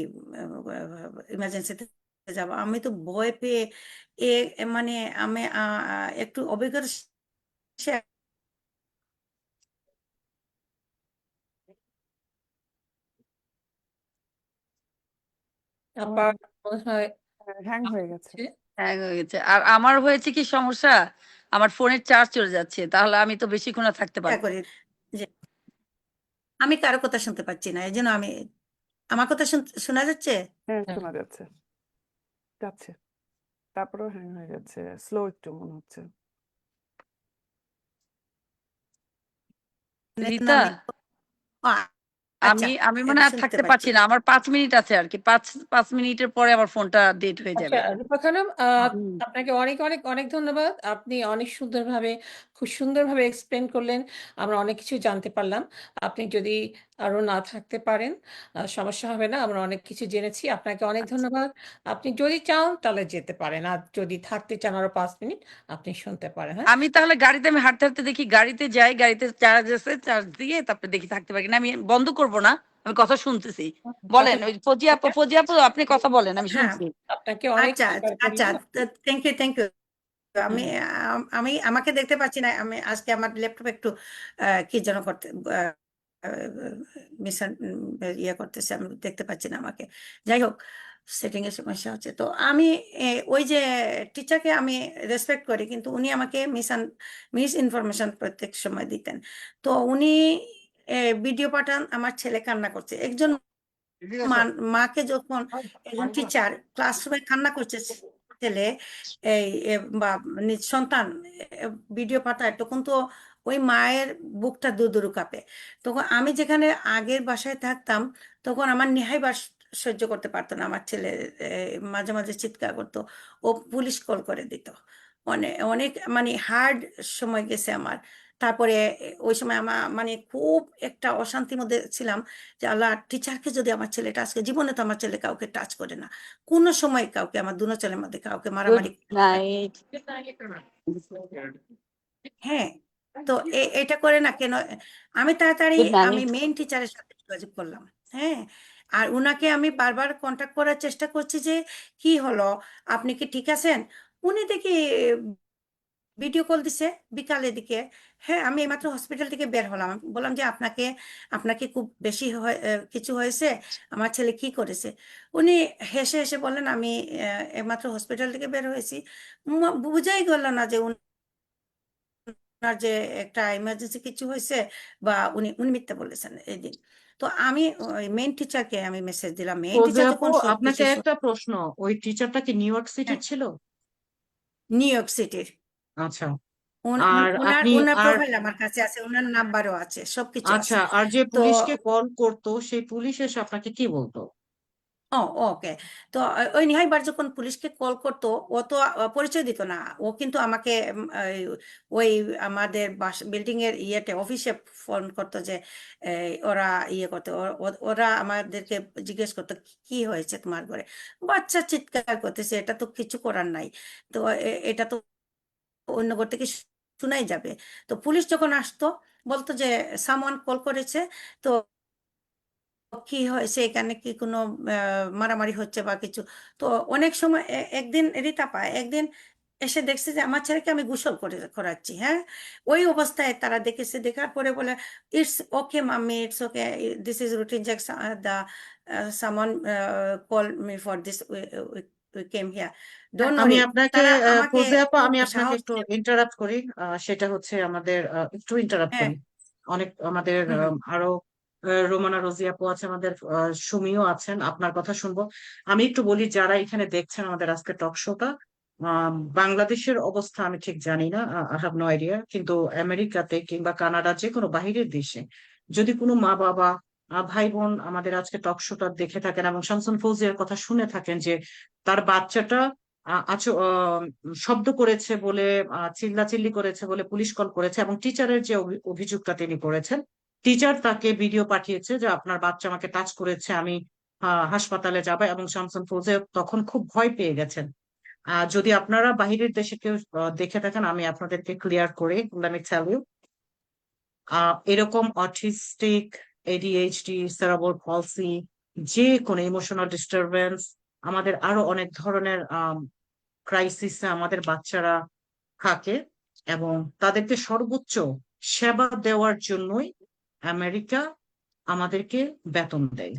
[SPEAKER 8] ইমার্জেন্সিতে যাব। আমি তো ভয় পেয়ে মানে আমি একটু অভিজ্ঞতা share
[SPEAKER 2] আবার মনে হয়
[SPEAKER 1] হ্যাং হয়ে গেছে।
[SPEAKER 2] হচ্ছে।
[SPEAKER 3] হ্যাং হয়ে গেছে। আর আমার হয়েছে কি সমস্যা, আমার ফোনের চার্জ চলে যাচ্ছে, তাহলে আমি তো বেশিক্ষণ আর থাকতে পারবো না।
[SPEAKER 8] করি যে আমি কারো কথা শুনতে পাচ্ছি না, এই জন্য আমার কথা শোনা যাচ্ছে?
[SPEAKER 1] হ্যাঁ,
[SPEAKER 2] হ্যাঁ।
[SPEAKER 1] শোনা যাচ্ছে। যাচ্ছে। তারপরেও হ্যাং হয়ে যাচ্ছে। স্লো একটু মনে হচ্ছে।
[SPEAKER 3] রিতা,
[SPEAKER 8] আমি আচ্ছা,
[SPEAKER 3] আমি আমি মানে
[SPEAKER 8] এখন
[SPEAKER 3] আর
[SPEAKER 8] শুনতে
[SPEAKER 3] থাকতে
[SPEAKER 8] পাচ্ছি।
[SPEAKER 3] পারছি না। আমার 5 মিনিট আছে আর কি। 5 মিনিটের পরে আমার ফোনটা ডেড হয়ে
[SPEAKER 2] আচ্ছা,
[SPEAKER 3] যাবে।
[SPEAKER 2] রূপা খানম,
[SPEAKER 3] হুম।
[SPEAKER 2] আপনাকে অনেক অনেক অনেক ধন্যবাদ। আপনি অনেক সুন্দরভাবে, খুব সুন্দরভাবে এক্সপ্লেন করলেন। আমরা অনেক কিছু জানতে পারলাম। আপনি যদি আরো না থাকতে পারেন, সমস্যা হবে না। আমরা অনেক কিছু জেনেছি। আপনাকে অনেক
[SPEAKER 3] আচ্ছা।
[SPEAKER 2] ধন্যবাদ। আপনি যদি চান তাহলে যেতে পারেন। আর যদি থাকতে চান আরো 5 মিনিট, আপনি শুনতে পারেন, হ্যাঁ?
[SPEAKER 3] আমি তাহলে গাড়িতে আমি হাঁটতে হাঁটতে দেখি, গাড়িতে যাই, গাড়িতে চার্জ আছে, চার্জ দিয়ে তারপরে দেখি থাকতে পারি কিনা। আমি বন্ধ করব না, আমি কথা শুনতেছি। বলেন,
[SPEAKER 2] কথা
[SPEAKER 3] ওই ফজি আপু আপনি কথা বলেন, আমি
[SPEAKER 8] হ্যাঁ,
[SPEAKER 3] শুনছি।
[SPEAKER 2] আপনাকে অনেক
[SPEAKER 8] আচ্ছা
[SPEAKER 2] উপকার
[SPEAKER 8] আচ্ছা,
[SPEAKER 2] করলেন।
[SPEAKER 8] Thank you thank you. আমি
[SPEAKER 2] হুম।
[SPEAKER 8] আমাকে দেখতে পাচ্ছি না। আমি আজকে আমার ল্যাপটপ একটু কি যেন করতে মিশন ইয়ে করতেছে, আমি দেখতে পাচ্ছি না আমাকে। যাই হোক, সেটিং এর সমস্যা হচ্ছে। তো আমি ওই যে টিচারকে আমি রেসপেক্ট করি, কিন্তু উনি আমাকে মিস ইনফরমেশন প্রত্যেক সময় দিতেন। তো উনি ভিডিও পাঠান, আমার ছেলে কান্না করছে। একজন মাকে যখন একজন টিচার ক্লাসরুমে কান্না করছে ছেলে, এই বা নিজ সন্তান ভিডিও পাঠায়, তখন তো ওই মায়ের বুকটা দুরু কাঁপে। তখন আমি যেখানে আগের বাসায় থাকতাম, তখন আমার নেহাই সহ্য করতে পারতো না। আমার ছেলে মাঝে মাঝে চিৎকার করতো, ও পুলিশ কল করে দিত। অনেক অনেক মানে হার্ড সময় গেছে আমার। তারপরে ওই সময় আমার মানে খুব একটা অশান্তির মধ্যে ছিলাম যে আল্লাহ, টিচারকে যদি আমার ছেলেটা আজকে, জীবনে তো আমার ছেলে কাউকে টাচ করে না, কোনো সময় কাউকে, আমার দুনো ছেলের মধ্যে কাউকে
[SPEAKER 3] গুড
[SPEAKER 8] মারামারি।
[SPEAKER 3] নাইট।
[SPEAKER 8] হ্যাঁ, তো এটা করে না কেন? আমি তাড়াতাড়ি
[SPEAKER 3] গুড
[SPEAKER 8] আমি
[SPEAKER 3] নাইট।
[SPEAKER 8] মেইন টিচারের সাথে যোগাযোগ করলাম। হ্যাঁ, আর উনাকে আমি বারবার কন্ট্যাক্ট করার চেষ্টা করছি যে কি হলো, আপনি কি ঠিক আছেন? উনি দেখি ভিডিও কল দিছে বিকালের দিকে। হ্যাঁ, আমি এইমাত্র হসপিটাল থেকে বের হলাম। আমি বললাম যে আপনাকে খুব বেশি কিছু হয়েছে, আমার ছেলে কি করেছে? উনি হেসে হেসে বললেন, আমি এইমাত্র হসপিটাল থেকে বের হয়েছি। বুঝাই গেল না যে ওনার যে একটা ইমার্জেন্সি কিছু হয়েছে, বা উনি উনি মিথ্যা বলেছেন এই দিন। তো আমি ওই মেইন টিচারকে আমি মেসেজ দিলাম। মেইন
[SPEAKER 4] ফৌজি
[SPEAKER 8] টিচার
[SPEAKER 4] আপু,
[SPEAKER 8] যখন
[SPEAKER 4] আপনাকে
[SPEAKER 8] সবকিছু
[SPEAKER 4] একটা প্রশ্ন। ওই টিচারটা কি নিউ ইয়র্ক সিটির
[SPEAKER 8] হ্যাঁ,
[SPEAKER 4] ছিল?
[SPEAKER 8] নিউ ইয়র্ক সিটির।
[SPEAKER 4] আচ্ছা। আর
[SPEAKER 8] উনার
[SPEAKER 4] আপনি
[SPEAKER 8] উনার
[SPEAKER 4] আর
[SPEAKER 8] প্রোফাইল আমার কাছে আছে, উনার নাম্বারও আছে, সবকিছু
[SPEAKER 4] আচ্ছা,
[SPEAKER 8] আছে।
[SPEAKER 4] আর যে
[SPEAKER 8] তো
[SPEAKER 4] পুলিশকে কল করতো, সেই পুলিশ এসে আপনাকে কি বলতো?
[SPEAKER 8] ও ওকে। তো ওই নিহাইবার যখন পুলিশকে কল করতো, ও তো পরিচয় দিত না। ও কিন্তু আমাকে ওই আমাদের বিল্ডিং এর ইয়েতে অফিসে ফোন করতো যে ওরা ইয়ে করতো, ওরা আমাদেরকে জিজ্ঞেস করতো কি হয়েছে তোমার ঘরে, বাচ্চা চিৎকার করতেছে, এটা তো কিছু করার নাই। তো এটা তো অন্য ঘর থেকে শোনাই যাবে। তো পুলিশ যখন আসতো, বলতো যে সামওয়ান কল করেছে, তো কি হয়েছে, এখানে কি কোনো মারামারি হচ্ছে বা কিছু। তো অনেক সময় একদিন রিতা পায়, একদিন এসে দেখছে যে আমার ছেলেকে আমি গোসল করাচ্ছি। হ্যাঁ, ওই অবস্থায় তারা দেখেছে, দেখার পরে বলে it's okay mummy, it's okay, this is routine check, the someone call me for this, we came here, don't
[SPEAKER 4] আমি
[SPEAKER 8] ওয়ারি।
[SPEAKER 4] আপনাকে
[SPEAKER 8] তারা আমাকে
[SPEAKER 4] ফৌজি আপু,
[SPEAKER 8] খুব
[SPEAKER 4] আমি আপনাকে
[SPEAKER 8] সাহস
[SPEAKER 4] একটু
[SPEAKER 8] দিয়ে,
[SPEAKER 4] ইন্টারাপ্ট করি। সেটা হচ্ছে আমাদের একটু ইন্টারাপ্ট
[SPEAKER 8] হ্যাঁ,
[SPEAKER 4] করি। অনেক আমাদের
[SPEAKER 8] হুম,
[SPEAKER 4] আরো রোমানা রোজি আপু আছে, আমাদের সুমিও আছেন, আপনার কথা শুনবো। আমি একটু বলি, যারা এখানে দেখছেন আমাদের আজকে টক শোটা, বাংলাদেশের অবস্থা আমি ঠিক জানি না, আই হ্যাভ নো আইডিয়া, কিন্তু আমেরিকাতে কিংবা কানাডা, যে কোনো বাহিরের দেশে যদি কোনো মা বাবা ভাই বোন আমাদের আজকে টক শোটা দেখে থাকেন এবং শামসুন ফৌজিয়ার কথা শুনে থাকেন যে তার বাচ্চাটা শব্দ করেছে বলে, চিল্লাচিল্লি করেছে বলে পুলিশ কল করেছে, এবং টিচারের যে অভিযোগটা তিনি করেছেন, টিচার তাকে ভিডিও পাঠিয়েছে যে আপনার বাচ্চা আমাকে টাচ করেছে, আমি হাসপাতালে যাবে, এবং শামসুন ফৌজে তখন খুব ভয় পেয়ে গেছেন। যদি আপনারা বাহিরের দেশে কেউ দেখে থাকেন, আমি আপনাদেরকে ক্লিয়ার করে let me tell you, এরকম অটিস্টিক, এডিএইচডি, সেরেব্রাল পলসি, যে কোনো ইমোশনাল ডিস্টারবেন্স, আমাদের আরো অনেক ধরনের ক্রাইসিসে আমাদের বাচ্চারা থাকে, এবং তাদেরকে সর্বোচ্চ সেবা দেওয়ার জন্যই আমেরিকা আমাদেরকে বেতন দেয়।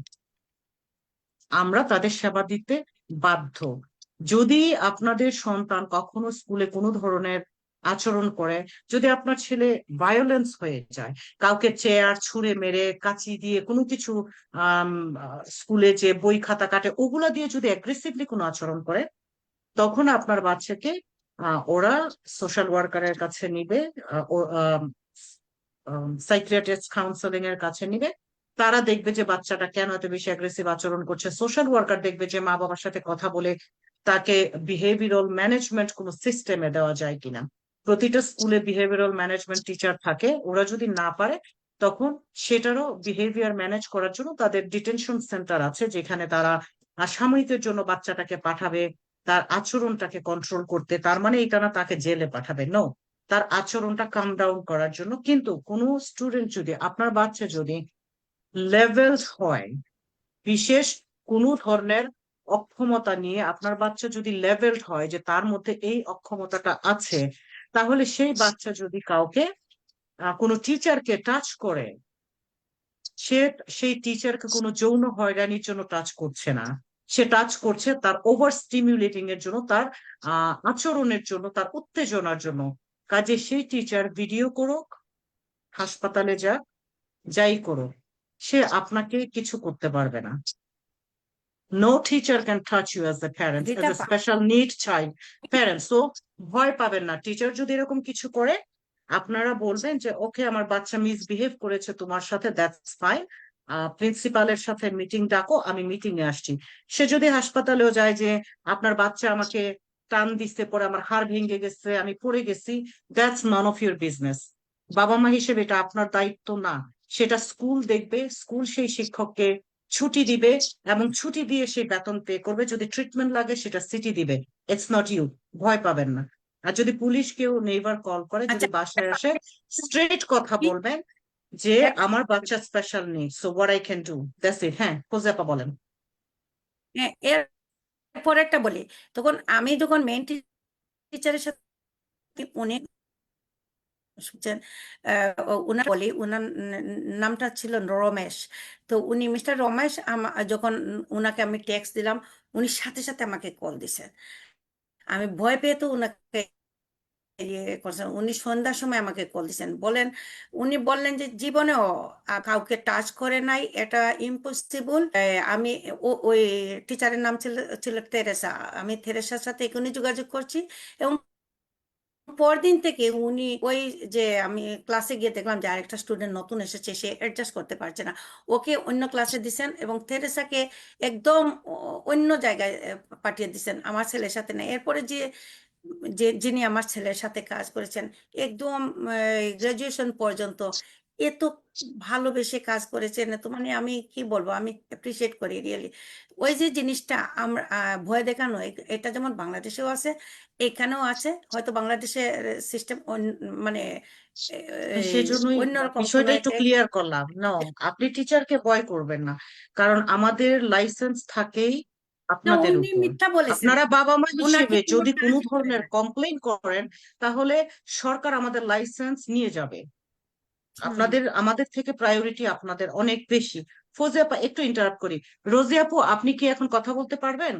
[SPEAKER 4] আমরা তাদের সেবা দিতে বাধ্য। যদি আপনাদের সন্তান কখনো স্কুলে কোনো ধরনের আচরণ করে, যদি আপনার ছেলে ভায়োলেন্স হয়ে যায়, কাউকে চেয়ার ছুঁড়ে মেরে, কাঁচি দিয়ে কোনো কিছু, স্কুলে যে বই খাতা কাটে ওগুলা দিয়ে যদি অ্যাগ্রেসিভলি কোনো আচরণ করে, তখন আপনার বাচ্চাকে ওরা সোশ্যাল ওয়ার্কারের কাছে নিবে, সাইকিয়াট্রিস্ট কাউন্সেলিং এর কাছে নিবে। তারা দেখবে যে বাচ্চাটা কেন এত বেশি অ্যাগ্রেসিভ আচরণ করছে। সোশ্যাল ওয়ার্কার দেখবে যে মা বাবার সাথে কথা বলে তাকে বিহেভিয়ারাল ম্যানেজমেন্ট কোনো সিস্টেমে দেওয়া যায় কিনা। প্রতিটা স্কুলে বিহেভিয়ারাল ম্যানেজমেন্ট টিচার থাকে, ওরা যদি না পারে তখন সেটারও বিহেভিয়ার ম্যানেজ করার জন্য তাদের ডিটেনশন সেন্টার আছে, যেখানে তারা সাময়িকের জন্য বাচ্চাটাকে পাঠাবে তার আচরণটাকে কন্ট্রোল করতে। তার মানে এটা না তাকে জেলে পাঠাবে, নো, তার আচরণটা কাম ডাউন করার জন্য। কিন্তু কোনো স্টুডেন্ট যদি, আপনার বাচ্চা যদি লেভেল হয়, বিশেষ কোনো ধরনের অক্ষমতা নিয়ে আপনার বাচ্চা যদি লেভেলড হয় যে তার মধ্যে এই অক্ষমতাটা আছে, তাহলে সেই বাচ্চা যদি কাউকে কোনো টিচারকে টাচ করে, সেই টিচারকে কোনো যৌন হয়রানির জন্য টাচ করছে না, সে টাচ করছে তার ওভার স্টিমুলেটিং এর জন্য, তার আচরণের জন্য, তার উত্তেজনার জন্য। কাজে সেই টিচার ভিডিও করুক, হাসপাতালে যাই করুক, সে আপনাকে কিছু করতে পারবে না। No teacher can touch you as a parent, as a special need child parent. So ভয় পাবেন না। টিচার যদি এরকম কিছু করে, আপনারা বলবেন যে ওকে, আমার বাচ্চা মিসবিহেভ করেছে তোমার সাথে, দ্যাটস ফাইন, প্রিন্সিপালের সাথে মিটিং ডাকো, আমি মিটিং এ আসছি। সে যদি হাসপাতালেও যায় যে আপনার বাচ্চা আমাকে টান দিতে, পরে আমার হাড় ভেঙে গেছে, আমি পড়ে গেছি, that's none of your business. বাবা মা হিসেবে এটা আপনার দায়িত্ব না, সেটা স্কুল দেখবে। স্কুল সেই শিক্ষককে ছুটি দিবে, এবং ছুটি দিয়ে সেই বেতন পে করবে। যদি ট্রিটমেন্ট লাগে সেটা সিটি দিবে। ইটস নট ইউ, ভয় পাবেন না। আর যদি পুলিশ কেউ নেইবার কল করে, যদি বাসায় আসে, স্ট্রেট কথা বলবেন যে আমার বাচ্চা special need, so what I can do, that's it. হ্যাঁ, ফোজাপা বলেন।
[SPEAKER 8] হ্যাঁ, এরপর একটা বলি, তখন আমি যখন মেইন টিচারের সাথে উনি শুনছেন, উনার বলি, উনার নামটা ছিল রমেশ। তো উনি মিস্টার রমেশ, যখন উনাকে আমি টেক্সট দিলাম, উনি সাথে সাথে আমাকে কল দিছেন। আমি ভয় পেয়ে তো উনাকে ইয়ে করছেন। উনি সন্ধ্যার সময় আমাকে কল দিছেন, উনি বললেন যে জীবনেও কাউকে টাচ করে নাই, এটা ইম্পসিবল। আমি ওই টিচারের নাম ছিল তেরেসা। আমি তেরেসার সাথে এখনই যোগাযোগ করছি, এবং পরদিন থেকে উনি ওই যে আমি ক্লাসে গিয়ে দেখলাম যে আরেকটা স্টুডেন্ট নতুন এসেছে, সে অ্যাডজাস্ট করতে পারছে না, ওকে অন্য ক্লাসে দিছেন, এবং তেরেসাকে একদম অন্য জায়গায় পাঠিয়ে দিছেন, আমার ছেলের সাথে না। এরপরে যিনি আমার ছেলের সাথে কাজ করেছেন একদম গ্রাজুয়েশন পর্যন্ত, এত ভালোবেসে কাজ করেছেন, তো মানে আমি কি বলবো, আমি অ্যাপ্রিসিয়েট করি রিয়েলি। ওই যে জিনিসটা আমরা ভয় দেখানো, এটা যেমন বাংলাদেশেও আছে, এখানেও আছে। হয়তো বাংলাদেশের সিস্টেম মানে
[SPEAKER 4] সেজন্যই
[SPEAKER 8] অন্যরকম
[SPEAKER 4] বিষয়টা একটু ক্লিয়ার করলাম। না, আপনি টিচারকে ভয় করবেন না, কারণ আমাদের লাইসেন্স থাকেই আপনাদের
[SPEAKER 8] উনি
[SPEAKER 4] উপর।
[SPEAKER 8] মিথ্যা বলেছেন।
[SPEAKER 4] আপনারা বাবা মা হিসেবে
[SPEAKER 8] উনাকে
[SPEAKER 4] যদি কোনো
[SPEAKER 8] কাজ করে
[SPEAKER 4] ধরনের
[SPEAKER 8] না।
[SPEAKER 4] কমপ্লেইন করেন, তাহলে সরকার আমাদের লাইসেন্স নিয়ে যাবে। আমাদের থেকে প্রায়োরিটি আপনাদের অনেক বেশি। ফৌজি আপা, একটু ইন্টারাপ্ট করি। রোজি আপু, আপনি কি এখন কথা বলতে পারবেন?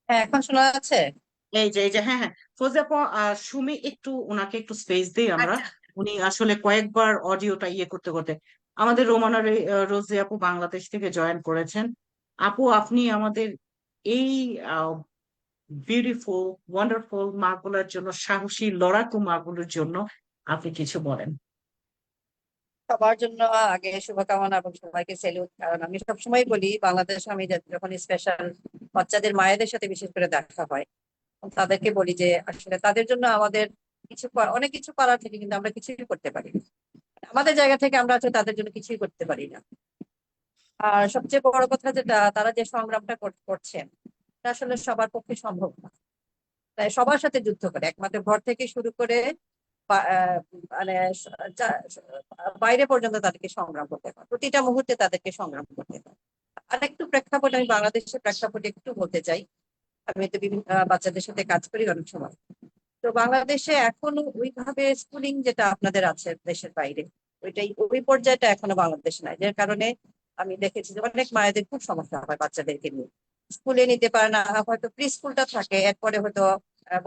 [SPEAKER 9] হ্যাঁ, এখন শোনা যাচ্ছে?
[SPEAKER 4] এই যে হ্যাঁ হ্যাঁ, ফৌজি আপু, সুমি, ওনাকে একটু স্পেস দিই আমরা।
[SPEAKER 8] আচ্ছা,
[SPEAKER 4] উনি আসলে কয়েকবার অডিওটা ইয়ে করতে করতে, আমাদের রোজি আপু বাংলাদেশ থেকে জয়েন করেছেন। আপু, আপনি আমাদের এই বিউটিফুল ওয়ান্ডারফুল মাগুলোর জন্য, সাহসী লড়াকু মাগুলোর জন্য আপনি কিছু বলেন।
[SPEAKER 9] সবার জন্য আগে শুভকামনা এবং সবাইকে স্যালুট। কারণ আমি সবসময় বলি, বাংলাদেশ আমি যখন স্পেশাল বাচ্চাদের মায়েদের সাথে বিশেষ করে দেখা হয়, তাদেরকে বলি যে আসলে তাদের জন্য আমাদের অনেক কিছু করার থেকে কিন্তু আমরা কিছুই করতে পারি না। আমাদের জায়গা থেকে আমরা আসলে তাদের জন্য কিছুই করতে পারি না। আর সবচেয়ে বড় কথা যেটা, তারা যে সংগ্রামটা করছেন এটা আসলে সবার পক্ষে সম্ভব না। তাই সবার সাথে যুদ্ধ করে, একমাত্র ঘর থেকে শুরু করে মানে বাইরে পর্যন্ত তাদেরকে সংগ্রাম করতে হয়, প্রতিটা মুহূর্তে তাদেরকে সংগ্রাম করতে হয়। আর একটু প্রেক্ষাপট, আমি বাংলাদেশের প্রেক্ষাপটে একটু বলতে চাই। আমি তো বিভিন্ন বাচ্চাদের সাথে কাজ করি অনেক সময়। তো বাংলাদেশে এখনো ওইভাবে স্কুলিং যেটা আপনাদের আছে দেশের বাইরে, ওই পর্যায়টা এখনো বাংলাদেশে নাই, যার কারণে আমি দেখেছি যে অনেক মায়েদের খুব সমস্যা হয় বাচ্চাদেরকে নিয়ে। স্কুলে নিতে পারে না, হয়তো প্রি স্কুলটা থাকে, এরপরে হয়তো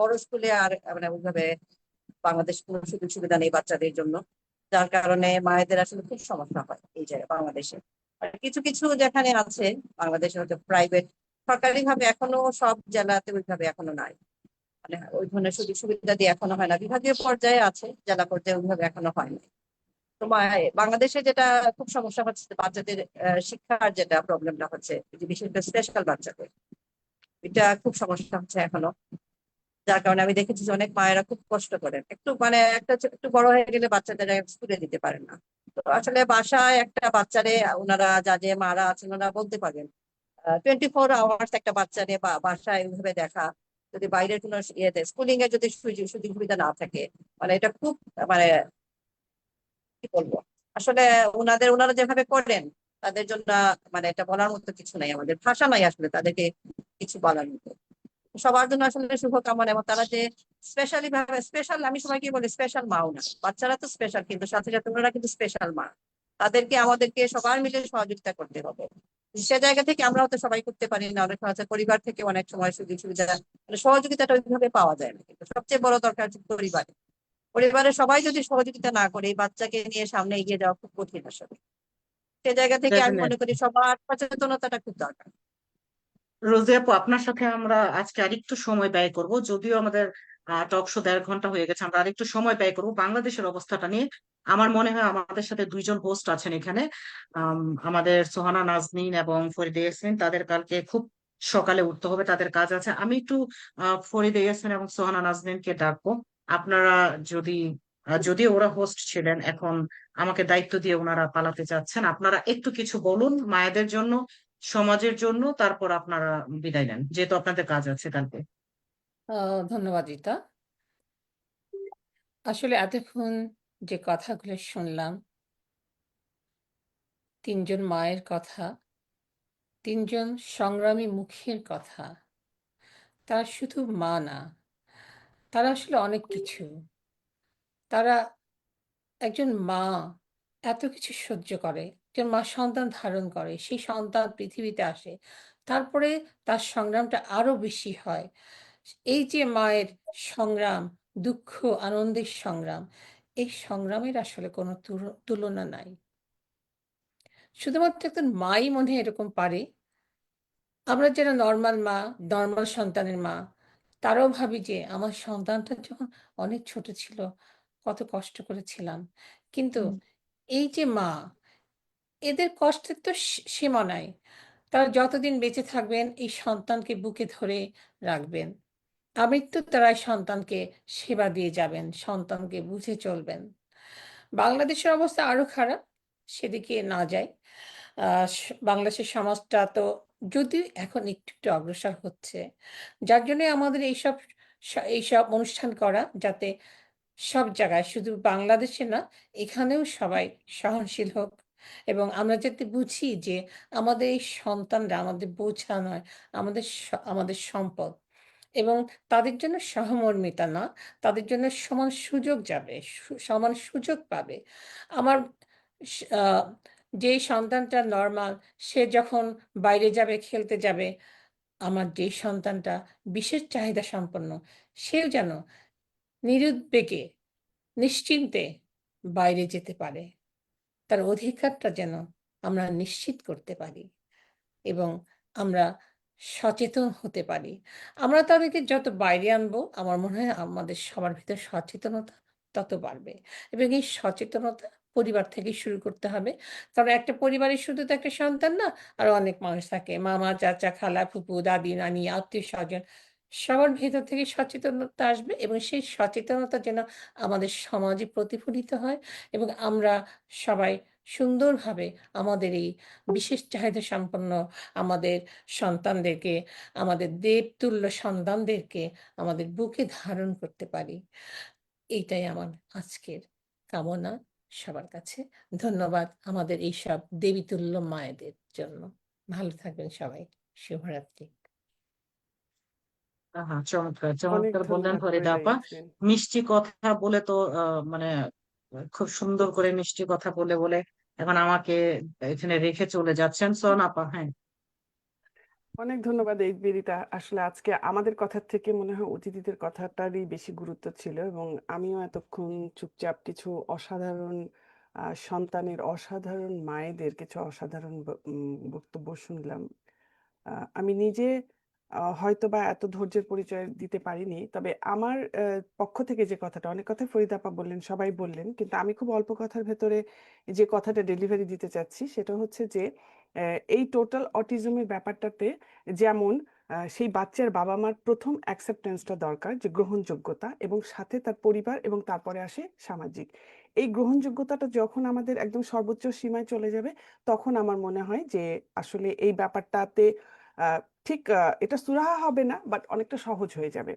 [SPEAKER 9] বড় স্কুলে আর মানে ওইভাবে বাংলাদেশ কোনো সুযোগ সুবিধা নেই বাচ্চাদের জন্য, যার কারণে মায়েদের আসলে খুব সমস্যা হয় এই জায়গায় বাংলাদেশে। আর কিছু কিছু যেখানে আছে বাংলাদেশে হয়তো প্রাইভেট, সরকারি ভাবে এখনো সব জেলাতে ওইভাবে এখনো নাই, মানে ওই ধরনের সুযোগ সুবিধা দিয়ে এখনো হয় না। বিভাগীয় পর্যায়ে আছে, জেলা পর্যায়ে ওইভাবে এখনো হয়নি। তো বাংলাদেশে যেটা খুব সমস্যা হচ্ছে, বাচ্চাদের শিক্ষার যেটা প্রবলেমটা হচ্ছে, যে বিশেষ করে স্পেশাল বাচ্চাদের, এটা খুব সমস্যা হচ্ছে এখনো। যার কারণে আমি দেখেছি যে অনেক মায়েরা খুব কষ্ট করেন, একটু মানে একটু বড় হয়ে গেলে বাচ্চাদের স্কুলে দিতে পারেন না। তো আসলে বাসায় একটা বাচ্চারে ওনারা যে মারা আছেন ওনারা বলতে পারেন 24 আওয়ার্স একটা বাচ্চারে বাসায় ওইভাবে দেখা, যদি বাইরের কোনো ইয়েতে স্কুলিং এর যদি সুযোগ সুবিধা না থাকে, মানে এটা খুব মানে কি বলবো, আসলে ওনারা যেভাবে করেন তাদের জন্য, মানে এটা বলার মতো কিছু নাই, আমাদের ভাষা নাই আসলে তাদেরকে কিছু বলার মতো। সবার জন্য আসলে শুভকামনা, এবং তারা যে স্পেশালি ভাবে স্পেশাল, আমি সবাইকে বলি স্পেশাল মাও না, বাচ্চারা তো স্পেশাল, কিন্তু সাথে সাথে ওনারা কিন্তু স্পেশাল মা। তাদেরকে আমাদেরকে সবার মিলে সহযোগিতা করতে হবে। সে জায়গা থেকে আমরা হয়তো সবাই করতে পারি না, অনেক সময় আছে পরিবার থেকে অনেক সময় সুযোগ সুবিধা মানে সহযোগিতাটা ওইভাবে পাওয়া যায় না, কিন্তু সবচেয়ে বড় দরকার হচ্ছে পরিবারের সবাই যদি সহযোগিতা না করে এই বাচ্চাকে নিয়ে সামনে এগিয়ে যাওয়া খুব কঠিন আসলে। সে জায়গা থেকে আমি মনে করি সবার সচেতনতাটা খুব দরকার।
[SPEAKER 4] রোজি আপু, আপনার সাথে আমরা আজকে আরেকটু সময় ব্যয় করব, যদিও আমাদের টক শো 1.5 ঘন্টা হয়ে গেছে, আমরা আরেকটু সময় ব্যয় করব বাংলাদেশের অবস্থাটা নিয়ে। আমার মনে হয় আমাদের সাথে 2 জন হোস্ট আছেন এখানে, আমাদের সোহানা নাজনীন এবং ফরিদা ইয়াসমিন। তাদের কালকে খুব সকালে উঠতে হবে, তাদের কাজ আছে। আমি একটু ফরিদা ইয়াসমিন এবং সোহানা নাজনীনকে ডাকবো। আপনারা যদি যদিও ওরা হোস্ট ছিলেন, এখন আমাকে দায়িত্ব দিয়ে ওনারা পালাতে চাচ্ছেন, আপনারা একটু কিছু বলুন মায়েদের জন্য, সমাজের জন্য, তারপর আপনারা বিদায় নেন, যেহেতু আপনাদের কাজ আছে কালকে।
[SPEAKER 2] ধন্যবাদ রীতা। আসলে এতক্ষণ যে কথাগুলো শুনলাম, 3জন মায়ের কথা, 3জন সংগ্রামী মুখের কথা। তারা শুধু মা না, তারা আসলে অনেক কিছু। তারা একজন মা এত কিছু সহ্য করে, একজন মা সন্তান ধারণ করে, সেই সন্তান পৃথিবীতে আসে, তারপরে তার সংগ্রামটা আরো বেশি হয়। এই যে মায়ের সংগ্রাম, দুঃখ আনন্দের সংগ্রাম, এই সংগ্রামের আসলে কোনো তুলনা নাই। শুধুমাত্র একজন মাই মনে হয় এরকম পারে। আমরা যারা নর্মাল মা, নর্মাল সন্তানের মা, তারাও ভাবি যে আমার সন্তানটা যখন অনেক ছোট ছিল কত কষ্ট করেছিলাম। কিন্তু এই যে মা, এদের কষ্টের তো সীমা নাই। তারা যতদিন বেঁচে থাকবেন এই সন্তানকে বুকে ধরে রাখবেন। আমৃত্যু তারা সন্তানকে সেবা দিয়ে যাবেন, সন্তানকে বুঝে চলবেন। বাংলাদেশের অবস্থা আরো খারাপ, সেদিকে না যায়। বাংলাদেশের সমাজটা তো যদিও এখন একটু একটু অগ্রসর হচ্ছে, যার জন্য আমাদের এইসব অনুষ্ঠান করা, যাতে সব জায়গায়, শুধু বাংলাদেশে না, এখানেও সবাই সহনশীল হোক, এবং আমরা যাতে বুঝি যে আমাদের এই সন্তানরা আমাদের বোঝা নয়, আমাদের সম্পদ, এবং তাদের জন্য সহমর্মিতা না, তাদের জন্য সমান সুযোগ যাবে, সমান সুযোগ পাবে। আমার যে সন্তানটা নর্মাল, সে যখন বাইরে যাবে, খেলতে যাবে, আমার যে সন্তানটা বিশেষ চাহিদা সম্পন্ন, সেও যেন নিরুদ্বেগে নিশ্চিন্তে বাইরে যেতে পারে, তার অধিকারটা যেন আমরা নিশ্চিত করতে পারি, এবং আমরা সচেতন হতে পারি। আমরা তাদেরকে যত বাইরে আনবো, আমার মনে হয় আমাদের সবার ভিতর সচেতনতা তত বাড়বে, এবং এই সচেতনতা পরিবার থেকে শুরু করতে হবে। কারণ একটা পরিবারের শুধু তো একটা সন্তান না, আরো অনেক মানুষ থাকে, মামা, চাচা, খালা, ফুপু, দাদি, নানি, আত্মীয় স্বজন, সবার ভেতর থেকে সচেতনতা আসবে, এবং সেই সচেতনতা যেন আমাদের সমাজে প্রতিফলিত হয়, এবং আমরা সবাই সুন্দরভাবে আমাদের এই বিশেষ চাহিদা সম্পন্ন আমাদের সন্তানদেরকে, আমাদের দেবতুল্য সন্তানদেরকে আমাদের বুকে ধারণ করতে পারি। এইটাই আমার আজকের কামনা সবার কাছে। ধন্যবাদ আমাদের এইসব দেবীতুল্য মায়েদের জন্য। ভালো থাকবেন সবাই। শুভরাত্রি।
[SPEAKER 4] চমৎকার
[SPEAKER 1] অনেক
[SPEAKER 4] চমৎকার বললেন
[SPEAKER 1] ধন্যবাদ
[SPEAKER 4] ফরিদা
[SPEAKER 1] ফরিদা
[SPEAKER 4] আপা।
[SPEAKER 1] ইয়াসমিন।
[SPEAKER 4] মিষ্টি কথা বলে তো মানে খুব সুন্দর করে মিষ্টি কথা বলে বলে এখন আমাকে এখানে রেখে চলে যাচ্ছেন। সোন আপা, হ্যাঁ।
[SPEAKER 1] অনেক ধন্যবাদ এই বিড়িটা। আসলে আজকে আমাদের কথার থেকে মনে হয় অতিথিদের কথাটারই বেশি গুরুত্ব ছিল এবং আমিও এতক্ষণ চুপচাপ কিছু অসাধারণ সন্তানের, অসাধারণ মায়েদের কিছু অসাধারণ বক্তব্য শুনলাম। আমি নিজে হয়তোবা এত ধৈর্যের পরিচয় দিতে পারিনি। তবে আমার পক্ষ থেকে যে কথাটা, অনেক কথাই ফরিদা আপা বললেন, সবাই বললেন। কিন্তু আমি খুব অল্প কথার ভেতরে যে কথাটা ডেলিভারি দিতে চাচ্ছি সেটা হচ্ছে যে এই টোটাল অটিজমের ব্যাপারটাতে যেমন সেই বাচ্চার বাবা-মার ১ম অ্যাকসেপ্টেন্সটা দরকার, যে গ্রহণযোগ্যতা, এবং সাথে তার পরিবার এবং তারপরে আসে সামাজিক। এই গ্রহণযোগ্যতাটা যখন আমাদের একদম সর্বোচ্চ সীমায় চলে যাবে, তখন আমার মনে হয় যে আসলে এই ব্যাপারটাতে আ ঠিক এটা সুরাহা হবে না, বাট অনেকটা সহজ হয়ে যাবে।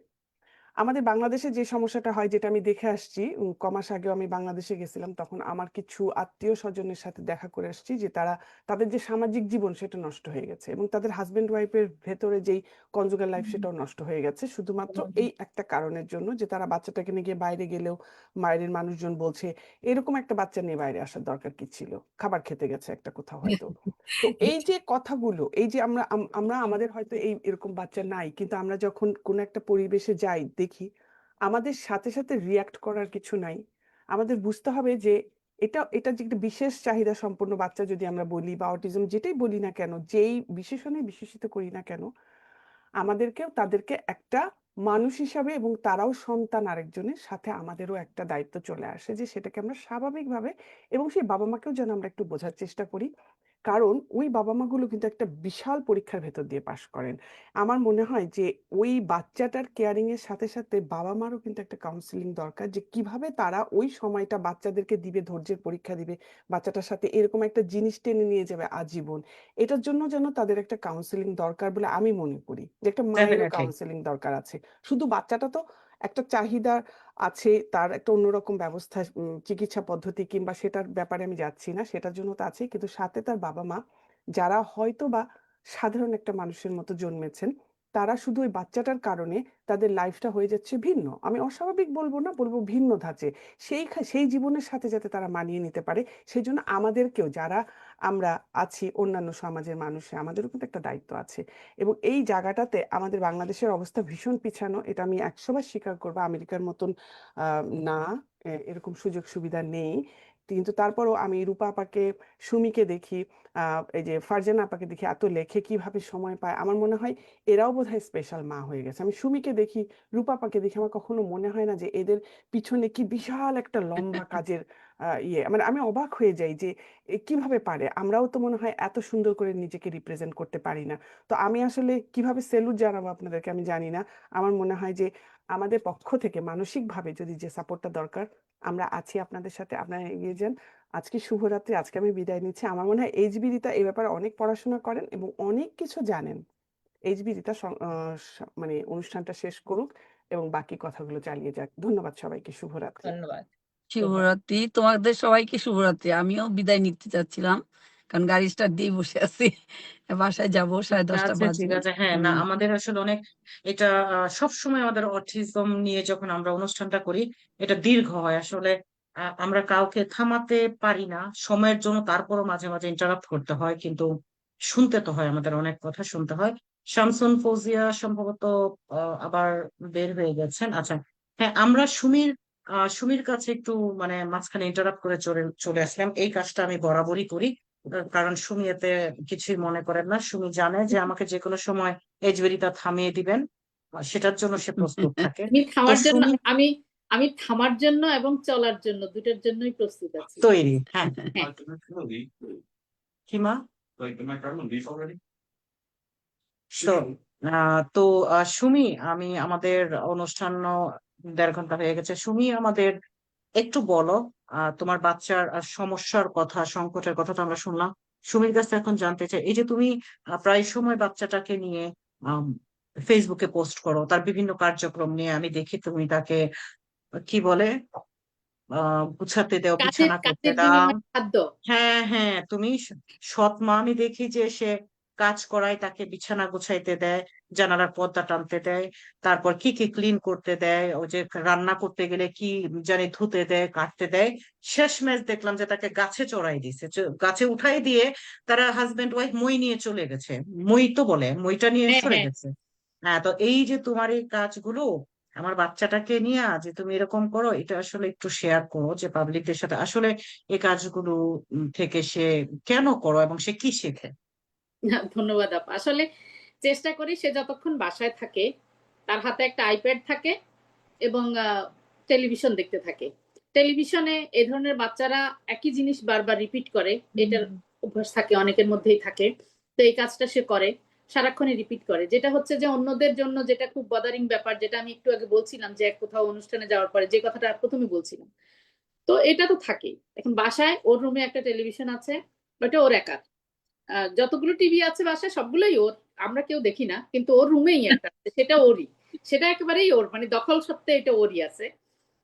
[SPEAKER 1] আমাদের বাংলাদেশে যে সমস্যাটা হয়, যেটা আমি দেখে আসছি, কমাস আগেও আমি বাংলাদেশে গেছিলাম। তখন আমার কিছু আত্মীয়-স্বজনের সাথে দেখা করে আসছি যে তাদের যে সামাজিক জীবন সেটা নষ্ট হয়ে গেছে এবং তাদের হাসব্যান্ড ওয়াইফের ভেতরে যেই কনজুগাল লাইফ সেটাও নষ্ট হয়ে গেছে। শুধুমাত্র এই একটা কারণের জন্য যে তারা বাচ্চাটাকে নিয়ে গিয়ে বাইরে গেলেও বাইরের মানুষজন বলছে, "এরকম একটা বাচ্চা নিয়ে বাইরে আসার দরকার কি ছিল? খাবার খেতে গেছে একটা কোথাও হয়তো।" তো এই যে কথাগুলো, এই যে আমরা আমাদের হয়তো এরকম বাচ্চা নাই। কিন্তু আমরা যখন কোনো একটা পরিবেশে যাই, দেখি আমাদের সাথে, সাথে রিঅ্যাক্ট করার কিছু নাই। আমাদের বুঝতে হবে যে এটা যে একটা বিশেষ চাহিদা সম্পন্ন বাচ্চা যদি আমরা বলি বা অটিজম যেটাই বলি না কেন, যেই বিশেষণে বিশেষিত করি না কেন, আমাদেরকেও তাদেরকে একটা মানুষ হিসাবে, এবং তারাও সন্তান আরেকজনের সাথে, আমাদেরও একটা দায়িত্ব চলে আসে যে সেটাকে আমরা স্বাভাবিকভাবে এবং সেই বাবা-মাকেও যেন আমরা একটু বোঝার চেষ্টা করি। কারণ ওই বাবা-মাগুলো কিন্তু একটা বিশাল পরীক্ষার ভেতর দিয়ে পাস করেন। আমার মনে হয় যে ওই বাচ্চাটার কেয়ারিং এর সাথে, সাথে বাবা-মারও কিন্তু একটা কাউন্সেলিং দরকার, যে কিভাবে তারা ওই সময়টা বাচ্চাদেরকে দিবে, ধৈর্যের পরীক্ষা দিবে। বাচ্চাটার সাথে এরকম একটা জিনিস টেনে নিয়ে যাবে আজীবন। এটার জন্য যেন তাদের একটা কাউন্সেলিং দরকার বলে আমি মনে করি। যে একটা মায়েরও
[SPEAKER 4] ডেফিনেটলি।
[SPEAKER 1] কাউন্সেলিং দরকার আছে। শুধু বাচ্চাটা তো একটা চাহিদা আছে, তার একটা অন্যরকম ব্যবস্থা, চিকিৎসা পদ্ধতি কিংবা সেটার ব্যাপারে আমি যাচ্ছি না। সেটার জন্য তো আছেই। কিন্তু সাথে তার বাবা-মা যারা হয়তোবা সাধারণ একটা মানুষের মতো জন্মেছেন, তারা শুধু ওই বাচ্চাটার কারণে তাদের লাইফটা হয়ে যাচ্ছে ভিন্ন। আমি অস্বাভাবিক বলবো না, বলবো ভিন্ন ধাঁচে। সেই জীবনের সাথে যাতে তারা মানিয়ে নিতে পারে, সেজন্য আমাদেরকেও, যারা আমরা আছি অন্যান্য সমাজের মানুষে, আমাদেরও কিন্তু একটা দায়িত্ব আছে। এবং এই জায়গাটাতে আমাদের বাংলাদেশের অবস্থা ভীষণ পিছানো। এটা আমি ১০০ বার স্বীকার করব। আমেরিকার মতন না, এরকম সুযোগ সুবিধা নেই। কিন্তু তারপরও আমি রূপা আপাকে, সুমিকে দেখি, এই যে ফারজানা আপাকে দেখি এত লেখে, কিভাবে সময় পায়। আমার মনে হয় এরাও বোধহয় স্পেশাল মা হয়ে গেছে। আমি সুমিকে দেখি, রূপা আপাকে দেখি, আমার কখনো মনে হয় না যে এদের পিছনে কি বিশাল একটা লম্বা কাজের মানে আমি অবাক হয়ে যাই যে কিভাবে পারে। আমরাও তো মনে হয় এত সুন্দর করে নিজেকে রিপ্রেজেন্ট করতে পারি না। তো আমি আসলে কিভাবে সেলুট জানাবো আপনাদেরকে আমি জানি না। আমার মনে হয় যে আমাদের পক্ষ থেকে মানসিকভাবে যদি যে সাপোর্টটা দরকার, আমরা আছি আপনাদের সাথে, আপনারা এগিয়ে যান। আজকে শুভরাত্রি। আজকে আমি বিদায় নিচ্ছি। আমার মনে হয় এইচবি রিতা এই ব্যাপারে অনেক পড়াশোনা করেন এবং অনেক কিছু জানেন। এইচবি রিতা মানে অনুষ্ঠানটা শেষ করুক এবং বাকি কথাগুলো চালিয়ে যাক। ধন্যবাদ সবাইকে। শুভরাত্রি।
[SPEAKER 2] ধন্যবাদ।
[SPEAKER 3] শুভরাত্রি, তোমাদের সবাইকে শুভরাত্রি। আমিও বিদায় নিতে চাচ্ছিলাম, কারণ গাড়ি স্টার্ট দিয়ে বসে আছি। বাসায় যাব,
[SPEAKER 4] ঠিক
[SPEAKER 3] 10:30
[SPEAKER 4] আছে, ঠিক
[SPEAKER 3] বাজে।
[SPEAKER 4] আছে। হ্যাঁ, না আমাদের আসলে অনেক এটা সবসময় আমাদের অটিজম নিয়ে যখন আমরা অনুষ্ঠানটা করি, এটা দীর্ঘ হয় আসলে। আমরা কাউকে থামাতে পারি না সময়ের জন্য, তারপরও মাঝে মাঝে ইন্টারাপ্ট করতে হয়, কিন্তু শুনতে তো হয়, আমাদের অনেক কথা শুনতে হয়। শামসুন ফৌজিয়া সম্ভবত আবার বের হয়ে গেছেন। আচ্ছা, হ্যাঁ, আমরা সুমির কাছে একটু মানে মাঝখানে ইন্টারাপ্ট করে চলে চলে আসলাম। এই কাজটা আমি বরাবরই করি, কারণ সুমি এতে কিছুই মনে করেন না। সুমি জানে যে আমাকে যে কোনো সময় এজবেরিতা থামিয়ে দিবেন, সেটার জন্য সে প্রস্তুত থাকে।
[SPEAKER 7] আমি
[SPEAKER 4] তো
[SPEAKER 7] থামার জন্য
[SPEAKER 4] সুমি
[SPEAKER 7] আমি আমি থামার জন্য এবং চলার জন্য দুটার জন্যই প্রস্তুত আছি।
[SPEAKER 4] তৈরি। হ্যাঁ,
[SPEAKER 7] হ্যাঁ,
[SPEAKER 4] কিমা। So, তো সুমি, আমি আমাদের অনুষ্ঠান 1.5 ঘন্টা হয়ে গেছে। সুমি আমাদের একটু বলো তোমার বাচ্চার সমস্যার কথা, সংকটের কথা তো আমরা শুনলাম। সুমির কাছে এখন জানতে চাই, এই যে তুমি প্রায় সময় বাচ্চাটাকে নিয়ে ফেসবুকে পোস্ট করো, তার বিভিন্ন কার্যক্রম নিয়ে আমি দেখি তুমি তাকে কি বলে গুছাতে দাও,
[SPEAKER 7] কাজের
[SPEAKER 4] বিছানা করতে
[SPEAKER 7] কাজের
[SPEAKER 4] দাও।
[SPEAKER 7] বিনিময়ে খাদ্য।
[SPEAKER 4] হ্যাঁ হ্যাঁ, তুমি সৎ মা। আমি দেখি যে সে কাজ করায়, তাকে বিছানা গুছাইতে দেয়, জানালার পর্দা টানতে দেয়, তারপর কি কি ক্লিন করতে দেয়, ওই যে রান্না করতে গেলে কি জানি ধুতে দেয়, কাটতে দেয়। শেষমেশ দেখলাম যে তাকে গাছে চড়াই দিছে, গাছে উঠাই দিয়ে তারা হাজবেন্ড ওয়াইফ মই নিয়ে চলে গেছে। মই তো বলে, মইটা নিয়ে
[SPEAKER 7] হ্যাঁ,
[SPEAKER 4] সরে
[SPEAKER 7] হ্যাঁ।
[SPEAKER 4] গেছে। হ্যাঁ, তো এই যে তোমার এই কাজগুলো আমার বাচ্চাটাকে নিয়ে যে তুমি এরকম করো, এটা আসলে একটু শেয়ার করো যে পাবলিকদের সাথে আসলে এই কাজগুলো থেকে সে কেন করো এবং সে কি শেখে।
[SPEAKER 7] না, ধন্যবাদ আপা। আসলে চেষ্টা করি সে যতক্ষণ বাসায় থাকে তার হাতে একটা আইপ্যাড থাকে এবং টেলিভিশন দেখতে থাকে। টেলিভিশনে এ ধরনের বাচ্চারা একই জিনিস বারবার রিপিট করে, এটার অভ্যাস থাকে অনেকের মধ্যেই থাকে। তো এই কাজটা সে করে, সারাক্ষণই রিপিট করে, যেটা হচ্ছে যে অন্যদের জন্য যেটা খুব বদারিং ব্যাপার, যেটা আমি একটু আগে বলছিলাম যে এক কোথাও অনুষ্ঠানে যাওয়ার পরে যে কথাটা প্রথমে বলছিলাম। তো এটা তো থাকেই। এখন বাসায় ওর রুমে একটা টেলিভিশন আছে, ওটা ওর একার। যতগুলো টিভি আছে বাসায় সবগুলোই ওর, আমরা কেউ দেখি না, কিন্তু ওর রুমেই একটা আছে, সেটা ওরই। সেটা একেবারেই ওর, মানে দখল সত্ত্বে এটা ওরই আছে।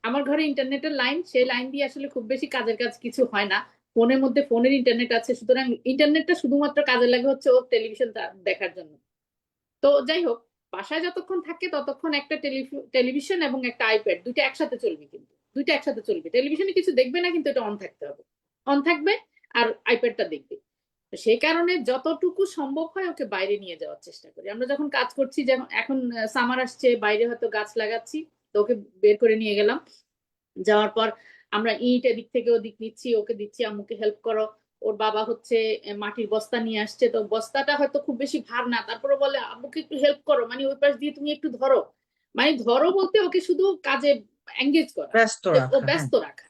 [SPEAKER 7] আমার ঘরে ইন্টারনেটের লাইন, সেই লাইন দিয়ে আসলে খুব বেশি কাজের কাজ কিছু হয় না। ফোনের মধ্যে ফোনের ইন্টারনেট আছে, সুতরাং ইন্টারনেটটা শুধুমাত্র কাজে লাগে হচ্ছে ওর টেলিভিশন দেখার জন্য। তো যাই হোক, বাসায় যতক্ষণ থাকে ততক্ষণ একটা টেলিভিশন এবং একটা আইপ্যাড, দুইটা একসাথে চলবে, কিন্তু দুইটা একসাথে চলবে। টেলিভিশনে কিছু দেখবে না, কিন্তু এটা অন থাকতে হবে, অন থাকবে, আর আইপ্যাডটা দেখবে। তো সেই কারণে যতটুকু সম্ভব হয় ওকে বাইরে নিয়ে যাওয়ার চেষ্টা করি। আমরা যখন কাজ করছি, যেমন এখন সামার আসছে, বাইরে হয়তো গাছ লাগাচ্ছি, তো ওকে বের করে নিয়ে গেলাম। যাওয়ার পর আমরা ইট এদিক থেকে ওদিক নিচ্ছি, ওকে দিচ্ছি আম্মুকে হেল্প করো। ওর বাবা হচ্ছে মাটির বস্তা নিয়ে আসছে, তো বস্তাটা হয়তো খুব বেশি ভার না, তারপরে বলে আম্মুকে একটু হেল্প করো, মানে ওই পাশ দিয়ে তুমি একটু ধরো। মানে ধরো বলতে ওকে শুধু কাজে এঙ্গেজ করা,
[SPEAKER 4] ব্যস্ত
[SPEAKER 7] যে ও
[SPEAKER 4] রাখা, হ্যাঁ।
[SPEAKER 7] ব্যস্ত রাখা।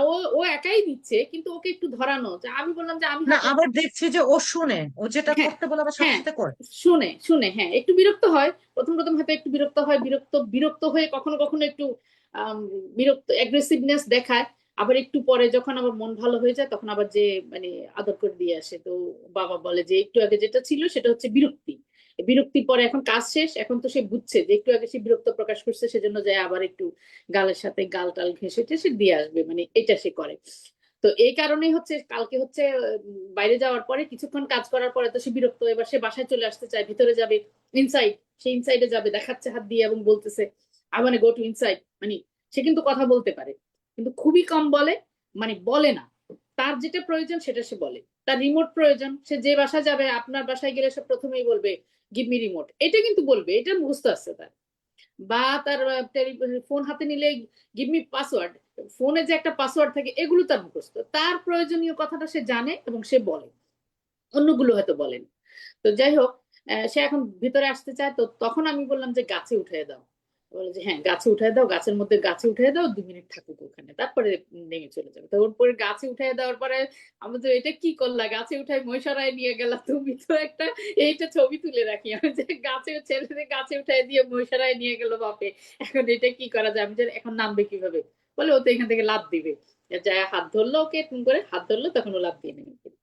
[SPEAKER 7] ও ও একাই দিচ্ছে, কিন্তু ওকে একটু ধরানো, যে আমি বললাম যে আমি
[SPEAKER 4] না,
[SPEAKER 7] হাতে।
[SPEAKER 4] আবার দেখছি যে ও শুনে, ও যেটা
[SPEAKER 7] হ্যাঁ,
[SPEAKER 4] করতে বলে আবার সাথে
[SPEAKER 7] হ্যাঁ,
[SPEAKER 4] সাথে করে।
[SPEAKER 7] শুনে শুনে, হ্যাঁ, একটু বিরক্ত হয় প্রথম প্রথম, হয়তো একটু বিরক্ত হয়, বিরক্ত বিরক্ত হয়ে কখনো কখনো একটু আম, বিরক্ত অ্যাগ্রেসিভনেস দেখায়। আবার একটু পরে যখন আবার মন ভালো হয়ে যায় তখন আবার যে মানে আদর করে দিয়ে আসে। তো বাবা বলে যে একটু আগে যেটা ছিল সেটা হচ্ছে বিরক্তি, বিরক্তির পরে এখন কাজ শেষ, এখন তো সে বুঝছে যে একটু আগে সে বিরক্ত প্রকাশ করছে, সেজন্য যায় আবার একটু গালের সাথে গাল টাল ঘেঁষে টেসে দিয়ে আসবে, মানে এটা সে করে। তো এই কারণেই হচ্ছে কালকে হচ্ছে বাইরে যাওয়ার পরে কিছুক্ষণ কাজ করার পরে তো সে বিরক্ত, এবার সে বাসায় চলে আসতে চায়, ভিতরে যাবে, ইনসাইড, সে ইনসাইডে যাবে, দেখাচ্ছে হাত দিয়ে এবং বলতেছে I want go to inside. মানে সে কিন্তু কথা বলতে পারে, কিন্তু খুবই কম বলে, মানে বলে না। তার যেটা প্রয়োজন সেটা সে বলে। তার রিমোট প্রয়োজন, সে যে বাসায় যাবে, আপনার বাসায় গেলে সে প্রথমেই বলবে গিভ মি রিমোট, এটা কিন্তু বলবে, এটা মুখস্থ আছে তার। বা তার ফোন হাতে নিলে গিভ মি পাসওয়ার্ড, ফোনে যে একটা পাসওয়ার্ড থাকে, এগুলো তার মুখস্থ। তার প্রয়োজনীয় কথাটা সে জানে এবং সে বলে, অন্যগুলো হয়তো বলেন। তো যাই হোক, সে এখন ভিতরে আসতে চায়, তো তখন আমি বললাম যে গাছে উঠিয়ে দাও। বলে যে হ্যাঁ গাছে উঠিয়ে দাও, গাছের মধ্যে গাছে উঠিয়ে দাও, 2 মিনিট থাকুক ওখানে, তারপরে নেমে চলে যাবে। তো ওর পরে গাছে উঠিয়ে দেওয়ার পরে আমি তো, এটা কি করলা, গাছে উঠাই মহিষারায় নিয়ে গেলা, তুমি তো একটা, এইটা ছবি তুলে রাখি আমি, যে গাছে ছেলেদের গাছে উঠাই দিয়ে মহিষারায় নিয়ে গেল বাপে, এখন এটা কি করা যায়, আমি যে এখন নামবে কিভাবে। বলে ও তো এখান থেকে লাফ দিবে, যায় হাত ধরলো, ওকে এরকম করে হাত ধরলো, তখন ও লাফ দিয়ে নেমে গেল।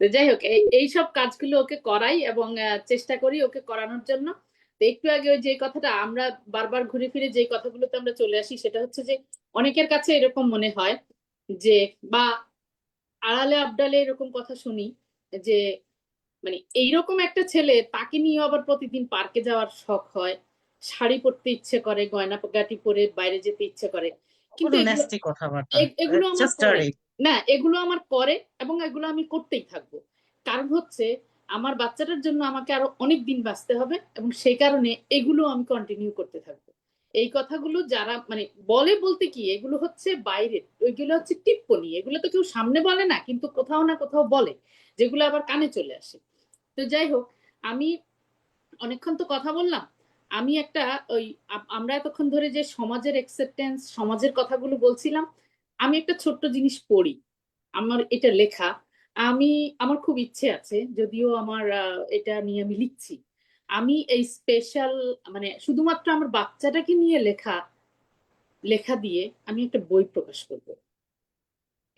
[SPEAKER 7] তো যাই হোক, এই সব কাজগুলো ওকে করাই এবং চেষ্টা করি ওকে করানোর জন্য। তো একটু আগে ওই যে কথাটা আমরা বারবার ঘুরে ফিরে যে কথাগুলোতে আমরা চলে আসি, সেটা হচ্ছে যে অনেকের কাছে এরকম মনে হয় যে, বা আড়ালে আবডালে এরকম কথা শুনি যে, মানে এইরকম একটা ছেলে, তাকে নিয়ে আবার প্রতিদিন পার্কে যাওয়ার শখ হয়, শাড়ি পরতে ইচ্ছে করে, গয়না গাটি পরে বাইরে যেতে ইচ্ছে করে, কিন্তু
[SPEAKER 4] কোনো
[SPEAKER 7] এগুলো
[SPEAKER 4] নেস্টি কথাবার্তা,
[SPEAKER 7] এগুলো আমার
[SPEAKER 4] জাস্ট
[SPEAKER 7] করে না, এগুলো আমার করে এবং এগুলো আমি করতেই থাকবো। কারণ হচ্ছে আমার বাচ্চাটার জন্য আমাকে আরো অনেক দিন বাঁচতে হবে, এবং সেই কারণে এগুলো আমি কন্টিনিউ করতে থাকবো। এই কথাগুলো যারা মানে বলে, বলতে কি, এগুলো হচ্ছে বাইরে, ওইগুলো হচ্ছে টিপ্পনি, এগুলো তো কেউ সামনে বলে না, কিন্তু কোথাও না কোথাও বলে, যেগুলো আবার কানে চলে আসে। তো যাই হোক, আমি অনেকক্ষণ তো কথা বললাম। আমি একটা ওই আমরা এতক্ষণ ধরে যে সমাজের অ্যাকসেপ্টেন্স, সমাজের কথাগুলো বলছিলাম, আমি একটা ছোট্ট জিনিস পড়ি, আমার এটা লেখা। আমি, আমার খুব ইচ্ছে আছে, যদিও আমার এটা নিয়ে আমি লিখছি। আমি এই স্পেশাল, মানে শুধুমাত্র আমার বাচ্চাটাকে নিয়ে লেখা লেখা দিয়ে আমি একটা বই প্রকাশ করব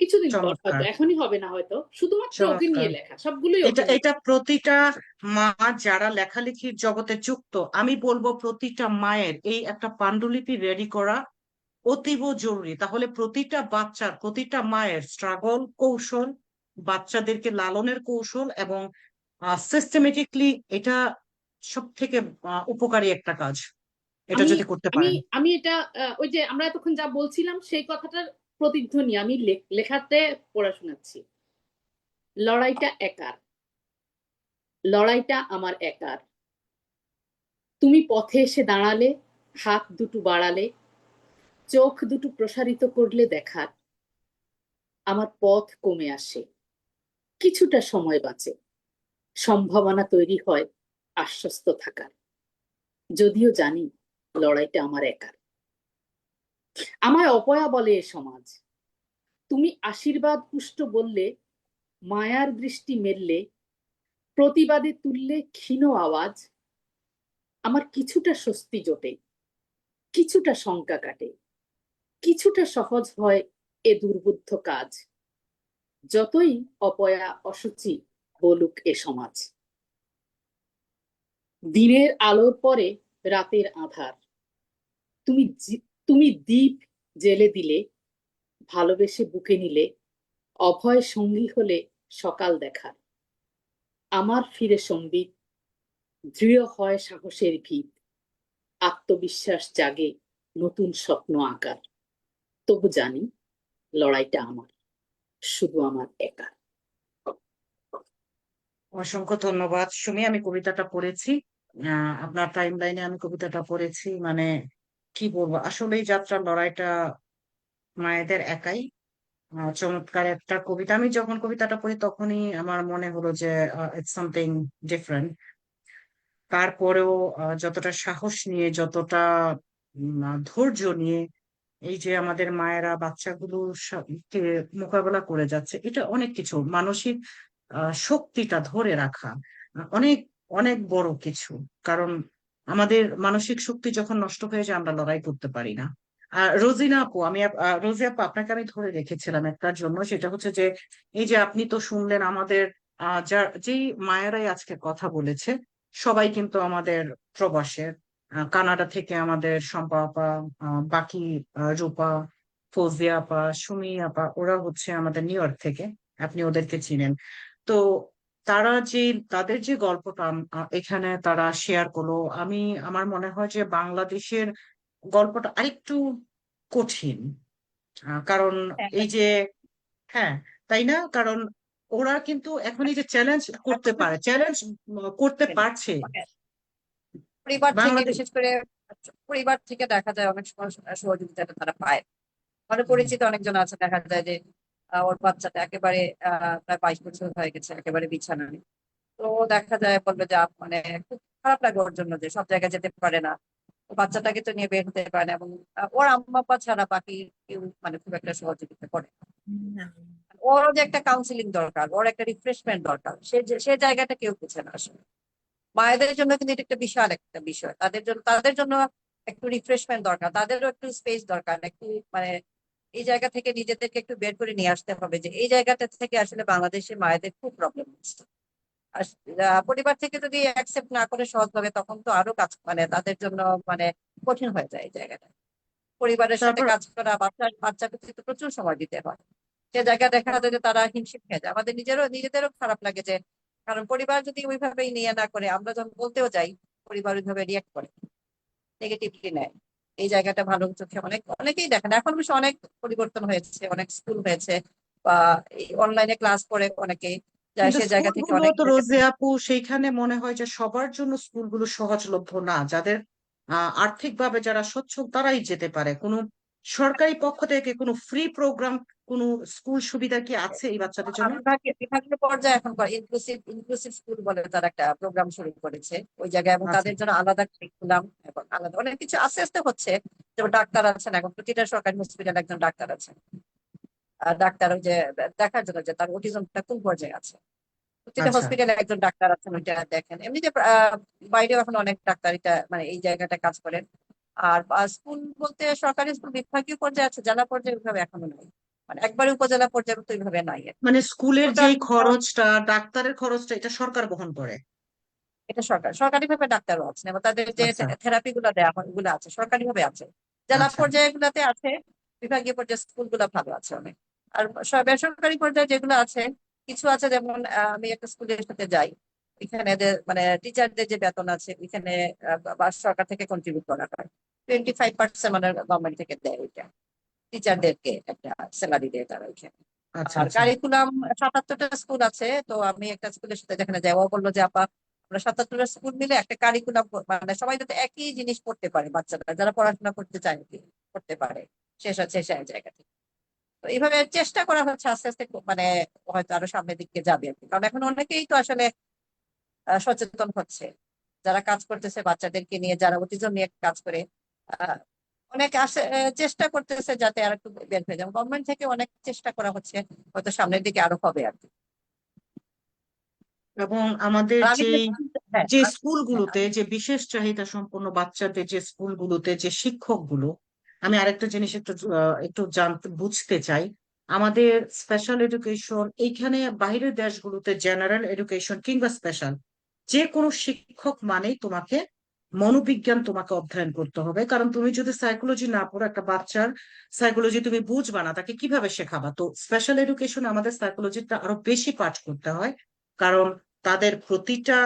[SPEAKER 7] কিছুদিন পর, হয়তো
[SPEAKER 4] চমৎকার,
[SPEAKER 7] এখনই হবে না, হয়তো শুধুমাত্র ওকে
[SPEAKER 4] চমৎকার।
[SPEAKER 7] নিয়ে লেখা, সবগুলোই ওকে
[SPEAKER 4] এটা
[SPEAKER 7] নিয়ে।
[SPEAKER 4] এটা প্রতিটা মা যারা লেখালেখির জগতে যুক্ত, আমি বলবো প্রতিটা মায়ের এই একটা পাণ্ডুলিপি রেডি করা অতীব জরুরি। তাহলে প্রতিটা বাচ্চার, প্রতিটা মায়ের স্ট্রাগল কৌশল, বাচ্চাদেরকে লালনের কৌশল এবং সিস্টেমেটিকলি, এটা সব থেকে উপকারী একটা কাজ, এটা
[SPEAKER 7] আমি
[SPEAKER 4] যদি করতে
[SPEAKER 7] আমি
[SPEAKER 4] পারেন।
[SPEAKER 7] আমি এটা ওই যে আমরা এতক্ষণ যা বলছিলাম সেই কথাটার প্রতিধ্বনি আমি লেখাতে পড়া শোনাচ্ছি। লড়াইটা একার, লড়াইটা আমার একার। তুমি পথে এসে দাঁড়ালে, হাত দুটো বাড়ালে, চোখ দুটো প্রসারিত করলে দেখার, আমার পথ কমে আসে, কিছুটা সময় বাঁচে, সম্ভাবনা তৈরি হয় আশ্বস্ত থাকার। যদিও জানি লড়াইটা আমার একার। আমায় অপয়া বলে এ সমাজ, তুমি আশীর্বাদ পুষ্ট বললে, মায়ার দৃষ্টি মেললে, প্রতিবাদে তুললে ক্ষীণ আওয়াজ। আমার কিছুটা স্বস্তি জোটে, কিছুটা শঙ্কা কাটে, কিছুটা সহজ হয় এ দুর্বুদ্ধ কাজ। যতই অপয়া অসুচি বলুক এ সমাজ। দিনের আলোর পরে রাতের আধার, তুমি দ্বীপ জেলে দিলে, ভালোবেসে বুকে নিলে, অভয় সঙ্গী হলে সকাল দেখার। আমার ফিরে সম্বিত, দৃঢ় হয় সাহসের ভিত, আত্মবিশ্বাস জাগে নতুন স্বপ্ন আঁকার। তবু জানি লড়াইটা আমার, শুধু আমার একা।
[SPEAKER 4] অসংখ্য ধন্যবাদ সুমি। আমি কবিতাটা পড়েছি, আপনার টাইম লাইনে আমি কবিতাটা পড়েছি। মানে কি বলবো, আসলে এই যাত্রার লড়াইটা মায়েদের একাই। চমৎকার একটা কবিতা। আমি যখন কবিতাটা পড়ি তখনই আমার মনে হলো যে ইটস সামথিং ডিফারেন্ট। তারপরেও যতটা সাহস নিয়ে, যতটা ধৈর্য নিয়ে এই যে আমাদের মায়েরা বাচ্চাগুলোর কে মোকাবেলা করে যাচ্ছে, এটা অনেক কিছু। মানসিক শক্তিটা ধরে রাখা অনেক অনেক বড় কিছু। কারণ আমাদের মানসিক শক্তি যখন নষ্ট হয়ে যায়, আমরা লড়াই করতে পারি না। রোজিনা আপু, রোজি আপু, আপনাকে আমি ধরে রেখেছিলাম একটার জন্য। সেটা হচ্ছে যে এই যে আপনি তো শুনলেন আমাদের যেই মায়েরাই আজকে কথা বলেছে, সবাই কিন্তু আমাদের প্রবাসের। কানাডা থেকে আমাদের শম্পা আপা, বাকি রূপা, ফৌজিয়া আপা, সুমি আপা, ওরা হচ্ছে আমাদের নিউ ইয়র্ক থেকে। আপনি ওদেরকে চিনেন। তো তারা যে, তাদের যে গল্পটা এখানে তারা শেয়ার করলো, আমার মনে হয় যে বাংলাদেশের গল্পটা আরেকটু কঠিন। কারণ এই যে, হ্যাঁ, তাই না? কারণ ওরা কিন্তু এখন এই যে চ্যালেঞ্জ করতে পারে, চ্যালেঞ্জ করতে পারছে
[SPEAKER 9] পরিবার থেকে,
[SPEAKER 4] বাংলাদেশ।
[SPEAKER 9] বিশেষ করে পরিবার থেকে দেখা যায় অনেক সময় সহযোগিতাটা তারা পায়। মানে পরিচিত অনেকজন আছে, দেখা যায় যে ওর বাচ্চাটা একেবারে প্রায় 22 বছর হয়ে গেছে, একেবারে বিছানায়। তো দেখা যায় বলবে যে মানে খুব খারাপ লাগে ওর জন্য, যে সব জায়গায় যেতে পারে না, তো বাচ্চাটাকে তো নিয়ে বের হতে পারে না, এবং ওর আম্মা আপা ছাড়া বাকি কেউ মানে খুব একটা সহযোগিতা করে না। ওর যে একটা কাউন্সিলিং দরকার, ওর একটা রিফ্রেশমেন্ট দরকার, সে জায়গাটা কেউ বুঝে না আসলে। মায়েদের জন্য কিন্তু এটা একটা বিশাল একটা বিষয়, তাদের জন্য একটু রিফ্রেশমেন্ট দরকার, তাদেরও একটু স্পেস দরকার, একটু মানে এই জায়গা থেকে নিজেদেরকে একটু বের করে নিয়ে আসতে হবে, যে এই জায়গাটা থেকে আসলে বাংলাদেশের মায়েদের খুব প্রবলেম হচ্ছে। আর পরিবার থেকে যদি অ্যাকসেপ্ট না করে সহজভাবে, তখন তো আরো কাজ মানে তাদের জন্য মানে কঠিন হয়ে যায় এই জায়গাটা। পরিবারের সাথে
[SPEAKER 4] তারপর
[SPEAKER 9] কাজ করা, বাচ্চাকে তো প্রচুর সময় দিতে হয়। সে জায়গা দেখা যায় যে তারা হিমশিম খেয়ে যায়। আমাদের নিজেদেরও খারাপ লাগে, যে কারণ পরিবার যদি ওইভাবেই নিয়ে না করে, আমরা যখন বলতেও যাই, পরিবার ওইভাবে রিয়াক্ট করে, নেগেটিভলি নেয়। এই জায়গাটা ভালো চোখে অনেকেই দেখেন। এখন অবশ্য অনেক পরিবর্তন হয়েছে, অনেক স্কুল হয়েছে, বা অনলাইনে ক্লাস করে অনেকেই যায়,
[SPEAKER 4] কিন্তু
[SPEAKER 9] সে জায়গা থেকে
[SPEAKER 4] স্কুলগুলো
[SPEAKER 9] অনেক
[SPEAKER 4] তো রোজে আপু, সেইখানে মনে হয় যে সবার জন্য স্কুলগুলো সহজলভ্য না। যাদের আর্থিকভাবে যারা সচ্ছল তারাই যেতে পারে। কোনো সরকারি পক্ষ থেকে কোনো ফ্রি প্রোগ্রাম, কোনো স্কুল সুবিধা কি আছে এই বাচ্চাদের জন্য?
[SPEAKER 9] বিভাগীয় পর্যায়ে এখন ইনক্লুসিভ স্কুল বলে তারা একটা প্রোগ্রাম শুরু করেছে ওই জায়গায়, এবং
[SPEAKER 4] আচ্ছা,
[SPEAKER 9] তাদের জন্য আলাদা কারিকুলাম এবং আলাদা অনেক কিছু আস্তে আস্তে হচ্ছে। যেমন ডাক্তার আছেন, এখন প্রতিটা সরকারি হসপিটালে একজন ডাক্তার আছেন। আর ডাক্তার ওই যে দেখার জন্য যে তার অটিজমটা কোন পর্যায়ে আছে, প্রতিটা
[SPEAKER 4] আচ্ছা।
[SPEAKER 9] হসপিটালে একজন ডাক্তার আছেন, ওইটা দেখেন। এমনিতে বাইরেও এখন অনেক ডাক্তার এটা মানে এই জায়গাটা কাজ করেন। আর স্কুল বলতে সরকারি স্কুল বিভাগীয় পর্যায়ে আছে, জেলা পর্যায়ে ওইভাবে এখনো নাই, মানে একবারে উপজেলা পর্যায়ে তো ওইভাবে নাই আর কি।
[SPEAKER 4] মানে স্কুলের
[SPEAKER 9] ওটা
[SPEAKER 4] যে খরচটা, ডাক্তারের খরচটা এটা সরকার বহন করে?
[SPEAKER 9] এটা সরকারি ভাবে ডাক্তারও আছে, এবং তাদের যে
[SPEAKER 4] আচ্ছা
[SPEAKER 9] থেরাপি গুলো দেওয়া হয় ওগুলো আছে, সরকারি ভাবে আছে। জেলা
[SPEAKER 4] আচ্ছা
[SPEAKER 9] পর্যায়ে গুলাতে আছে, বিভাগীয় পর্যায়ে স্কুল গুলো ভালো আছে অনেক। আর বেসরকারি পর্যায়ে যেগুলো আছে, কিছু আছে, যেমন আমি একটা স্কুলের সাথে যাই, এখানে মানে টিচারদের যে বেতন আছে এখানে বা সরকার থেকে কন্ট্রিবিউট করা হয়, 25% মানে গভর্নমেন্ট থেকে দেয় ওইটা, টিচারদেরকে একটা স্যালারি দেয় তারা ওইখানে।
[SPEAKER 4] আচ্ছা
[SPEAKER 9] আর
[SPEAKER 4] আচ্ছা
[SPEAKER 9] কারিকুলাম 77টা স্কুল আছে, তো আমি একটা স্কুলের সাথে যেখানে যাওয়া বললো যে আপা আমরা 77টা স্কুল মিলে একটা কারিকুলাম, মানে সবাই যাতে একই জিনিস পড়তে পারে, বাচ্চারা যারা পড়াশোনা করতে চায় আর কি, করতে পারে শেষ আছে সেই জায়গা থেকে। তো এইভাবে চেষ্টা করা হচ্ছে আস্তে আস্তে, মানে হয়তো আরো সামনের দিকে যাবে আর কি, কারণ এখন অনেকেই তো আসলে সচেতন হচ্ছে, যারা কাজ করতেছে বাচ্চাদেরকে নিয়ে, যারা অটিজম নিয়ে কাজ করে, আহ, অনেক চেষ্টা করতেছে যাতে আর একটু বের হয়ে যায়। গভর্নমেন্ট থেকে অনেক চেষ্টা করা হচ্ছে, হয়তো সামনের দিকে আরো হবে আর কি।
[SPEAKER 4] এবং আমাদের
[SPEAKER 9] আর আমি
[SPEAKER 4] যে
[SPEAKER 9] হ্যাঁ
[SPEAKER 4] যে
[SPEAKER 9] হ্যাঁ
[SPEAKER 4] স্কুলগুলোতে, যে বিশেষ চাহিদা সম্পন্ন বাচ্চাদের যে স্কুলগুলোতে যে শিক্ষকগুলো, আমি আরেকটা জিনিস একটু জানতে বুঝতে চাই। আমাদের স্পেশাল এডুকেশন এইখানে বাইরের দেশগুলোতে জেনারেল এডুকেশন কিংবা স্পেশাল, যে কোনো শিক্ষক মানেই তোমাকে মনোবিজ্ঞান তোমাকে অধ্যয়ন করতে হবে, কারণ তুমি যদি সাইকোলজি না পড়ো, একটা বাচ্চার সাইকোলজি তুমি বুঝবা না, তাকে কিভাবে শেখাবা? তো স্পেশাল এডুকেশন আমাদের সাইকোলজিটা আরো বেশি পাঠ করতে হয়, কারণ তাদের প্রতিটা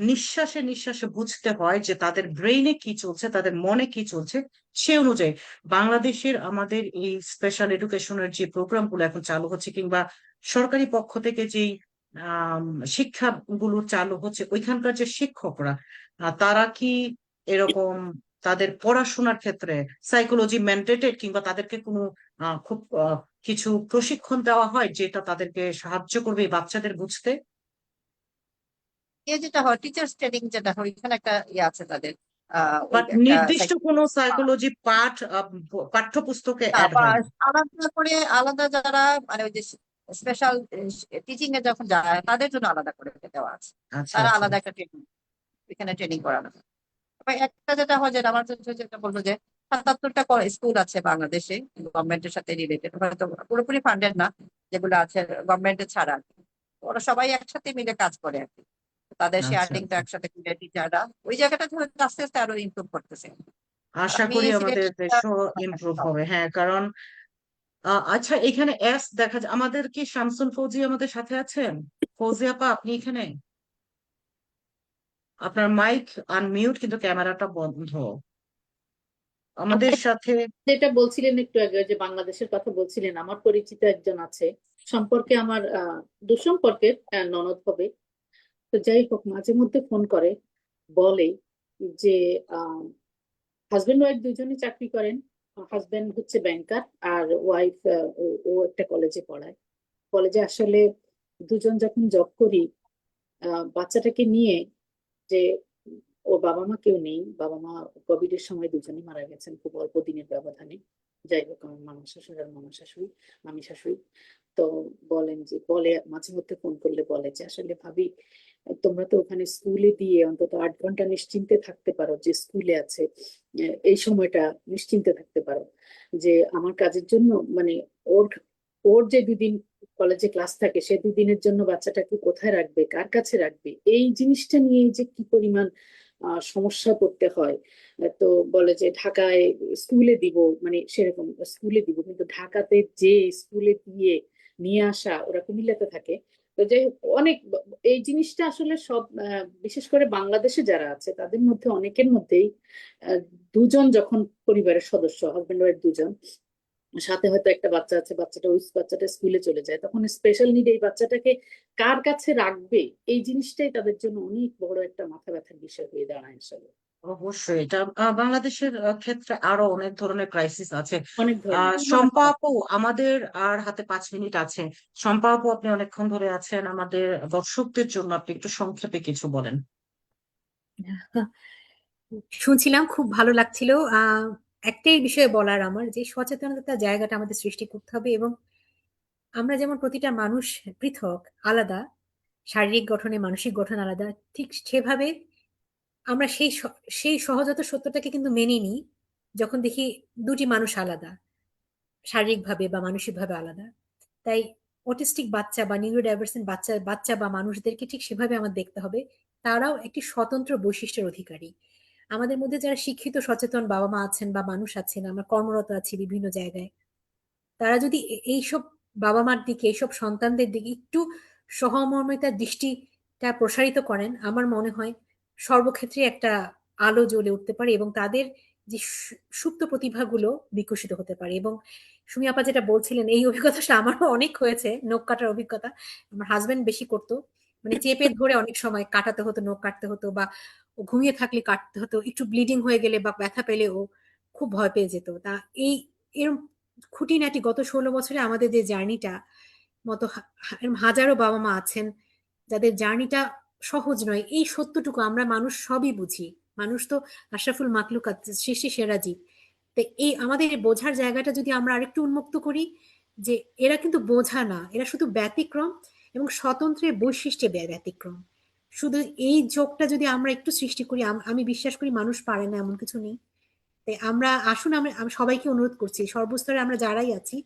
[SPEAKER 4] নিঃশ্বাসে নিঃশ্বাসে বুঝতে হয় যে তাদের ব্রেইনে কি চলছে, তাদের মনে কি চলছে। সে অনুযায়ী বাংলাদেশের আমাদের এই স্পেশাল এডুকেশনের যে প্রোগ্রামগুলো এখন চালু হচ্ছে, কিংবা সরকারি পক্ষ থেকে যেই আহ শিক্ষাগুলো চালু হচ্ছে, ওইখানকার যে শিক্ষকরা তারা কি এরকম তাদের পড়াশোনার ক্ষেত্রে সাইকোলজি ম্যান্ডেটেড, কিংবা তাদেরকে কোনো খুব কিছু প্রশিক্ষণ দেওয়া হয় যেটা তাদেরকে সাহায্য করবে এই বাচ্চাদের বুঝতে?
[SPEAKER 9] যেটা হয় টিচার্স ট্রেনিং যেটা হয়, এখানে একটা ইয়ে আছে তাদের, ওই
[SPEAKER 4] বাট
[SPEAKER 9] একটা
[SPEAKER 4] নির্দিষ্ট কোনো সাইকোলজি পাঠ পাঠ্যপুস্তকে
[SPEAKER 9] না
[SPEAKER 4] অ্যাড
[SPEAKER 9] বা
[SPEAKER 4] হয়নি?
[SPEAKER 9] আলাদা করে, আলাদা যারা মানে ওই যে স্পেশাল টিচিং এ যখন যায় তাদের জন্য আলাদা করে দেওয়া আছে,
[SPEAKER 4] আচ্ছা
[SPEAKER 9] তারা
[SPEAKER 4] আচ্ছা
[SPEAKER 9] আলাদা একটা ট্রেনিং, এখানে ট্রেনিং করানো হয়। তবে একটা যেটা হয়, যেটা আমার কাছে যেটা বলবো যে 77টা স্কুল আছে বাংলাদেশে গভর্নমেন্টের সাথে রিলেটেড, হয়তো পুরোপুরি ফান্ডেড না, যেগুলো আছে গভর্নমেন্টের ছাড়া আর কি। ওরা সবাই একসাথে মিলে কাজ করে আর কি, তাদের
[SPEAKER 4] আচ্ছা
[SPEAKER 9] শেয়ারিংটা
[SPEAKER 4] আচ্ছা।
[SPEAKER 9] একসাথে মিলে টিচাররা ওই জায়গাটাতে হয়তো আস্তে আস্তে আরো ইমপ্রুভ করতেছে। আর
[SPEAKER 4] আশা
[SPEAKER 9] আমি
[SPEAKER 4] করি আমাদের
[SPEAKER 9] সিলেক্ট
[SPEAKER 4] দেশও ইমপ্রুভ হবে, হ্যাঁ, কারণ আচ্ছা, এখানে এস দেখা যায়। আমাদের কি শামসুল ফৌজি আমাদের সাথে আছেন? ফৌজি আপা, আপনি এখানে? আপনার মাইক আনমিউট, কিন্তু ক্যামেরাটা বন্ধ আমাদের সাথে।
[SPEAKER 7] যেটা বলছিলেন একটু আগে, যে বাংলাদেশের কথা বলছিলেন, আমার পরিচিত একজন আছে, সম্পর্কে আমার দুঃসম্পর্কের ননদ হবে। তো যাই হোক, মাঝে মধ্যে ফোন করে, বলে যে হাজবেন্ড ওয়াইফ দুজনে চাকরি করেন। হাজবেন্ড হচ্ছে ব্যাংকার, আর ওয়াইফ ও একটা কলেজে পড়ায়। কলেজে আসলে দুজন যখন জব করি, বাচ্চাটাকে নিয়ে, যে ওর বাবা মা কেউ নেই, বাবা মা কোভিড এর সময় দুজনেই মারা গেছেন খুব অল্প দিনের ব্যবধানে। যাই হোক, আমার মামা শ্বশুর আর মামা শাশুড়ি, মামি শাশুড়ি, তো বলে মাঝে মধ্যে ফোন করলে বলে যে আসলে ভাবি, তোমরা তো ওখানে স্কুলে দিয়ে অন্তত 8 ঘন্টা নিশ্চিন্তে থাকতে পারো, যে স্কুলে আছে এই সময়টা নিশ্চিন্তে থাকতে পারো, যে আমার কাজের জন্য মানে ওর ওর যে 2 দিন কলেজে ক্লাস থাকে, সে 2 দিনের জন্য বাচ্চাটাকে কোথায় রাখবে, কার কাছে রাখবে, এই জিনিসটা নিয়ে যে কি পরিমাণ সমস্যা করতে হয়। তো বলে যে ঢাকায় স্কুলে দিব, মানে সেরকম স্কুলে দিব, কিন্তু ঢাকাতে যে স্কুলে দিয়ে নিয়ে আসা, ওরা কুমিল্লাতে থাকে। তো যাই হোক, অনেক এই জিনিসটা আসলে সব বিশেষ করে বাংলাদেশে যারা আছে তাদের মধ্যে অনেকের মধ্যেই আহ, দুজন যখন পরিবারের সদস্য, হাজবেন্ড ওয়াইফ দুজন, সাথে হয়তো একটা বাচ্চা আছে, ওই বাচ্চাটা স্কুলে চলে যায়, তখন স্পেশাল নিড এই বাচ্চাটাকে কার কাছে রাখবে, এই জিনিসটাই তাদের জন্য অনেক বড় একটা মাথা ব্যথার বিষয় হয়ে দাঁড়ায় আসলে।
[SPEAKER 4] অবশ্যই এটা বাংলাদেশের ক্ষেত্রে আরো অনেক ধরনের ক্রাইসিস আছে।
[SPEAKER 7] অনেক ধরনের।
[SPEAKER 4] শম্পা আপু, আমাদের আর হাতে 5 মিনিট আছে। শম্পা আপু, আপনি অনেকক্ষণ ধরে আছেন, আমাদের দর্শকদের জন্য আপনি একটু সংক্ষেপে কিছু বলেন।
[SPEAKER 6] শুনছিলাম, খুব ভালো লাগছিল। একটাই বিষয়ে বলার আমার, যে সচেতনতার জায়গাটা আমাদের সৃষ্টি করতে হবে, এবং আমরা যেমন প্রতিটা মানুষ পৃথক, আলাদা, শারীরিক গঠনে মানসিক গঠন আলাদা, ঠিক সেভাবে আমরা সেই সহজাত সত্যটাকে কিন্তু মেনে নিই যখন দেখি দুটি মানুষ আলাদা, শারীরিকভাবে বা মানসিকভাবে আলাদা। তাই অটিস্টিক বাচ্চা বা নিউরোডাইভার্সেন্ট বাচ্চা বাচ্চা বা মানুষদেরকে ঠিক সেভাবে আমার দেখতে হবে। তারাও একটি স্বতন্ত্র বৈশিষ্ট্যের অধিকারী। আমাদের মধ্যে যারা শিক্ষিত সচেতন বাবা মা আছেন বা মানুষ আছেন, আমরা কর্মরত আছি বিভিন্ন জায়গায়, তারা যদি এইসব বাবা মার দিকে, এইসব সন্তানদের দিকে একটু সহমর্মিতার দৃষ্টিটা প্রসারিত করেন, আমার মনে হয় সর্বক্ষেত্রে একটা আলো জ্বলে উঠতে পারে এবং তাদের যে সুপ্ত প্রতিভাগুলো বিকশিত হতে পারে। এবং সুমি আপা যেটা বলছিলেন, এই অভিজ্ঞতাটা আমারও অনেক হয়েছে, নখ কাটার অভিজ্ঞতা। আমার হাজবেন্ড বেশি করতো, মানে চেপে ধরে অনেক সময় কাটাতে হতো, নখ কাটতে হতো, বা ও ঘুমিয়ে থাকলে কাটতে হতো, একটু ব্লিডিং হয়ে গেলে বা ব্যথা পেলে ও খুব ভয় পেয়ে যেত। তা এই এরম খুঁটিনাটি গত 16 বছরে আমাদের যে জার্নিটা, মতো এরম হাজারো বাবা মা আছেন যাদের জার্নিটা সহজ নয়। এই সত্যটুকু আমরা মানুষ সবই বুঝি। মানুষ তো আশরাফুল মাখলুকাত, সৃষ্টি সেরা জীব। তো এই আমাদের এই বোঝার জায়গাটা যদি আমরা আরেকটু উন্মুক্ত করি, যে এরা কিন্তু বোঝা না, এরা শুধু ব্যতিক্রম এবং স্বতন্ত্রের বৈশিষ্ট্যে ব্যতিক্রম। শুধু এই যোগটা যদি আমরা একটু সৃষ্টি করি, আমি বিশ্বাস করি মানুষ পারে না এমন কিছু নেই। তাই আমরা আসুন, আমি সবাইকে অনুরোধ করছি, সর্বস্তরে আমরা যারাই আছি,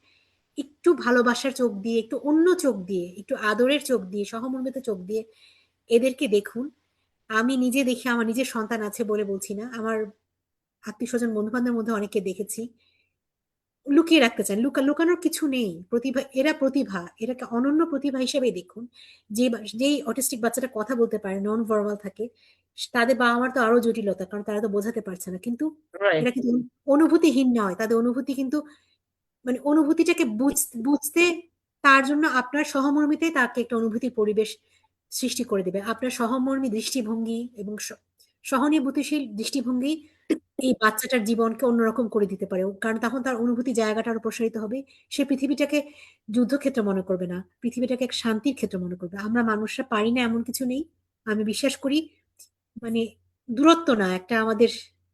[SPEAKER 6] একটু ভালোবাসার চোখ দিয়ে, একটু অন্য চোখ দিয়ে, একটু আদরের চোখ দিয়ে, সহমর্মিত চোখ দিয়ে এদেরকে দেখুন। আমি নিজে দেখি, আমার নিজের সন্তান আছে বলে বলছি না, আমার আত্মীয় স্বজন বন্ধু বান্ধবের মধ্যে অনেককে দেখেছি লুকিয়ে রাখতে চান। লুকানোর কিছু নেই। প্রতিভা, এরা প্রতিভা, এটাকে অনন্য প্রতিভা হিসেবে দেখুন। যেই অটিস্টিক বাচ্চাটা কথা বলতে পারে, নন ভার্বাল থাকে, তাদের বাবা মার তো আরো জটিলতা, কারণ তারা তো বোঝাতে পারছে না। কিন্তু
[SPEAKER 4] রাইট।
[SPEAKER 6] এরা কিন্তু অনুভূতিহীন নয়, তাদের অনুভূতি কিন্তু, মানে অনুভূতিটাকে বুঝতে, তার জন্য আপনার সহমর্মিতাই তাকে একটা অনুভূতির পরিবেশ সৃষ্টি করে দেবে। আপনার সহমর্মী দৃষ্টিভঙ্গি এবং সহানুভূতিশীল দৃষ্টিভঙ্গি এই বাচ্চাটার জীবনকে অন্যরকম করে দিতে পারে, কারণ তখন তার অনুভূতি জায়গাটা আরো প্রসারিত হবে। সে পৃথিবীটাকে যুদ্ধক্ষেত্র মনে করবে না, পৃথিবীটাকে এক শান্তির ক্ষেত্র মনে করবে। আমরা মানুষরা পারি না এমন কিছু নেই। আমি বিশ্বাস করি, মানে দূরত্ব না, একটা আমাদের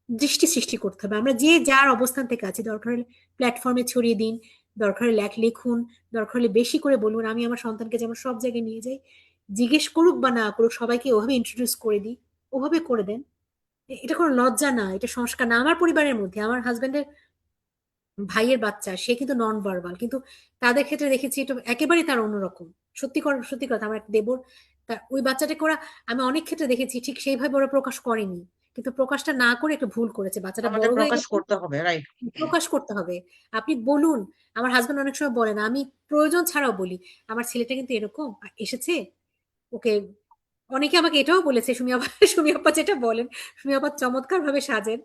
[SPEAKER 6] দৃষ্টি সৃষ্টি করতে হবে। আমরা যে যার অবস্থান থেকে আছি, দরকার হলে প্ল্যাটফর্মে ছড়িয়ে দিন, দরকার হলে লিখুন, দরকার হলে বেশি করে বলুন। আমি আমার সন্তানকে যেমন সব জায়গায় নিয়ে যাই, জিজ্ঞেস করুক বা না করুক, সবাইকে ওভাবে ইন্ট্রোডিউস করে দিই, ওভাবে করে দেন। এটা কোনো লজ্জা না, এটা সংস্কার না। আমার পরিবারের মধ্যে আমার হাজবেন্ডের ভাইয়ের বাচ্চা, সে কিন্তু নন ভার্বাল, কিন্তু তাদের ক্ষেত্রে দেখেছি এটা একেবারেই তার অন্যরকম। সত্যি কথা, আমার একটা দেবর, তার ওই বাচ্চাটাকে ওরা, আমি অনেক ক্ষেত্রে দেখেছি ঠিক সেইভাবে ওরা প্রকাশ করেনি, কিন্তু প্রকাশটা না করে একটু ভুল করেছে। বাচ্চাটা
[SPEAKER 4] আমাদের
[SPEAKER 6] বড় হয়ে
[SPEAKER 4] প্রকাশ
[SPEAKER 6] গেছে,
[SPEAKER 4] করতে হবে, রাইট।
[SPEAKER 6] প্রকাশ করতে হবে। আপনি বলুন। আমার হাজবেন্ড অনেক সময় বলেন, আমি প্রয়োজন ছাড়াও বলি, আমার ছেলেটা কিন্তু এরকম এসেছে, ওকে। অনেকে আমাকে এটাও বলেছে, সুমি আপা যেটা বলেন, সুমি আপা চমৎকার ভাবে সাজেন,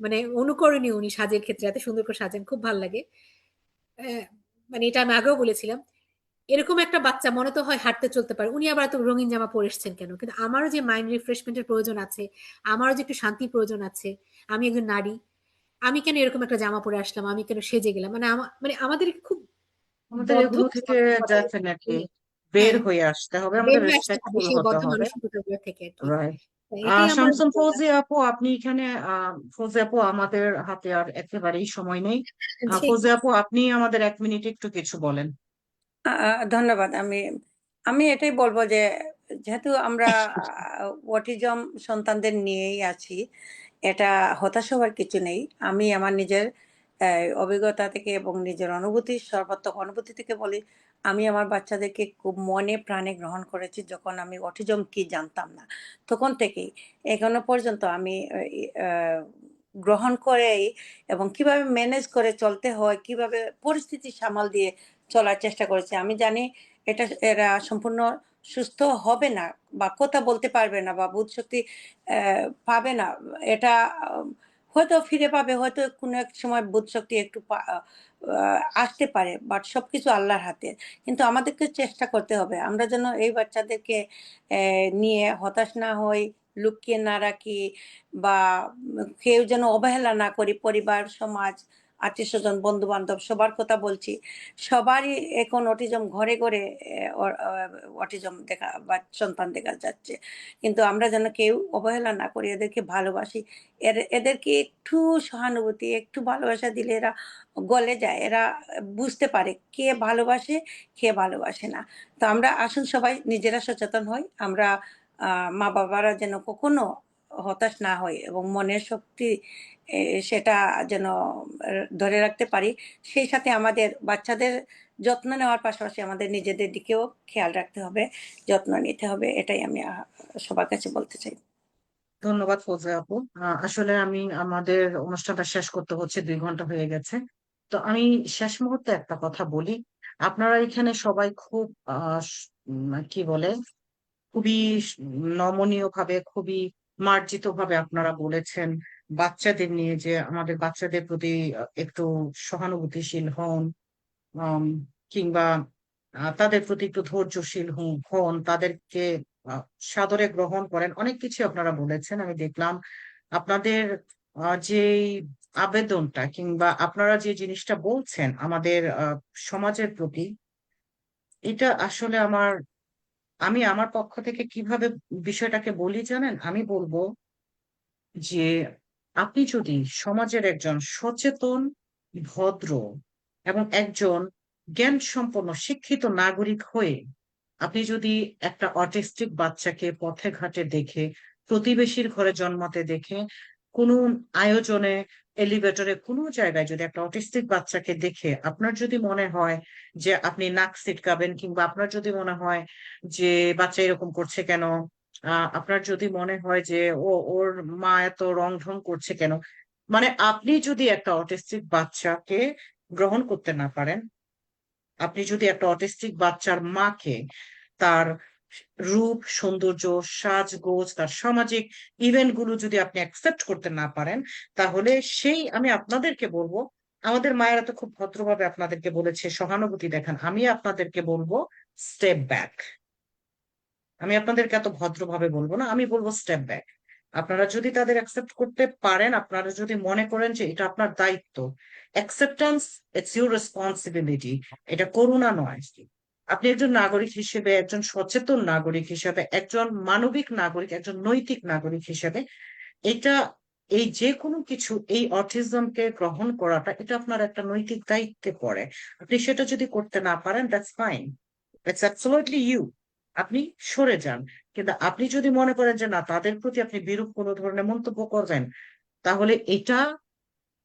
[SPEAKER 6] মানে অনুকরণীয় উনি সাজের ক্ষেত্রে, এত সুন্দর করে সাজেন, খুব ভালো লাগে। মানে এটা আমি আগেও বলেছিলাম, এরকম একটা বাচ্চা মনে তো হয় হাঁটতে চলতে পারে, উনি আবার এত রঙিন জামা পরে এসেছেন কেন? কিন্তু আমারও যে মাইন্ড রিফ্রেশমেন্টের প্রয়োজন আছে, আমারও যে একটু শান্তির প্রয়োজন আছে, আমি একজন নারী, আমি কেন এরকম একটা জামা পরে আসলাম, আমি কেন সেজে গেলাম? মানে মানে আমাদের খুব
[SPEAKER 4] আমাদের
[SPEAKER 6] বদ্ধ
[SPEAKER 4] এগুলো থেকে ডেফিনেটলি বের
[SPEAKER 6] হ্যাঁ,
[SPEAKER 4] হয়ে আসতে হবে,
[SPEAKER 6] বের
[SPEAKER 4] আমাদের
[SPEAKER 6] হয়ে আসতে হবে
[SPEAKER 4] রেসপেক্টফুল
[SPEAKER 6] সেই
[SPEAKER 4] হতে
[SPEAKER 6] বদ্ধ
[SPEAKER 4] হবে।
[SPEAKER 6] মানসিকতা থেকে আর কি।
[SPEAKER 4] রাইট।
[SPEAKER 6] এটাই আমার
[SPEAKER 4] শামসুন ফৌজি আপু, আপনি এখানে, ফৌজি আপু, আমাদের হাতে আর একেবারেই সময় নেই।
[SPEAKER 6] জি।
[SPEAKER 4] ফৌজি আপু, আপনি আমাদের 1 মিনিট একটু কিছু বলেন।
[SPEAKER 8] ধন্যবাদ। আমি আমি এটাই বলবো যে যেহেতু আমরা অটিজম সন্তানদের নিয়েই আছি, এটা হতাশ হওয়ার কিছু নেই। আমি আমার নিজের অভিজ্ঞতা থেকে এবং নিজের অনুভূতি, সর্বাত্মক অনুভূতি থেকে বলি, আমি আমার বাচ্চাদেরকে খুব মনে প্রাণে গ্রহণ করেছি। যখন আমি অটিজম কি জানতাম না, তখন থেকেই এখনো পর্যন্ত আমি গ্রহণ করেই, এবং কিভাবে ম্যানেজ করে চলতে হয়, কিভাবে পরিস্থিতি সামাল দিয়ে চলার চেষ্টা করেছি। আমি জানি এরা সম্পূর্ণ সুস্থ হবে না, বা কথা বলতে পারবে না, বা বুঝশক্তি পাবে না। এটা হয়তো ফিরে পাবে, হয়তো কোনো এক সময় বুঝশক্তি একটু আসতে পারে, বাট সবকিছু আল্লাহর হাতে। কিন্তু আমাদেরকে চেষ্টা করতে হবে, আমরা যেন এই বাচ্চাদেরকে নিয়ে হতাশ না হই, লুকিয়ে না রাখি, বা কেউ যেন অবহেলা না করি। পরিবার, সমাজ, আত্মীয় স্বজন, বন্ধু বান্ধব, সবার কথা বলছি। সবারই এখন অটিজম, ঘরে ঘরে অটিজম দেখা বা সন্তান দেখা যাচ্ছে। কিন্তু আমরা যেন কেউ অবহেলা না করি, এদেরকে ভালোবাসি। এদেরকে একটু সহানুভূতি, একটু ভালোবাসা দিলে এরা গলে যায়, এরা বুঝতে পারে কে ভালোবাসে, কে ভালোবাসে না। তো আমরা আসুন সবাই নিজেরা সচেতন হই, আমরা মা বাবারা যেন কখনো হতাশ না হয় এবং মনের শক্তি সেটা যেন ধরে রাখতে পারি। সেই সাথে আমাদের বাচ্চাদের যত্ন নেওয়ার পাশাপাশি আমাদের নিজেদের দিকেও খেয়াল রাখতে হবে, যত্ন নিতে হবে। এটাই আমি সবার কাছে বলতে চাই।
[SPEAKER 4] ধন্যবাদ ফৌজা আপু। আসলে আমি আমাদের অনুষ্ঠানটা শেষ করতে হচ্ছে, 2 ঘন্টা হয়ে গেছে। তো আমি শেষ মুহূর্তে একটা কথা বলি। আপনারা এখানে সবাই খুব কি বলে, খুবই নমনীয় ভাবে, খুবই মার্জিত ভাবে আপনারা বলেছেন বাচ্চাদের নিয়ে, যে আমাদের বাচ্চাদের প্রতি একটু সহানুভূতিশীল হন, আম, কিংবা তাদের প্রতি একটু ধৈর্যশীল হন, তাদেরকে সাদরে গ্রহণ করেন। অনেক কিছু আপনারা বলেছেন, আমি দেখলাম। আপনাদের যে আবেদনটা কিংবা আপনারা যে জিনিসটা বলছেন আমাদের সমাজের প্রতি, এটা আসলে আমি আমার পক্ষ থেকে কিভাবে বিষয়টাকে বলি জানেন? আমি বলবো যে আপনি যদি সমাজের একজন সচেতন, ভদ্র এবং একজন জ্ঞান সম্পন্ন শিক্ষিত নাগরিক হয়ে আপনি যদি একটা অটিস্টিক বাচ্চাকে পথে ঘাটে দেখে, প্রতিবেশীর ঘরে জন্মাতে দেখে, কোনো আয়োজনে, এলিভেটরে, কোনো জায়গায় যদি একটা অটিস্টিক বাচ্চাকে দেখে আপনার যদি মনে হয় যে আপনি নাক সিটকাবেন, কিংবা আপনার যদি মনে হয় যে বাচ্চা এরকম করছে কেন, আপনার যদি মনে হয় যে ওর মা এত রং ঢং করছে কেন, মানে আপনি যদি একটা অটিস্টিক বাচ্চাকে গ্রহণ করতে না পারেন, আপনি যদি একটা অটিস্টিক বাচ্চার মাকে তার রূপ, সৌন্দর্য, সাজগোজ, তার সামাজিক ইভেন্ট গুলো যদি আপনি অ্যাকসেপ্ট করতে না পারেন, তাহলে আমি আপনাদেরকে বলবো, আমাদের মায়েরা তো খুব ভদ্রভাবে আপনাদেরকে বলেছে সহানুভূতি দেখান, আমি আপনাদেরকে বলবো স্টেপ ব্যাক। আমি আপনাদেরকে এত ভদ্রভাবে বলবো না, আমি বলবো স্টেপ ব্যাক। আপনারা যদি তাদের অ্যাকসেপ্ট করতে পারেন, আপনারা যদি মনে করেন যে এটা আপনার দায়িত্ব, অ্যাকসেপ্টেন্স, ইটস ইউর রেসপন্সিবিলিটি, এটা করুণা নয়। আপনি একজন নাগরিক হিসেবে, একজন সচেতন নাগরিক হিসেবে, একজন মানবিক নাগরিক, একজন নৈতিক নাগরিক হিসেবে, এটা এই যে কোনো কিছু, এই অটিজমকে গ্রহণ করাটা, এটা আপনার একটা নৈতিক দায়িত্বে পড়ে। আপনি সেটা যদি করতে না পারেন, that's fine, it's absolutely you, আপনি সরে যান। কিন্তু আপনি যদি মনে করেন যে না, তাদের প্রতি আপনি বিরূপ কোনো ধরনের মন্তব্য করবেন, তাহলে এটা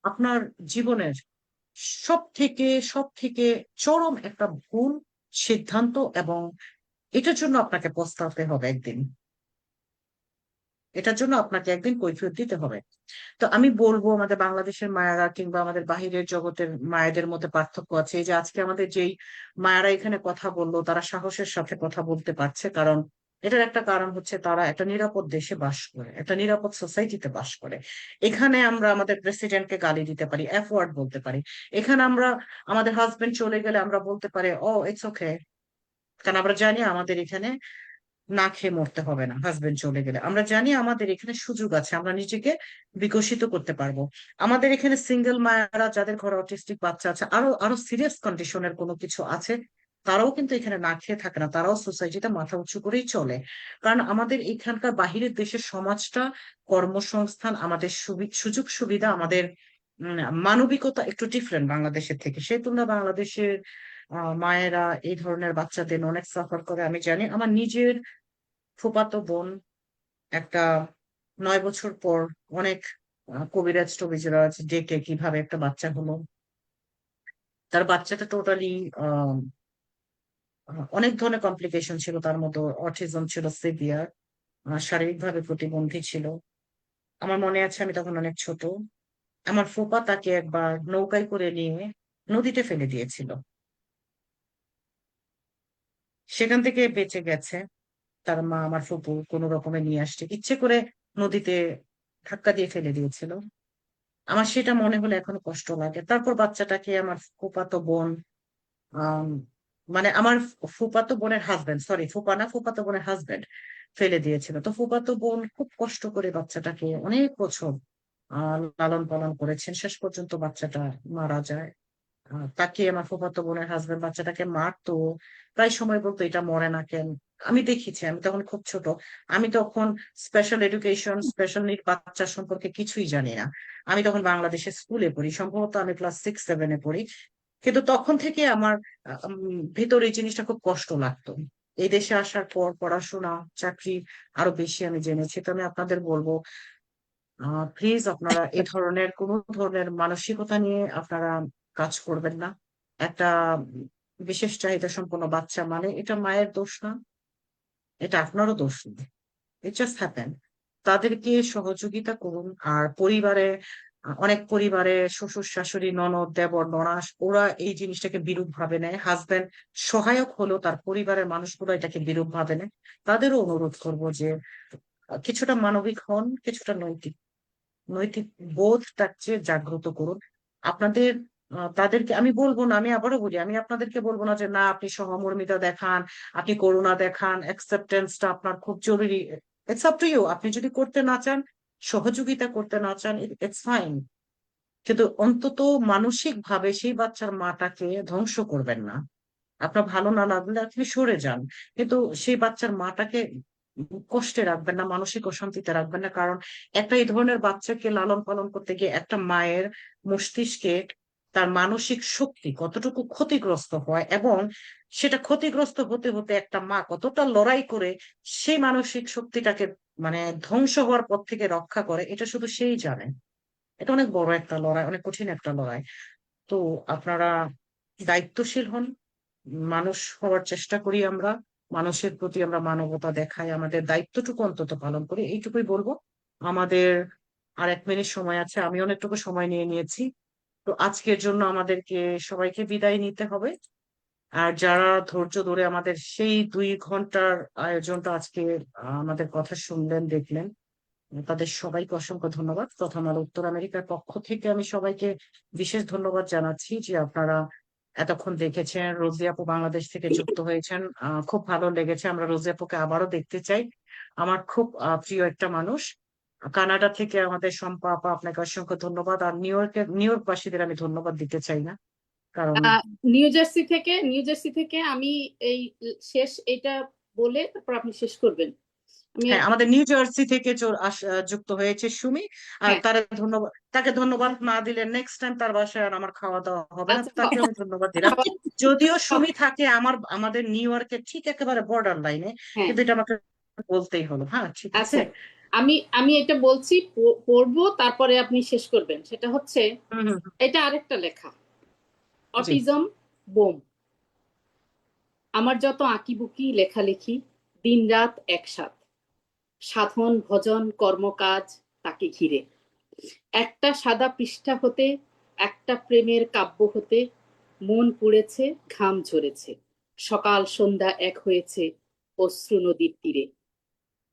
[SPEAKER 4] আপনার জীবনের সব থেকে চরম একটা ভুল সিদ্ধান্ত, এবং এটার জন্য আপনাকে পস্তাতে হবে একদিন, এটার জন্য আপনাকে একদিন কৈফিয়ত দিতে হবে। তো আমি বলবো আমাদের বাংলাদেশের মায়েরা কিংবা আমাদের বাহিরের জগতের মায়েদের মধ্যে পার্থক্য আছে। এই যে আজকে আমাদের যেই মায়েরা এখানে কথা বললো, তারা সাহসের সাথে কথা বলতে পারছে, কারণ এটার একটা কারণ হচ্ছে তারা একটা নিরাপদ দেশে বাস করে, একটা নিরাপদ সোসাইটিতে বাস করে। এখানে আমরা আমাদের প্রেসিডেন্টকে গালি দিতে পারি, এফ ওয়ার্ড বলতে পারি। এখানে আমরা আমাদের হাজবেন্ড চলে গেলে আমরা বলতে পারি ও ইটস ওকে, কারণ আমরা জানি আমাদের এখানে না খেয়ে মরতে হবে না। হাজবেন্ড চলে গেলে আমরা জানি আমাদের এখানে সুযোগ আছে, আমরা নিজেকে বিকশিত করতে পারবো। আমাদের এখানে সিঙ্গেল মায়েরা যাদের ঘরে অটিস্টিক বাচ্চা আছে, আরো আরো সিরিয়াস কন্ডিশনের কোনো কিছু আছে, তারাও কিন্তু এখানে না খেয়ে থাকে না, তারাও সোসাইটিতে মাথা উঁচু করেই চলে। কারণ আমাদের এখানকার বাহিরের দেশের সমাজটা, কর্মসংস্থান, আমাদের সুযোগ সুবিধা, আমাদের মানবিকতা একটু ডিফারেন্ট বাংলাদেশের থেকে। সেই তুলনায় বাংলাদেশের মায়েরা এই ধরনের বাচ্চাদের অনেক সাফার করে। আমি জানি, আমার নিজের ফুফাতো বোন একটা 9 বছর পর অনেক কবিরাজ টবিরাজ ডেকে কিভাবে একটা বাচ্চা হলো। তার বাচ্চাটা টোটালি অনেক ধরনের কমপ্লিকেশন ছিল, তার মতো অটিজম ছিল সিভিয়ার, শারীরিকভাবে প্রতিবন্ধী ছিল। আমার মনে আছে আমি তখন অনেক ছোট, আমার ফুপা তাকে একবার নৌকায় করে নিয়ে নদীতে ফেলে দিয়েছিল, সেখান থেকে বেঁচে গেছে। তার মা, আমার ফুপু, কোনো রকমে নিয়ে আসছে, ইচ্ছে করে নদীতে ধাক্কা দিয়ে ফেলে দিয়েছিল। আমার সেটা মনে হলে এখনো কষ্ট লাগে। তারপর বাচ্চাটাকে আমার ফুফাতো বোন, আম, মানে আমার ফুফাতো বোনের হাজবেন্ড, সরি ফুপা না, ফুফাতো বোনের হাজবেন্ড ফেলে দিয়েছিল। তো ফুফাতো বোন খুব কষ্ট করে বাচ্চাটাকে অনেক বছর লালন পালন করেছেন, শেষ পর্যন্ত বাচ্চাটা মারা যায়। তাকে আমার ফুফাতো বোনের হাজবেন্ড বাচ্চাটাকে মারতো, প্রায় সময় বলতো এটা মরে না কেন। আমি দেখেছি, আমি তখন খুব ছোট, আমি তখন স্পেশাল এডুকেশন, স্পেশাল নিড বাচ্চা সম্পর্কে কিছুই জানি না। আমি তখন বাংলাদেশের স্কুলে পড়ি, সম্ভবত আমি ক্লাস 6-7-এ পড়ি। কিন্তু তখন থেকে আমার ভিতরে এই জিনিসটা খুব কষ্ট লাগতো। এই দেশে আসার পর পড়াশোনা, চাকরি আরো বেশি আমি জেনেছি। তো আমি আপনাদের বলবো, প্লিজ আপনারা এই ধরনের কোনো ধরনের মানসিকতা নিয়ে আপনারা কাজ করবেন না। একটা বিশেষ চাহিদা সম্পন্ন বাচ্চা মানে এটা মায়ের দোষ না, এটা আপনারও দোষ না। It just happen. তাদেরকে সহযোগিতা করুন। আর পরিবারে অনেক পরিবারে শ্বশুর শাশুড়ি ননদ দেবর ননাস ওরা এই জিনিসটাকে বিরূপ ভাবে নেয়, হাজবেন্ড সহায়ক হলেও তার পরিবারের মানুষগুলো এটাকে বিরূপ ভাবে নেয়। তাদেরও অনুরোধ করব যে কিছুটা মানবিক হন, কিছুটা নৈতিক নৈতিক বোধটাকে জাগ্রত করুন। আপনাদের তাদেরকে আমি বলবো না, আমি আবারও বলি, আমি আপনাদেরকে বলবো না যে না আপনি সহমর্মিতা দেখান, আপনি করুণা দেখান, অ্যাকসেপ্টেন্সটা আপনার খুব জরুরি। It's up to you. আপনি যদি করতে না চান, সহযোগিতা করতে না চান, ইটস ফাইন। কিন্তু অন্তত মানসিক ভাবে সেই বাচ্চার মাটাকে ধ্বংস করবেন না। আপনার ভালো না লাগলে আপনি সরে যান, কিন্তু সেই বাচ্চার মাটাকে কষ্টে রাখবেন না, মানসিক অশান্তিতে রাখবেন না। কারণ একটা এই ধরনের বাচ্চাকে লালন পালন করতে গিয়ে একটা মায়ের মস্তিষ্কে তার মানসিক শক্তি কতটুকু ক্ষতিগ্রস্ত হয়, এবং সেটা ক্ষতিগ্রস্ত হতে হতে একটা মা কতটা লড়াই করে সেই মানসিক শক্তিটাকে মানে ধ্বংস হওয়ার পর থেকে রক্ষা করে, এটা শুধু সেই জানে। এটা অনেক বড় একটা লড়াই, অনেক কঠিন একটা লড়াই। তো আপনারা দায়িত্বশীল হন, মানুষ হওয়ার চেষ্টা করি আমরা, মানুষের প্রতি আমরা মানবতা দেখাই, আমাদের দায়িত্বটুকু অন্তত পালন করি, এইটুকুই বলবো। আমাদের আর 1 মিনিট সময় আছে, আমি অনেকটুকু সময় নিয়ে নিয়েছি। তো আজকের জন্য আমাদেরকে সবাইকে বিদায় নিতে হবে। আর যারা ধৈর্য ধরে আমাদের সেই 2 ঘন্টার আয়োজনটা আজকে আমাদের কথা শুনলেন দেখলেন, তাদের সবাইকে অসংখ্য ধন্যবাদ। প্রথম আলো উত্তর আমেরিকার পক্ষ থেকে আমি সবাইকে বিশেষ ধন্যবাদ জানাচ্ছি যে আপনারা এতক্ষণ দেখেছেন। রোজি আপু বাংলাদেশ থেকে যুক্ত হয়েছেন, খুব ভালো লেগেছে। আমরা রোজি আপুকে আবারও দেখতে চাই, আমার খুব প্রিয় একটা মানুষ। কানাডা থেকে আমাদের শম্পা আপা, আপনাকে অসংখ্য ধন্যবাদ। আর নিউ ইয়র্ক বাসীদের আমি ধন্যবাদ দিতে চাই না, কারণ
[SPEAKER 7] নিউ জার্সি থেকে আমি এই শেষ এটা বলে তারপর আপনি শেষ করবেন। আমি
[SPEAKER 4] হ্যাঁ, আমাদের নিউ জার্সি থেকে যুক্ত হয়েছে সুমি। আর
[SPEAKER 7] হ্যাঁ
[SPEAKER 4] তাকে ধন্যবাদ না দিলে নেক্সট টাইম তার বাসায় আর আমার খাওয়া দাওয়া হবে না।
[SPEAKER 7] আচ্ছা
[SPEAKER 4] তাকে আমি ধন্যবাদ দিলাম। যদিও সুমি থাকে আমাদের নিউ ইয়র্কের ঠিক একেবারে বর্ডার লাইনে,
[SPEAKER 7] হ্যাঁ
[SPEAKER 4] কিন্তু এটা আমাকে বলতেই হলো। হ্যাঁ, ঠিক আছে।
[SPEAKER 7] আচ্ছা আমি এটা বলছি পড়বো তারপরে আপনি শেষ করবেন। সেটা হচ্ছে
[SPEAKER 4] হুম হুম হুম,
[SPEAKER 7] এটা আরেকটা লেখা,
[SPEAKER 4] জি।
[SPEAKER 7] Autism bomb. আমার যত আঁকিবুকি লেখালেখি, দিনরাত একসাথ, সাধন ভজন কর্মকাজ তাকে ঘিরে। একটা সাদা পৃষ্ঠা হতে, একটা প্রেমের কাব্য হতে, মন পুড়েছে, ঘাম ঝরেছে, সকাল সন্ধ্যা এক হয়েছে অশ্রু নদীর তীরে।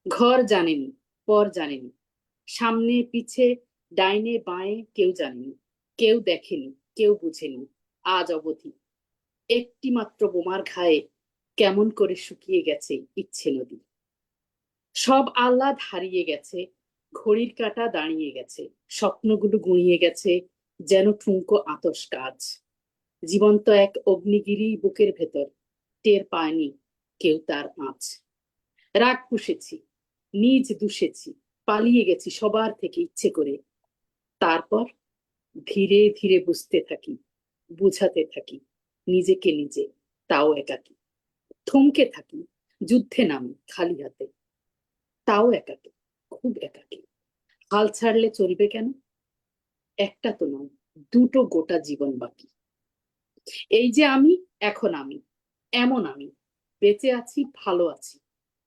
[SPEAKER 7] ঘর জানেনি, পর জানেনি, সামনে পিছে ডাইনে বাঁয়ে কেউ জানেনি, কেউ দেখেনি, কেউ বুঝেনি। আজ অবধি একটি মাত্র বোমার ঘায়ে কেমন করে শুকিয়ে গেছে ইচ্ছে নদী। সব আহ্লাদ হারিয়ে গেছে, ঘড়ির কাঁটা দাঁড়িয়ে গেছে, স্বপ্নগুলো গুঁড়িয়ে গেছে যেন ঠুনকো আতশ কাজ। জীবন্ত এক অগ্নিগিরি বুকের ভেতর, টের পায়নি কেউ তার আঁচ। রাগ পুষেছি, নিজ দুষেছি, পালিয়ে গেছি সবার থেকে ইচ্ছে করে। তারপর ধীরে ধীরে বুঝতে থাকি, বুঝাতে থাকি নিজেকে নিজে, তাও একাকি। থমকে থাকি, যুদ্ধে নামি খালি হাতে, তাও একাকি, খুব একাকি। হাল ছাড়লে চলবে কেন? একটা তো নয়, দুটো গোটা জীবন বাকি। এই যে আমি, এখন আমি, এমন আমি, বেঁচে আছি, ভালো আছি,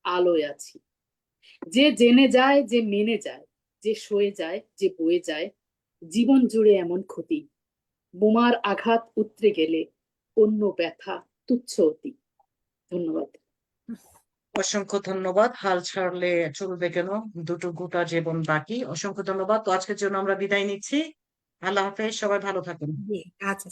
[SPEAKER 7] আলোয় আছি। যে জেনে যায়, যে মেনে যায়, যে সয়ে যায়, যে বয়ে যায়, জীবন জুড়ে এমন ক্ষতি। বোমার আঘাত উতরে গেলে অন্য ব্যথা তুচ্ছ অতি। ধন্যবাদ।
[SPEAKER 4] অসংখ্য ধন্যবাদ। হাল ছাড়লে চলবে কেন, দুটো গোটা জীবন বাকি। অসংখ্য ধন্যবাদ। তো আজকের জন্য আমরা বিদায় নিচ্ছি। আল্লাহ হাফেজ, সবাই ভালো থাকুন।
[SPEAKER 6] জি, আচ্ছা।